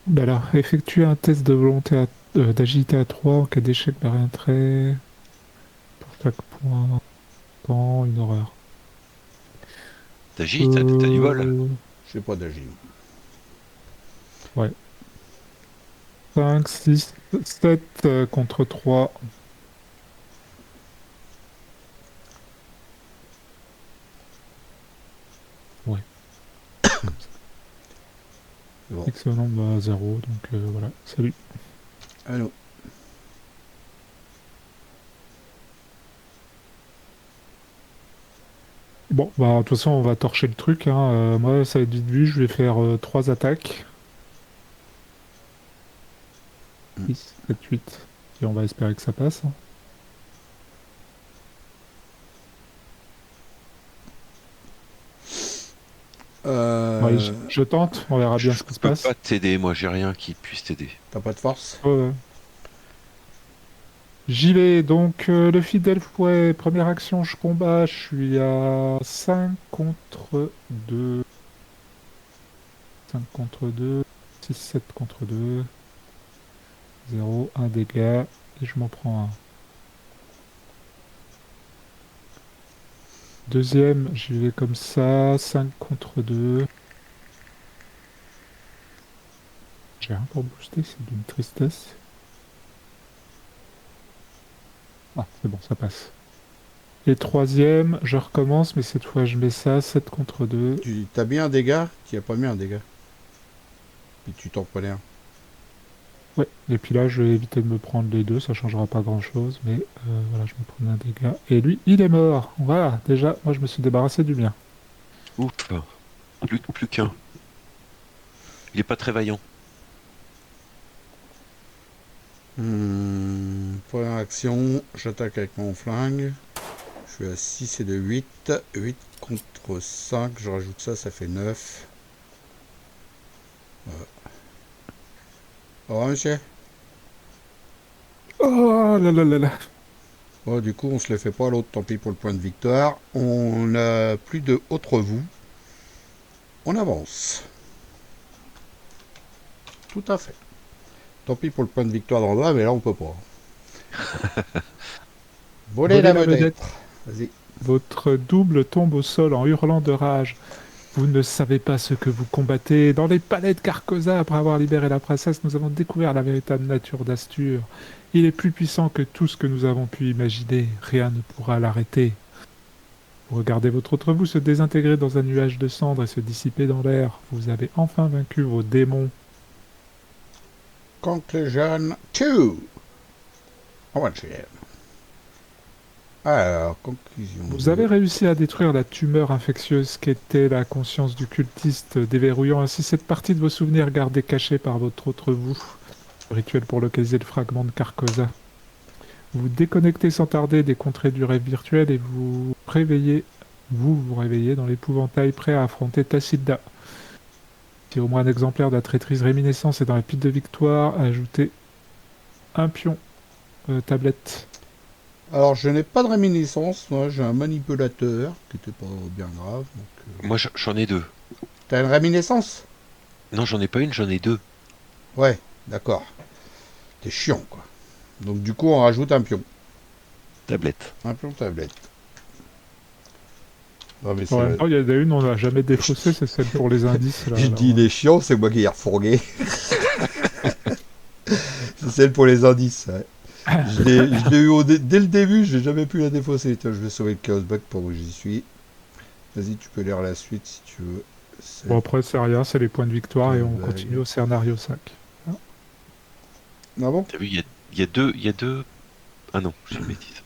[SPEAKER 2] Bah alors, effectue un test de volonté d'agilité à 3 en cas d'échec d'un réintrait. Pour chaque point, temps, une horreur.
[SPEAKER 3] T'agis, t'as du vol.
[SPEAKER 1] Je sais pas d'agir.
[SPEAKER 2] Ouais. 5, 6, 7 contre 3. Ouais.
[SPEAKER 1] Bon.
[SPEAKER 2] Excellent, bah 0. Donc voilà, salut.
[SPEAKER 1] Allô.
[SPEAKER 2] Bon, bah de toute façon, on va torcher le truc, hein. Moi, ça va être vite vu. Je vais faire 3 attaques. 6, 7, 8. on va espérer que ça passe. Hein. Ouais, je tente, on verra bien
[SPEAKER 3] Je
[SPEAKER 2] ce qui se
[SPEAKER 3] peux
[SPEAKER 2] passe.
[SPEAKER 3] pas t'aider, moi j'ai rien qui puisse t'aider.
[SPEAKER 1] T'as pas de force?
[SPEAKER 2] Ouais. J'y vais, donc le fidèle fouet, première action, je combats, je suis à 5 contre 2. 5 contre 2, 6, 7 contre 2, 0, 1 dégât, et je m'en prends un. Deuxième, j'y vais comme ça, 5 contre 2. J'ai rien pour booster, c'est d'une tristesse. Ah, c'est bon, ça passe. Et troisième, je recommence, mais cette fois je mets ça, 7 contre 2.
[SPEAKER 1] T'as mis un dégât? Tu as pas mis un dégât. Puis tu t'en prenais un.
[SPEAKER 2] Ouais, et puis là je vais éviter de me prendre les deux, ça changera pas grand chose, mais voilà, je me prends un dégât. Et lui, il est mort. Voilà, déjà, moi je me suis débarrassé du mien.
[SPEAKER 3] Ouf, plus qu'un. Il est pas très vaillant.
[SPEAKER 1] Première action, j'attaque avec mon flingue. Je suis à 6 et de 8. 8 contre 5, je rajoute ça, ça fait 9. Au revoir, monsieur.
[SPEAKER 2] Oh là là là là.
[SPEAKER 1] Bon, du coup, on se le fait pas à l'autre, tant pis pour le point de victoire. On n'a plus de autre vous. On avance. Tout à fait. Tant pis pour le point de victoire dans le bas, mais là, on peut pas. Voler la vedette. Vas-y.
[SPEAKER 2] Votre double tombe au sol en hurlant de rage. Vous ne savez pas ce que vous combattez. Dans les palais de Carcosa, après avoir libéré la princesse, nous avons découvert la véritable nature d'Astur. Il est plus puissant que tout ce que nous avons pu imaginer. Rien ne pourra l'arrêter. Vous regardez votre autre vous se désintégrer dans un nuage de cendres et se dissiper dans l'air. Vous avez enfin vaincu vos démons.
[SPEAKER 1] Conclusion 2. Alors, conclusion.
[SPEAKER 2] Vous avez réussi à détruire la tumeur infectieuse qu'était la conscience du cultiste, déverrouillant ainsi cette partie de vos souvenirs gardés cachés par votre autre vous. Rituel pour localiser le fragment de Carcosa. Vous déconnectez sans tarder des contrées du rêve virtuel et vous vous réveillez dans l'épouvantail prêt à affronter Tacilda. Si au moins un exemplaire de la traîtrise réminiscence est dans la pile de victoire, ajoutez un pion tablette.
[SPEAKER 1] Alors, je n'ai pas de réminiscence. Moi, j'ai un manipulateur qui était pas bien grave. Donc,
[SPEAKER 3] Moi j'en ai deux.
[SPEAKER 1] T'as une réminiscence?
[SPEAKER 3] Non, j'en ai pas une, j'en ai deux.
[SPEAKER 1] Ouais, d'accord. T'es chiant, quoi. Donc, du coup, on rajoute un pion.
[SPEAKER 3] Tablette.
[SPEAKER 1] Un pion tablette. Non, mais
[SPEAKER 2] En même temps, il y en a une, on n'a jamais défaussé, c'est celle pour les indices. Là,
[SPEAKER 1] je dis il est chiant, c'est moi qui ai refourgué. C'est celle pour les indices. Ouais. Je l'ai eu dès le début, je n'ai jamais pu la défausser. Tiens, je vais sauver le chaos bug pour que j'y suis. Vas-y, tu peux lire la suite si tu veux.
[SPEAKER 2] Bon, après, c'est rien, c'est les points de victoire et on continue au scénario 5.
[SPEAKER 1] Ah bon?
[SPEAKER 3] T'as vu, il y a deux. Ah non, j'ai une bêtise.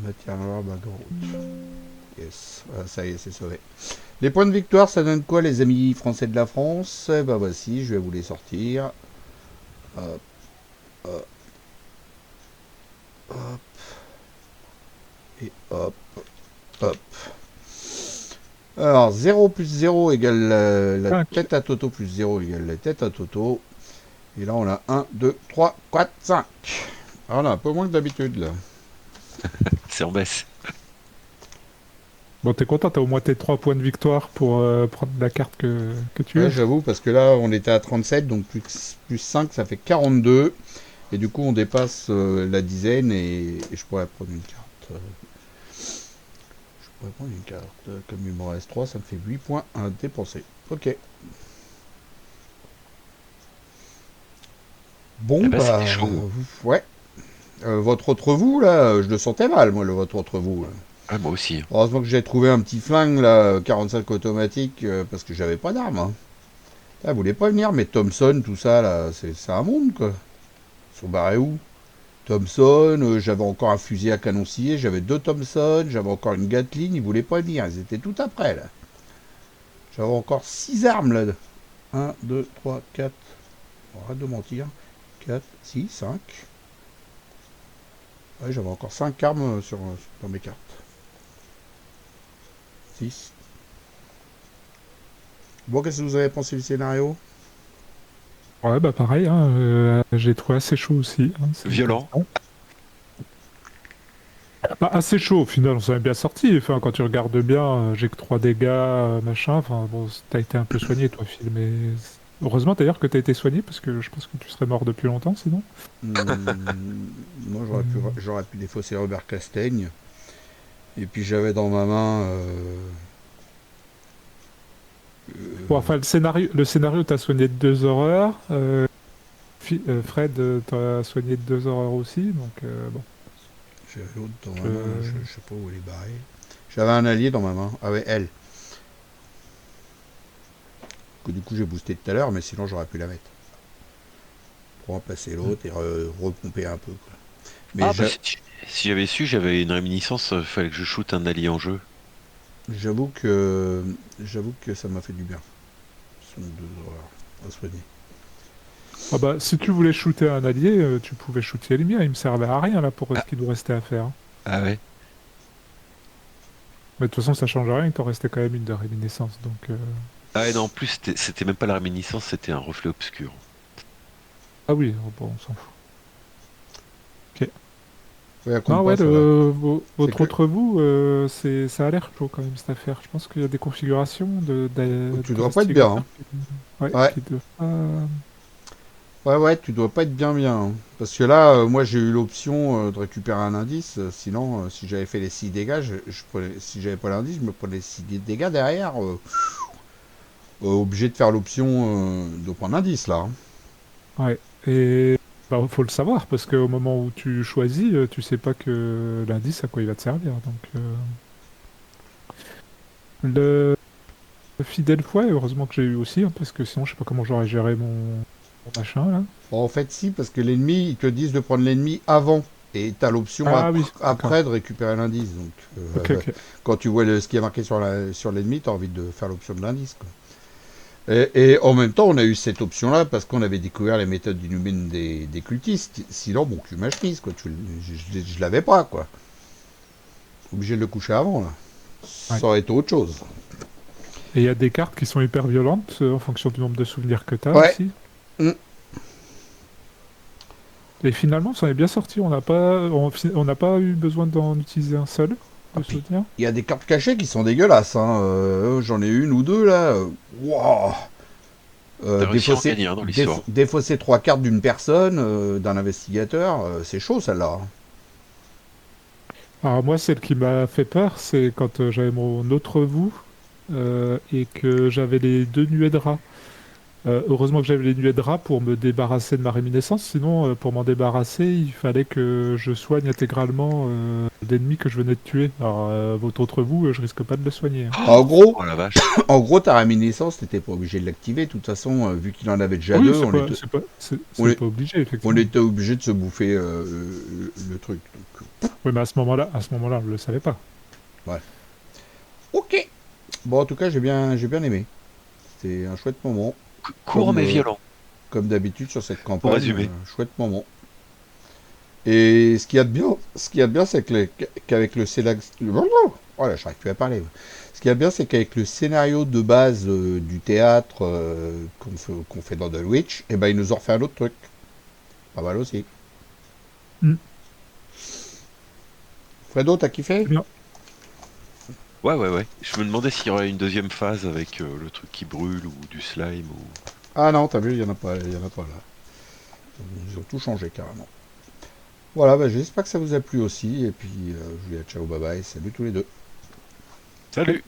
[SPEAKER 1] Matière noire, background. Yes, ah, ça y est, c'est sauvé. Les points de victoire, ça donne quoi, les amis français de la France? Eh ben voici, je vais vous les sortir. Hop, hop, hop, et hop, hop. Alors, 0 plus 0 égale la
[SPEAKER 2] 5.
[SPEAKER 1] tête à Toto plus 0 égale la tête à Toto. Et là, on a 1, 2, 3, 4, 5. Alors là, un peu moins que d'habitude, là.
[SPEAKER 3] C'est en baisse.
[SPEAKER 2] Bon, t'es content, t'as au moins tes 3 points de victoire pour prendre la carte que tu
[SPEAKER 1] Ouais,
[SPEAKER 2] as.
[SPEAKER 1] j'avoue, parce que là, on était à 37, donc plus 5, ça fait 42. Et du coup, on dépasse la dizaine et je pourrais prendre une carte. Je pourrais prendre une carte. Comme il m'en reste 3, ça me fait 8 points à dépenser. Ok. Bon,
[SPEAKER 3] Eh ben,
[SPEAKER 1] bah,
[SPEAKER 3] c'était chaud.
[SPEAKER 1] ouais. Votre autre vous, là, je le sentais mal, moi, votre autre vous. Là.
[SPEAKER 3] Ah, moi aussi.
[SPEAKER 1] Heureusement que j'ai trouvé un petit flingue, là, 45 automatique, parce que j'avais pas d'arme. Hein. Là, vous voulez pas venir, mais Thompson, tout ça, là, c'est un monde, quoi. Ils sont barrés où? Thompson, j'avais encore un fusil à canon scié, j'avais 2 Thompson, j'avais encore une Gatling, ils voulaient pas venir, ils étaient tout après, là. J'avais encore 6 armes, là. 1, 2, 3, 4, Arrête de mentir. 4, 6, 5. Ouais, j'avais encore 5 armes dans mes cartes. 6. Bon, qu'est-ce que vous avez pensé du scénario?
[SPEAKER 2] Ouais, bah pareil, hein, j'ai trouvé assez chaud aussi. Hein, c'est
[SPEAKER 3] Violent.
[SPEAKER 2] intéressant. Bah, assez chaud au final, on s'en est bien sorti. Enfin, quand tu regardes bien, j'ai que 3 dégâts, machin. Enfin, bon, t'as été un peu soigné, toi, Phil, mais heureusement d'ailleurs que t'as été soigné parce que je pense que tu serais mort depuis longtemps sinon.
[SPEAKER 1] Moi,
[SPEAKER 2] Hum.
[SPEAKER 1] j'aurais pu défausser Robert Castaigne. Et puis, j'avais dans ma main.
[SPEAKER 2] Bon, enfin, le scénario t'a soigné de 2 horreurs. Fred t'a soigné de 2 horreurs aussi, donc bon.
[SPEAKER 1] J'avais l'autre dans ma main, là,
[SPEAKER 2] Je...
[SPEAKER 1] je sais pas où elle est barrée. J'avais un allié dans ma main. Ah ouais, elle. Que du coup, j'ai boosté tout à l'heure, mais sinon, j'aurais pu la mettre. Pour remplacer l'autre et repomper un peu, quoi. Mais
[SPEAKER 3] Ah bah si j'avais su, j'avais une réminiscence, fallait que je shoote un allié en jeu.
[SPEAKER 1] j'avoue que ça m'a fait du bien. Ce sont 2 horreurs à soigner.
[SPEAKER 2] Ah bah, si tu voulais shooter un allié, tu pouvais shooter le mien, il me servait à rien là pour ce
[SPEAKER 3] Ah,
[SPEAKER 2] qu'il nous restait à faire.
[SPEAKER 3] ah ouais.
[SPEAKER 2] Mais de toute façon, ça change rien, il t'en restait quand même une de réminiscence, donc...
[SPEAKER 3] Ah et non, en plus, c'était même pas la réminiscence, c'était un reflet obscur.
[SPEAKER 2] Ah oui, oh, bon, on s'en fout. Ok.
[SPEAKER 1] Ouais, elle
[SPEAKER 2] Non,
[SPEAKER 1] compte
[SPEAKER 2] ouais,
[SPEAKER 1] pas, ça va. C'est
[SPEAKER 2] votre
[SPEAKER 1] que
[SPEAKER 2] autre vous, ça a l'air chaud quand même cette affaire. Je pense qu'il y a des configurations
[SPEAKER 1] tu dois pas être bien, hein.
[SPEAKER 2] d'investigateurs ouais,
[SPEAKER 1] Ouais.
[SPEAKER 2] qui doivent pas...
[SPEAKER 1] Ouais, tu dois pas être bien, hein. Parce que là, moi, j'ai eu l'option de récupérer un indice. Sinon, si j'avais fait les 6 dégâts, si j'avais pas l'indice, je me prenais les 6 dégâts derrière. Obligé de faire l'option de prendre l'indice, là, hein.
[SPEAKER 2] Ouais, et bah, faut le savoir, parce qu'au moment où tu choisis, tu sais pas que l'indice, à quoi il va te servir. Donc, le fidèle foi, heureusement que j'ai eu aussi, hein, parce que sinon, je sais pas comment j'aurais géré mon machin, là.
[SPEAKER 1] Bon, en fait, si, parce que l'ennemi, ils te disent de prendre l'ennemi avant. Et tu as l'option
[SPEAKER 2] Ah oui, d'accord.
[SPEAKER 1] après de récupérer l'indice. Donc,
[SPEAKER 2] Ok, ok.
[SPEAKER 1] quand tu vois ce qui est marqué sur l'ennemi, tu as envie de faire l'option de l'indice, quoi. Et en même temps, on a eu cette option-là parce qu'on avait découvert les méthodes inhumaines des cultistes. Sinon, bon, cul m'a chemise, quoi. Je l'avais pas, quoi. Obligé de le coucher avant, là.
[SPEAKER 2] Ouais.
[SPEAKER 1] Ça aurait été autre chose.
[SPEAKER 2] Et il y a des cartes qui sont hyper violentes en fonction du nombre de souvenirs que tu as
[SPEAKER 1] Ouais.
[SPEAKER 2] aussi.
[SPEAKER 1] Mm.
[SPEAKER 2] Et finalement, on s'en est bien sorti. On n'a pas eu besoin d'en utiliser un seul
[SPEAKER 1] Ah,
[SPEAKER 2] de
[SPEAKER 1] puis,
[SPEAKER 2] souvenir.
[SPEAKER 1] il y a des cartes cachées qui sont dégueulasses, hein. J'en ai une ou deux, là. Waouh.
[SPEAKER 3] T'as réussi à en
[SPEAKER 1] Défausser,
[SPEAKER 3] gagner un dans l'histoire.
[SPEAKER 1] défausser 3 cartes d'une personne, d'un investigateur, c'est chaud, celle-là.
[SPEAKER 2] Alors moi, celle qui m'a fait peur, c'est quand j'avais mon autre vous et que j'avais les 2 nuées de rats. Heureusement que j'avais les nuées de rats pour me débarrasser de ma réminiscence. Sinon, pour m'en débarrasser, il fallait que je soigne intégralement l'ennemi que je venais de tuer. Alors, votre autre vous, je risque pas de le soigner, hein.
[SPEAKER 1] En gros,
[SPEAKER 3] Oh la vache.
[SPEAKER 1] en gros, ta réminiscence, t'étais pas obligé de l'activer. De toute façon, vu qu'il en avait déjà
[SPEAKER 2] Oui,
[SPEAKER 1] deux, on,
[SPEAKER 2] c'est
[SPEAKER 1] est-
[SPEAKER 2] pas obligé,
[SPEAKER 1] on
[SPEAKER 2] effectivement.
[SPEAKER 1] était obligé de se bouffer le truc. Donc,
[SPEAKER 2] Oui, mais à ce moment-là, on ne le savait pas.
[SPEAKER 1] ouais. Ok. Bon, en tout cas, j'ai bien aimé. C'était un chouette moment.
[SPEAKER 3] Court
[SPEAKER 1] Comme,
[SPEAKER 3] mais violent,
[SPEAKER 1] comme d'habitude sur cette
[SPEAKER 3] pour
[SPEAKER 1] campagne,
[SPEAKER 3] résumer.
[SPEAKER 1] chouette moment. Et ce qu'il y a de bien, c'est qu'avec le scénario... Oh là, j'arrive plus à parler. Ce qu'il y a de bien, c'est qu'avec le scénario de base du théâtre qu'on fait dans The Witch, eh ben, ils nous ont refait un autre truc. Pas mal aussi.
[SPEAKER 2] Hmm,
[SPEAKER 1] Fredo, t'as kiffé?
[SPEAKER 2] c'est bien.
[SPEAKER 3] Ouais, ouais, ouais. Je me demandais s'il y aurait une deuxième phase avec le truc qui brûle ou du slime ou...
[SPEAKER 1] Ah non, t'as vu, il y en a pas là. Ils ont tout changé carrément. Voilà, bah, j'espère que ça vous a plu aussi. Et puis, je vous dis à ciao, bye bye. Salut tous les deux.
[SPEAKER 2] Salut.
[SPEAKER 3] Salut!